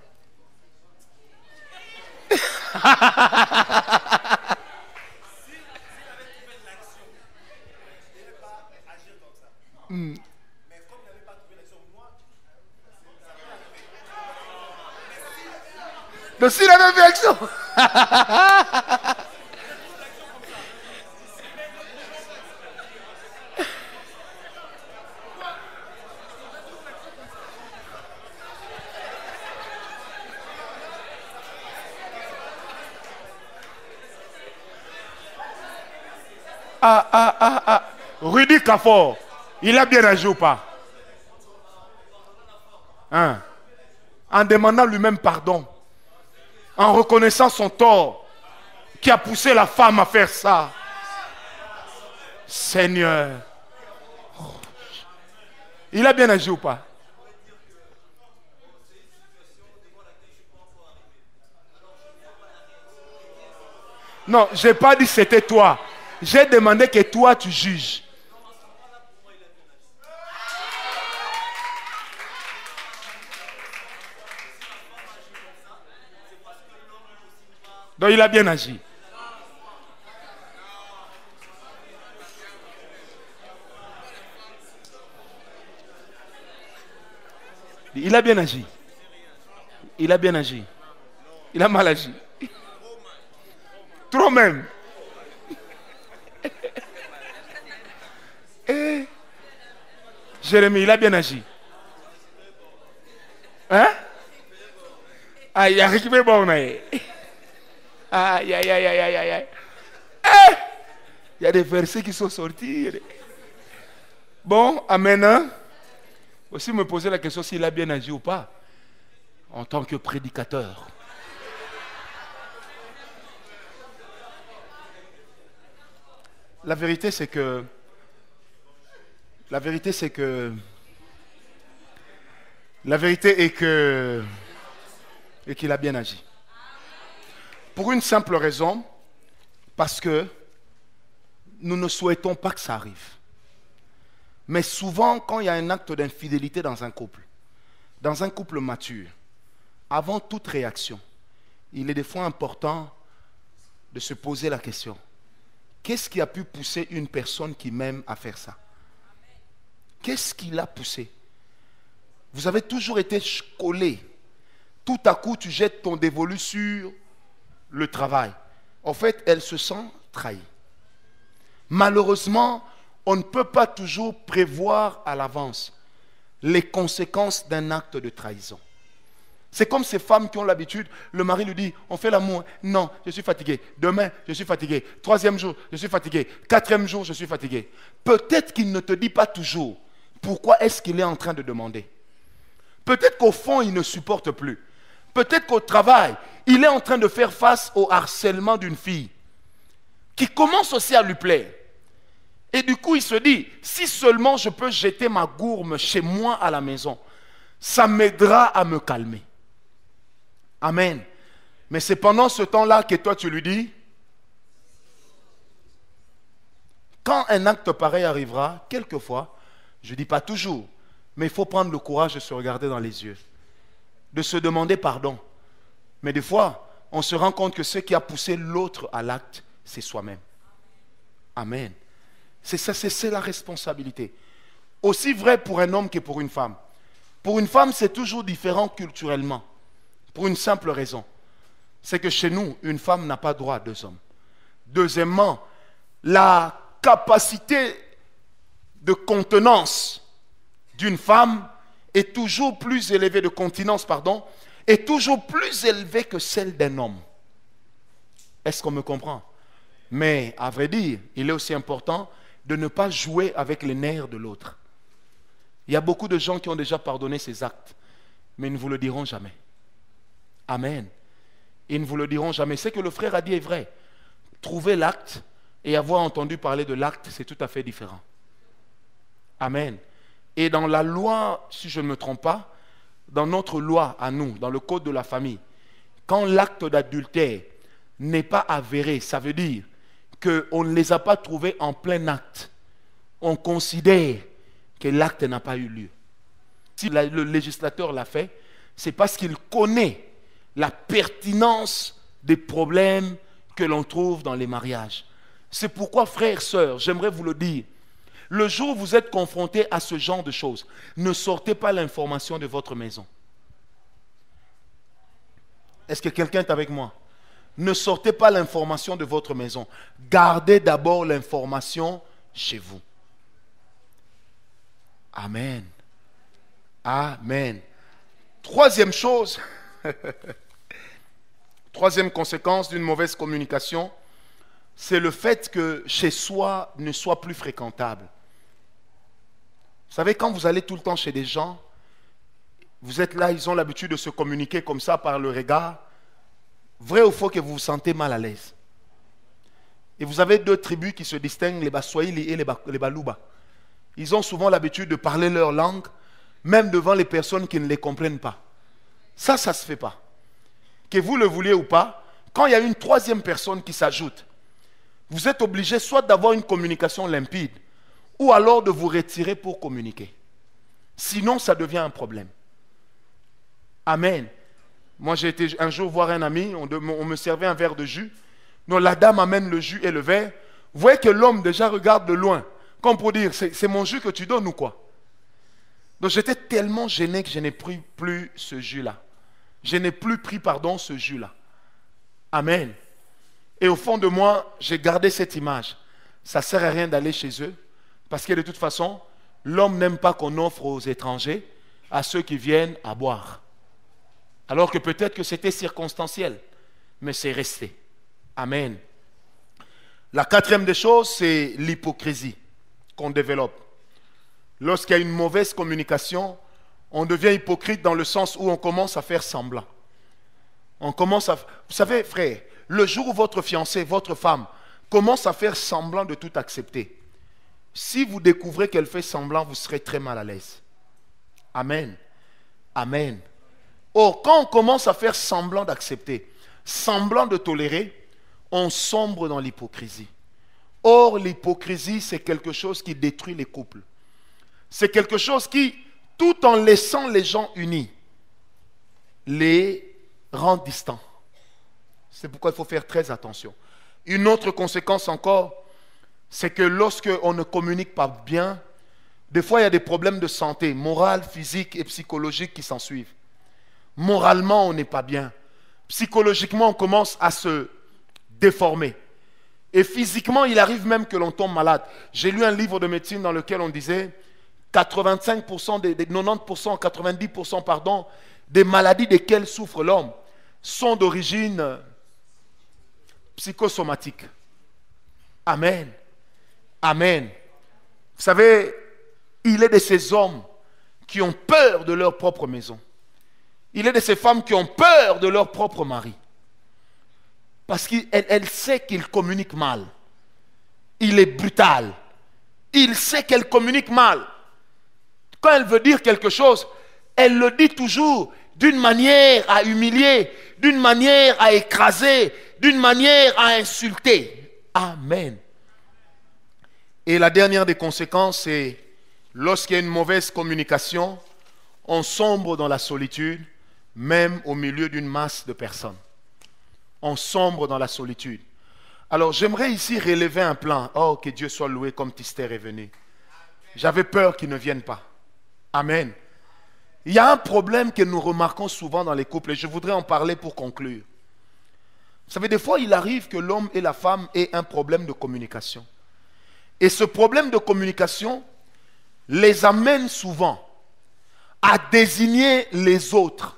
Donc s'il avait fait action. Rudy Kafor, il a bien agi ou pas? Hein? En demandant lui-même pardon, en reconnaissant son tort, qui a poussé la femme à faire ça. Seigneur. Il a bien agi ou pas? Non, je n'ai pas dit que c'était toi. J'ai demandé que toi tu juges. Donc il a bien agi. Il a bien agi. Il a bien agi. Il a mal agi. Trop même. Eh, Jérémie, il a bien agi. Hein? Ah, il a récupéré bon. Aïe, aïe, aïe, aïe, aïe, aïe. Eh, il y a des versets qui sont sortis. Bon, amen. Hein? Aussi me poser la question s'il a bien agi ou pas en tant que prédicateur. La vérité c'est que qu'il a bien agi. Pour une simple raison, parce que nous ne souhaitons pas que ça arrive. Mais souvent, quand il y a un acte d'infidélité dans un couple mature, avant toute réaction, il est des fois important de se poser la question. Qu'est-ce qui a pu pousser une personne qui m'aime à faire ça? Qu'est-ce qui l'a poussé? Vous avez toujours été collé. Tout à coup, tu jettes ton dévolu sur le travail. En fait, elle se sent trahie. Malheureusement, on ne peut pas toujours prévoir à l'avance les conséquences d'un acte de trahison. C'est comme ces femmes qui ont l'habitude, le mari lui dit, on fait l'amour. Non, je suis fatigué. Demain, je suis fatigué. 3e jour, je suis fatigué. 4e jour, je suis fatigué. Peut-être qu'il ne te dit pas toujours. Pourquoi est-ce qu'il est en train de demander? Peut-être qu'au fond, il ne supporte plus. Peut-être qu'au travail, il est en train de faire face au harcèlement d'une fille qui commence aussi à lui plaire. Et du coup, il se dit, si seulement je peux jeter ma gourme chez moi à la maison, ça m'aidera à me calmer. Amen. Mais c'est pendant ce temps-là que toi, tu lui dis, quand un acte pareil arrivera, quelquefois, je ne dis pas toujours, mais il faut prendre le courage de se regarder dans les yeux, de se demander pardon. Mais des fois, on se rend compte que ce qui a poussé l'autre à l'acte, c'est soi-même. Amen. C'est ça, c'est la responsabilité. Aussi vrai pour un homme que pour une femme. Pour une femme, c'est toujours différent culturellement. Pour une simple raison. C'est que chez nous, une femme n'a pas droit à 2 hommes. Deuxièmement, la capacité de contenance d'une femme est toujours plus élevée, de continence, pardon, est toujours plus élevée que celle d'un homme. Est-ce qu'on me comprend? Mais, à vrai dire, il est aussi important de ne pas jouer avec les nerfs de l'autre. Il y a beaucoup de gens qui ont déjà pardonné ces actes, mais ils ne vous le diront jamais. Amen. Ils ne vous le diront jamais. Ce que le frère a dit est vrai. Trouver l'acte et avoir entendu parler de l'acte, c'est tout à fait différent. Amen. Et dans la loi, si je ne me trompe pas, dans notre loi à nous, dans le code de la famille, quand l'acte d'adultère n'est pas avéré, ça veut dire qu'on ne les a pas trouvés en plein acte. On considère que l'acte n'a pas eu lieu. Si le législateur l'a fait, c'est parce qu'il connaît la pertinence des problèmes que l'on trouve dans les mariages. C'est pourquoi, frères, sœurs, j'aimerais vous le dire, le jour où vous êtes confrontés à ce genre de choses, ne sortez pas l'information de votre maison. Est-ce que quelqu'un est avec moi? Ne sortez pas l'information de votre maison. Gardez d'abord l'information chez vous. Amen. Amen. Troisième chose, troisième conséquence d'une mauvaise communication, c'est le fait que chez soi ne soit plus fréquentable. Vous savez, quand vous allez tout le temps chez des gens, vous êtes là, ils ont l'habitude de se communiquer comme ça par le regard. Vrai ou faux que vous vous sentez mal à l'aise? Et vous avez 2 tribus qui se distinguent, les Baswahili et les Baluba. Ils ont souvent l'habitude de parler leur langue, même devant les personnes qui ne les comprennent pas. Ça ne se fait pas. Que vous le vouliez ou pas, quand il y a une troisième personne qui s'ajoute, vous êtes obligé soit d'avoir une communication limpide, ou alors de vous retirer pour communiquer. Sinon, ça devient un problème. Amen. Moi, j'ai été un jour voir un ami, on me servait un verre de jus. Donc, la dame amène le jus et le verre. Vous voyez que l'homme déjà regarde de loin, comme pour dire, c'est mon jus que tu donnes ou quoi? Donc, j'étais tellement gêné que je n'ai pris plus ce jus-là. Je n'ai plus pris, ce jus-là. Amen. Et au fond de moi, j'ai gardé cette image. Ça ne sert à rien d'aller chez eux, parce que de toute façon, l'homme n'aime pas qu'on offre aux étrangers, à ceux qui viennent à boire. Alors que peut-être que c'était circonstanciel, mais c'est resté. Amen. La quatrième des choses, c'est l'hypocrisie qu'on développe. Lorsqu'il y a une mauvaise communication, on devient hypocrite dans le sens où on commence à faire semblant. On commence à... Vous savez, frère, le jour où votre fiancé, votre femme, commence à faire semblant de tout accepter, si vous découvrez qu'elle fait semblant, vous serez très mal à l'aise. Amen. Amen. Or, quand on commence à faire semblant d'accepter, semblant de tolérer, on sombre dans l'hypocrisie. Or, l'hypocrisie, c'est quelque chose qui détruit les couples. C'est quelque chose qui, tout en laissant les gens unis, les rend distants. C'est pourquoi il faut faire très attention. Une autre conséquence encore, c'est que lorsque on ne communique pas bien, des fois il y a des problèmes de santé, morale, physique et psychologique qui s'en suivent. Moralement, on n'est pas bien. Psychologiquement, on commence à se déformer. Et physiquement, il arrive même que l'on tombe malade. J'ai lu un livre de médecine dans lequel on disait 85%, 90%, 90%, pardon, des maladies desquelles souffre l'homme sont d'origine psychosomatique. Amen. Amen. Vous savez, il est de ces hommes qui ont peur de leur propre maison. Il est de ces femmes qui ont peur de leur propre mari. Parce qu'elle sait qu'il communique mal. Il est brutal. Il sait qu'elle communique mal. Quand elle veut dire quelque chose, elle le dit toujours d'une manière à humilier, d'une manière à écraser, d'une manière à insulter. Amen. Et la dernière des conséquences, c'est lorsqu'il y a une mauvaise communication, on sombre dans la solitude, même au milieu d'une masse de personnes. On sombre dans la solitude. Alors j'aimerais ici relever un plan. Oh, que Dieu soit loué comme Tister est venu. J'avais peur qu'il ne vienne pas. Amen. Il y a un problème que nous remarquons souvent dans les couples et je voudrais en parler pour conclure. Vous savez, des fois il arrive que l'homme et la femme aient un problème de communication. Et ce problème de communication les amène souvent à désigner les autres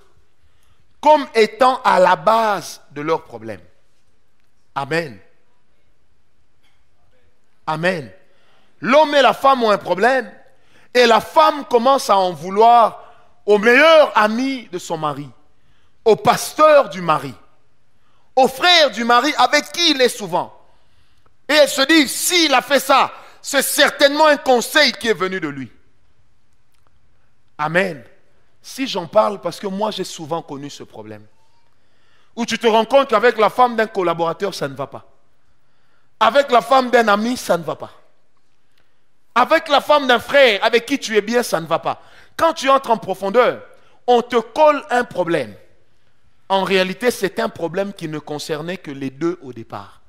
comme étant à la base de leurs problèmes. Amen. Amen. L'homme et la femme ont un problème et la femme commence à en vouloir au meilleur ami de son mari, au pasteur du mari, au frère du mari avec qui il est souvent. Et elle se dit, s'il a fait ça, c'est certainement un conseil qui est venu de lui. Amen. Si j'en parle, parce que moi j'ai souvent connu ce problème, où tu te rends compte qu'avec la femme d'un collaborateur, ça ne va pas. Avec la femme d'un ami, ça ne va pas. Avec la femme d'un frère avec qui tu es bien, ça ne va pas. Quand tu entres en profondeur, on te colle un problème. En réalité, c'est un problème qui ne concernait que les deux au départ.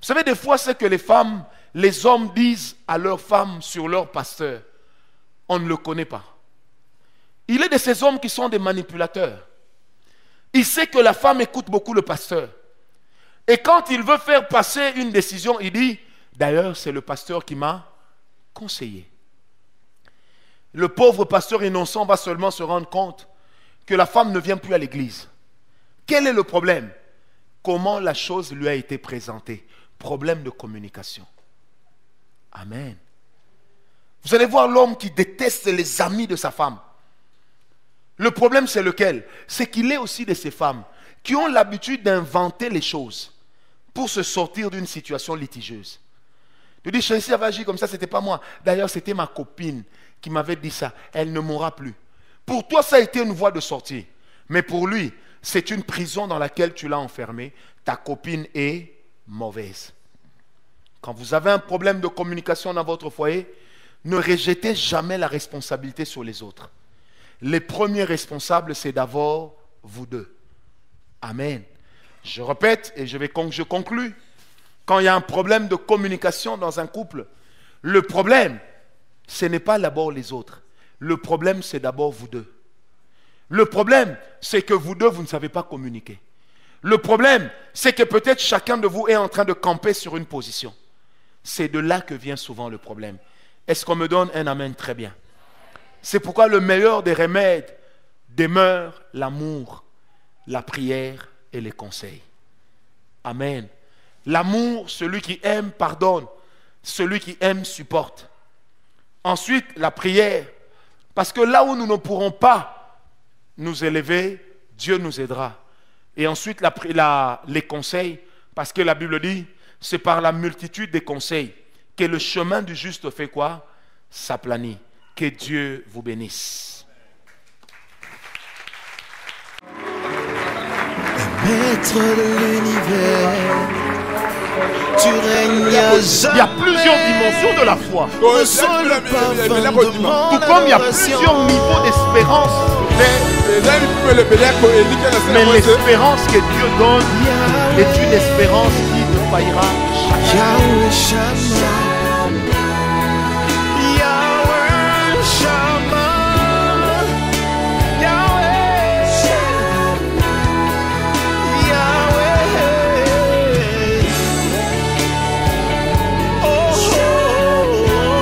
Vous savez, des fois, c'est que les hommes disent à leurs femmes sur leur pasteur, on ne le connaît pas. Il est de ces hommes qui sont des manipulateurs. Il sait que la femme écoute beaucoup le pasteur. Et quand il veut faire passer une décision, il dit, d'ailleurs, c'est le pasteur qui m'a conseillé. Le pauvre pasteur innocent va seulement se rendre compte que la femme ne vient plus à l'église. Quel est le problème? Comment la chose lui a été présentée? Problème de communication. Amen. Vous allez voir l'homme qui déteste les amis de sa femme. Le problème, c'est lequel? C'est qu'il est aussi de ces femmes qui ont l'habitude d'inventer les choses pour se sortir d'une situation litigieuse. Tu dis, chérie, si elle avait agi comme ça, ce n'était pas moi. D'ailleurs, c'était ma copine qui m'avait dit ça. Elle ne mourra plus. Pour toi, ça a été une voie de sortie. Mais pour lui, c'est une prison dans laquelle tu l'as enfermé. Ta copine est mauvaise. Quand vous avez un problème de communication dans votre foyer, ne rejetez jamais la responsabilité sur les autres. Les premiers responsables, c'est d'abord vous deux. Amen. Je répète et je conclue. Quand il y a un problème de communication dans un couple, le problème, ce n'est pas d'abord les autres. Le problème, c'est d'abord vous deux. Le problème, c'est que vous deux, vous ne savez pas communiquer. Le problème, c'est que peut-être chacun de vous est en train de camper sur une position. C'est de là que vient souvent le problème. Est-ce qu'on me donne un amen? Très bien. C'est pourquoi le meilleur des remèdes demeure l'amour, la prière et les conseils. Amen. L'amour, celui qui aime, pardonne. Celui qui aime, supporte. Ensuite, la prière. Parce que là où nous ne pourrons pas nous élever, Dieu nous aidera. Et ensuite, les conseils. Parce que la Bible dit, c'est par la multitude des conseils que le chemin du juste fait quoi? S'aplanit. Que Dieu vous bénisse. Maître de l'univers, tu règnes à jamais. Il y a plusieurs dimensions de la foi. Ressens le parfum de mon Tout comme il y a adoration. plusieurs niveaux d'espérance. Mais l'espérance que Dieu donne est une espérance qui ne faillira jamais. Yahweh Shammah. Yahweh Shammah. Yahweh Yahweh. Oh, oh, oh.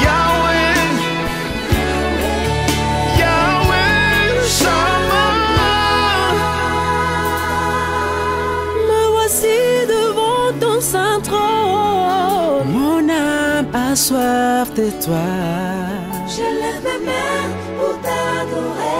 Yahweh Yahweh Shammah. Me voici devant ton saint trône. Mon âme a soif de toi. Je lève mes mains pour t'adorer.